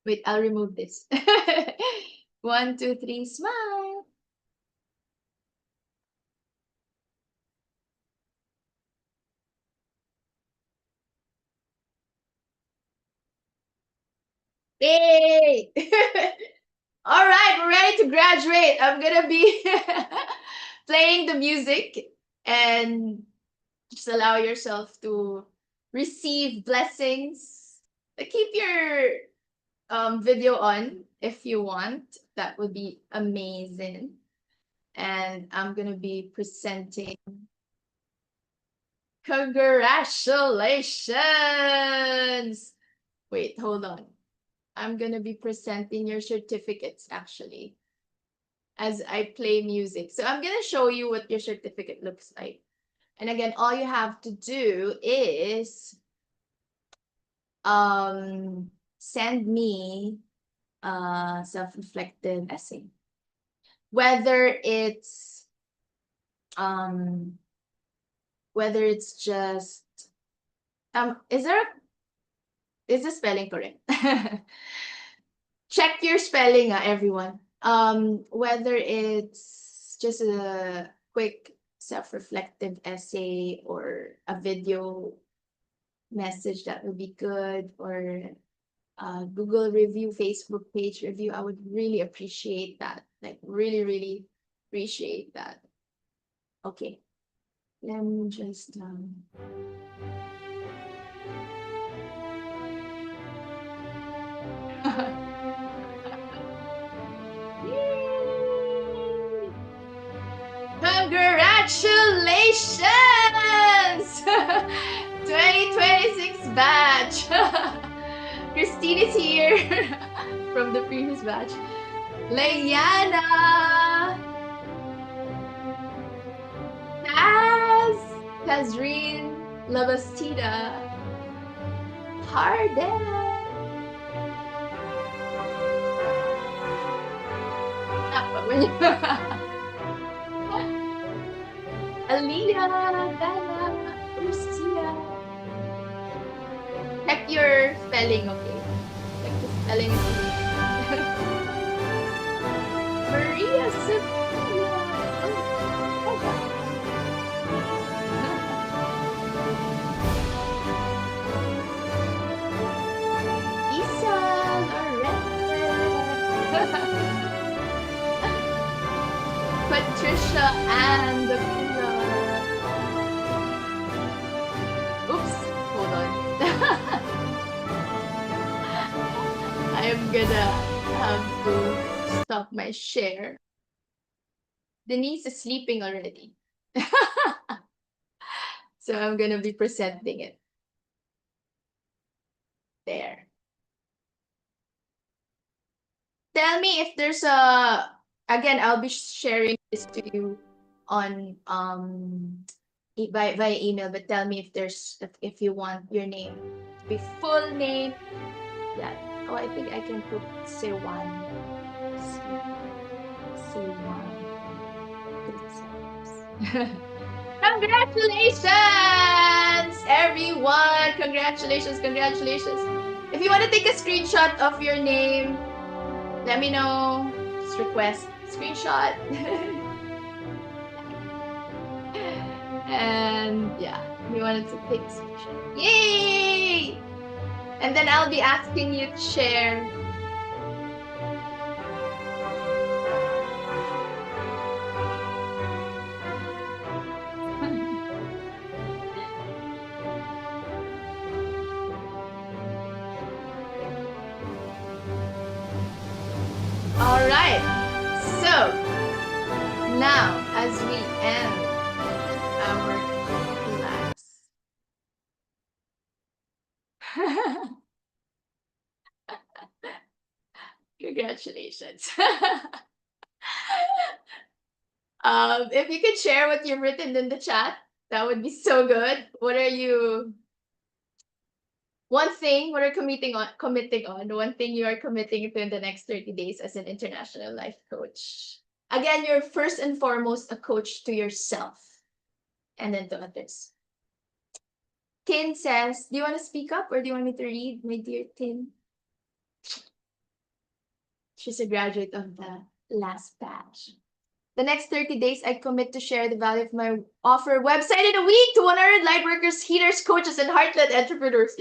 Wait, I'll remove this. 1, 2, 3, smile. Yay! All right, we're ready to graduate. I'm gonna be playing the music and just allow yourself to receive blessings. Keep your video on if you want. That would be amazing. And I'm gonna be presenting. Congratulations! Wait, hold on. I'm gonna be presenting your certificates actually as I play music. So I'm gonna show you what your certificate looks like. And again, all you have to do is send me a self-reflective essay. Whether it's just is the spelling correct? Check your spelling, everyone. Whether it's just a quick self-reflective essay or a video message, that would be good, or Google review, Facebook page review, I would really appreciate that. Like really, really appreciate that. Okay, let me just Yay! Congratulations! 2026 batch. Christine is here from the previous batch. Layana, Tazreen, Lavastida, Harden. Alina, Bella, Lucia. Check your spelling, okay? Check the spelling. Maria Sophia. Isa Lorette. Patricia and the oops, hold on. I'm gonna have to stop my share. Denise is sleeping already. So I'm gonna be presenting it. There. Tell me if there's again, I'll be sharing this to you on via email, but tell me if there's if you want your name to be full name. Yeah. Oh, I think I can put Sewan. Congratulations, everyone! Congratulations, congratulations. If you want to take a screenshot of your name, let me know. Just request screenshot. And yeah, we wanted to take a screenshot. Yay! And then I'll be asking you to share. All right, so now as we end our class, congratulations. If you could share what you've written in the chat, that would be so good. What are you one thing what are committing on, one thing you are committing to in the next 30 days as an international life coach. Again, you're first and foremost a coach to yourself and then to others. Tin says, do you want to speak up or do you want me to read, my dear Tin? She's a graduate of the last batch. The next 30 days, I commit to share the value of my offer website in a week to 100 light workers, healers, coaches, and heart-led entrepreneurs.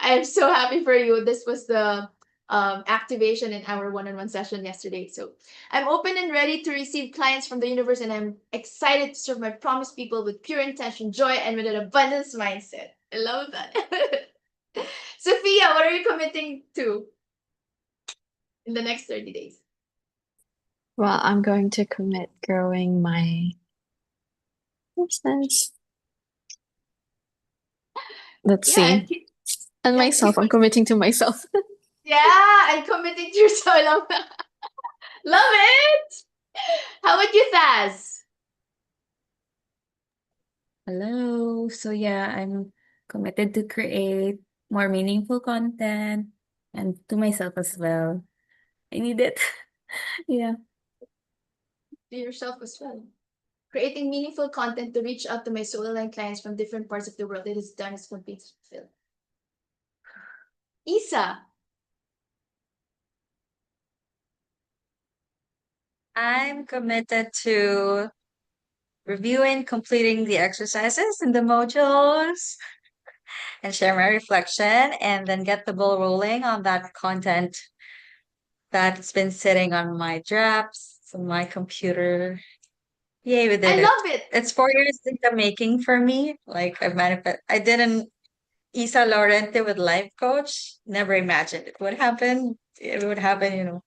I am so happy for you. This was the activation in our one-on-one session yesterday. So I'm open and ready to receive clients from the universe, and I'm excited to serve my promised people with pure intention, joy, and with an abundance mindset. I love that. Sophia, what are you committing to in the next 30 days? Well, I'm going to commit growing my business. Let's Yeah, see. And yeah, myself, I'm committing to myself. yeah, and committing to yourself. I love that. Love it. How about you, Thaz? Hello. So yeah, I'm committed to create more meaningful content and to myself as well. I need it. Yeah. To yourself as well. Creating meaningful content to reach out to my soul aligned clients from different parts of the world. It is done, it's complete, it's fulfilled. Isa. I'm committed to reviewing, completing the exercises in the modules and share my reflection and then get the ball rolling on that content that's been sitting on my drafts on my computer. Yay, we did I it. love it. It's 4 years in the making for me. Like I didn't Isa Lorente with life coach. Never imagined it would happen. It would happen, you know.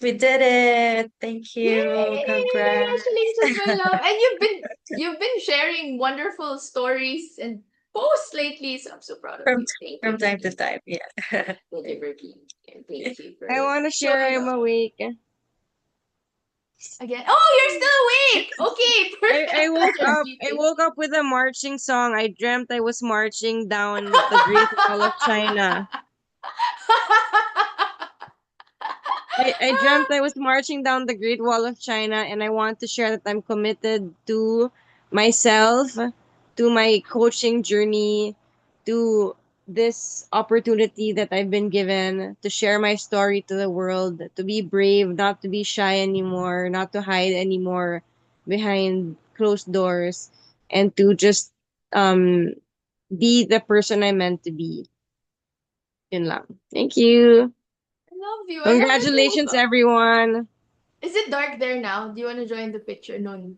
We did it. Thank you. Yay! Congrats. Congratulations, my love. And you've been sharing wonderful stories and posts lately, so I'm so proud of From you. Thank from you. time to time, yeah. Thank you for being here. Thank you for I want to share showing I'm up. awake. Again. Oh, you're still awake. Okay, perfect. I woke You're up. I sleeping. woke up with a marching song. I dreamt I was marching down the Great Wall of China. I dreamt I was marching down the Great Wall of China, and I want to share that I'm committed to myself, to my coaching journey, to this opportunity that I've been given to share my story to the world, to be brave, not to be shy anymore, not to hide anymore behind closed doors, and to just be the person I'm meant to be. Yun lang. Thank you. I love you. I love that you woke Congratulations, up. everyone. Is it dark there now? Do you want to join the picture? No. need.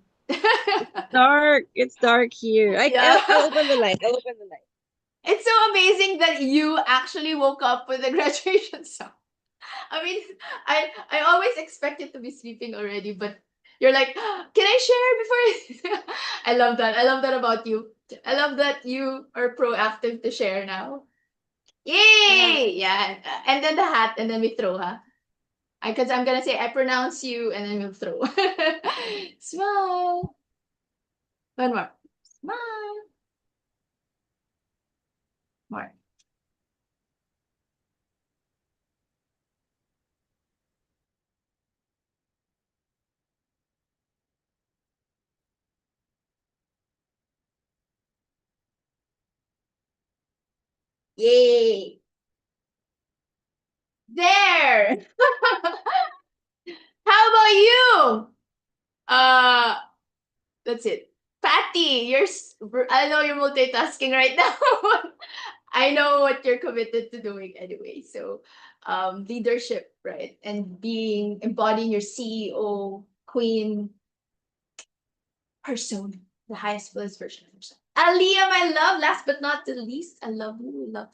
Dark. It's dark here. Yeah. I'll open the light. I'll open the light. It's so amazing that you actually woke up with a graduation song. I mean, I always expected to be sleeping already, but you're like, can I share before? I love that. I love that about you. I love that you are proactive to share now. Yay! Yeah. And then the hat, and then we throw, huh? Because I'm gonna say I pronounce you, and then we'll throw. Smile. One more. Smile. More. Yay! There! How about you? That's it. Patty, I know you're multitasking right now. I know what you're committed to doing anyway. So, leadership, right? And embodying your CEO, queen persona, the highest fullest version of yourself. Aliyah, my love, last but not the least, I love you. Love.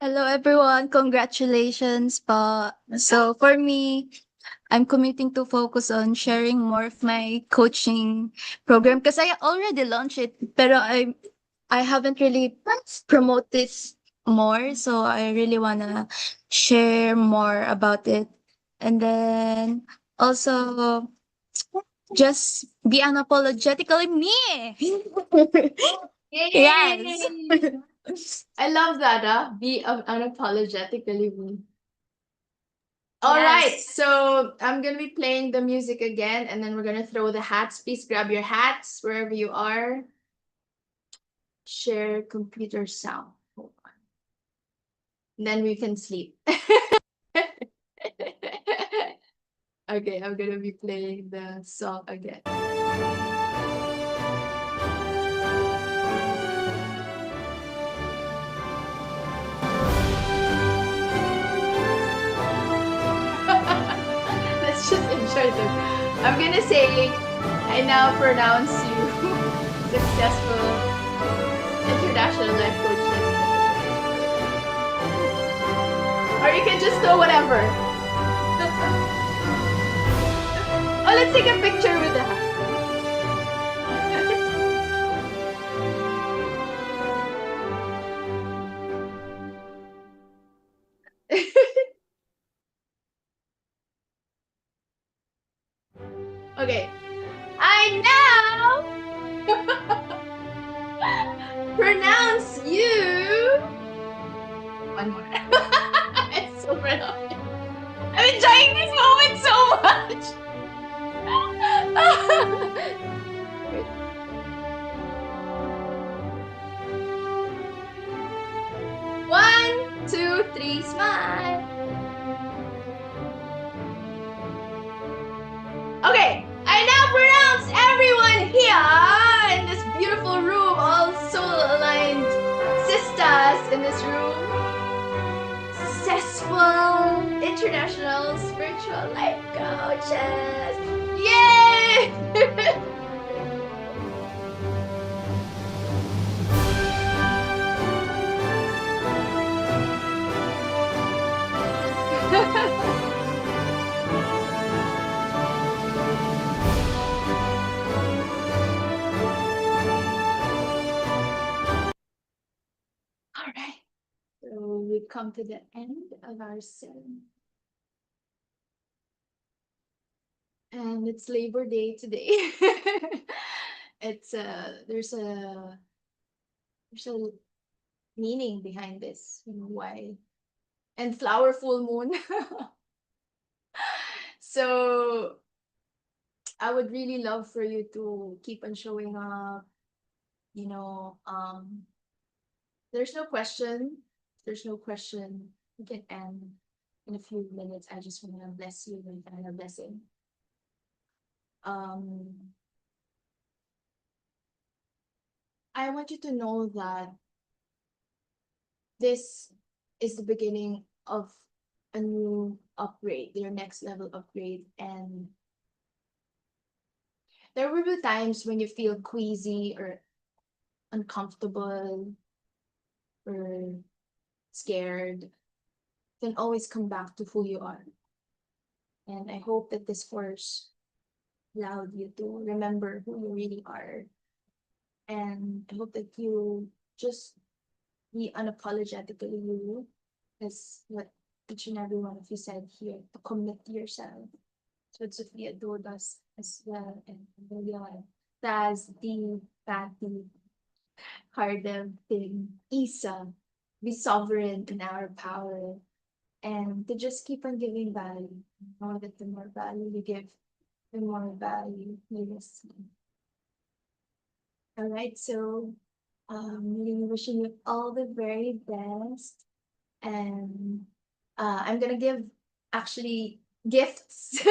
Hello everyone, congratulations po. So for me, I'm committing to focus on sharing more of my coaching program because I already launched it, pero I haven't really promote this more, so I really wanna share more about it. And then also just be unapologetically me. Yay! Yes. I love that, be unapologetically me. All right, Yes. so I'm gonna be playing the music again, and then we're gonna throw the hats. Please grab your hats wherever you are. Share computer sound. Hold on. And then we can sleep. Okay, I'm gonna be playing the song again. Let's just enjoy them. I'm gonna say, I now pronounce you successful international life coaches. Or you can just go whatever. Oh, let's take a picture with the hat. Okay. I now pronounce you. One more. It's so pronounced. I'm enjoying this moment so much. Wait. One, two, three, smile. Okay, I now pronounce everyone here in this beautiful room, all soul-aligned sisters in this room, successful international spiritual life coaches. Yay! All right. So we've come to the end of our session. And it's Labor Day today. It's there's a meaning behind this, you know why. And flower full moon. So I would really love for you to keep on showing up. You know, there's no question. There's no question. We can end in a few minutes. I just want to bless you with a blessing. I want you to know that this is the beginning of a new upgrade, your next level upgrade. And there will be times when you feel queasy or uncomfortable or scared. Then always come back to who you are. And I hope that this course allowed you to remember who you really are. And I hope that you just be unapologetically you, as what each and every one of you said here, to commit to yourself. So Sophia told us as well, and Leon, Taz, Dee, Patty, Hardem, Tim, Isa, be sovereign in our power, and to just keep on giving value. Know that the more value you give, the more value you receive. All right, so really wishing you all the very best, and I'm gonna give actually gifts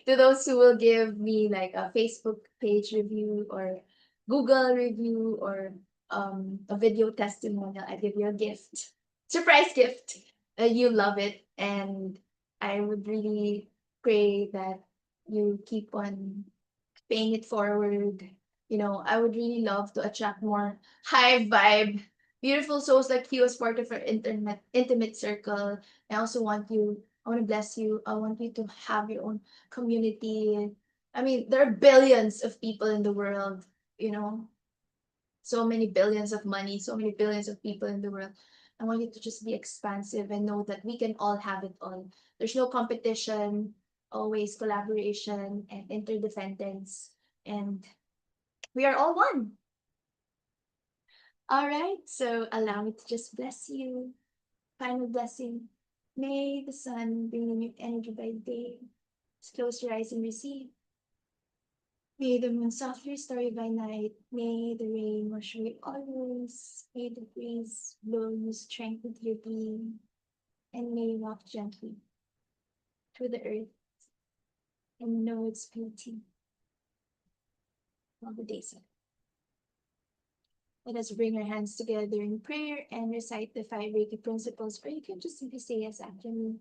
to those who will give me like a Facebook page review or Google review or a video testimonial. I give you a gift, surprise gift. You love it, and I would really pray that you keep on paying it forward. You know, I would really love to attract more high vibe, beautiful souls like you as part of our intimate circle. I also want you, I want to bless you. I want you to have your own community. I mean, there are billions of people in the world, you know, so many billions of money, so many billions of people in the world. I want you to just be expansive and know that we can all have it all. There's no competition, always collaboration and interdependence, and we are all one. All right, so allow me to just bless you. Final blessing. May the sun bring you energy by day. Just close your eyes and receive. May the moon softly restore you by night. May the rain wash away all wounds. May the breeze blow you strength into your being. And may you walk gently through the earth and know its beauty all the days ahead. Let us bring our hands together in prayer and recite the 5 Reiki principles, or you can just simply say yes after me.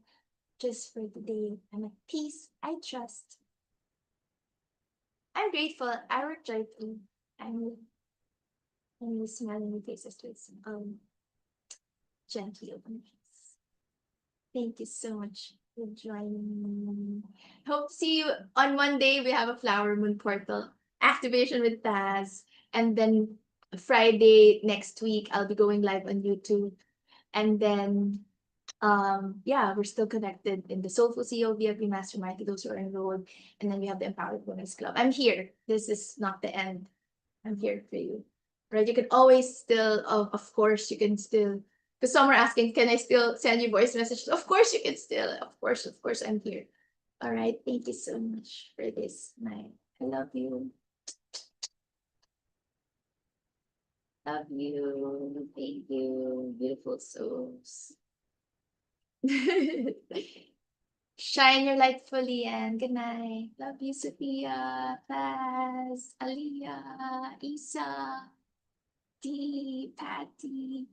Just for the day, I'm at peace, I trust. I'm grateful, I work joyfully. I'm smiling your faces with gently open your eyes. Thank you so much for joining me. Hope to see you on Monday. We have a Flower Moon Portal activation with Taz. And then Friday next week, I'll be going live on YouTube. And then yeah, we're still connected in the Soulful CEO VIP Mastermind to those who are enrolled. And then we have the Empowered Women's Club. I'm here. This is not the end. I'm here for you. Right? You can always still, of course, you can still, because some are asking, can I still send you voice messages? Of course you can still. Of course, I'm here. All right. Thank you so much for this night. I love you. Love you. Thank you. Beautiful souls. Shine your light fully and good night. Love you, Sophia, Paz, Aliyah, Isa, Dee, Patty.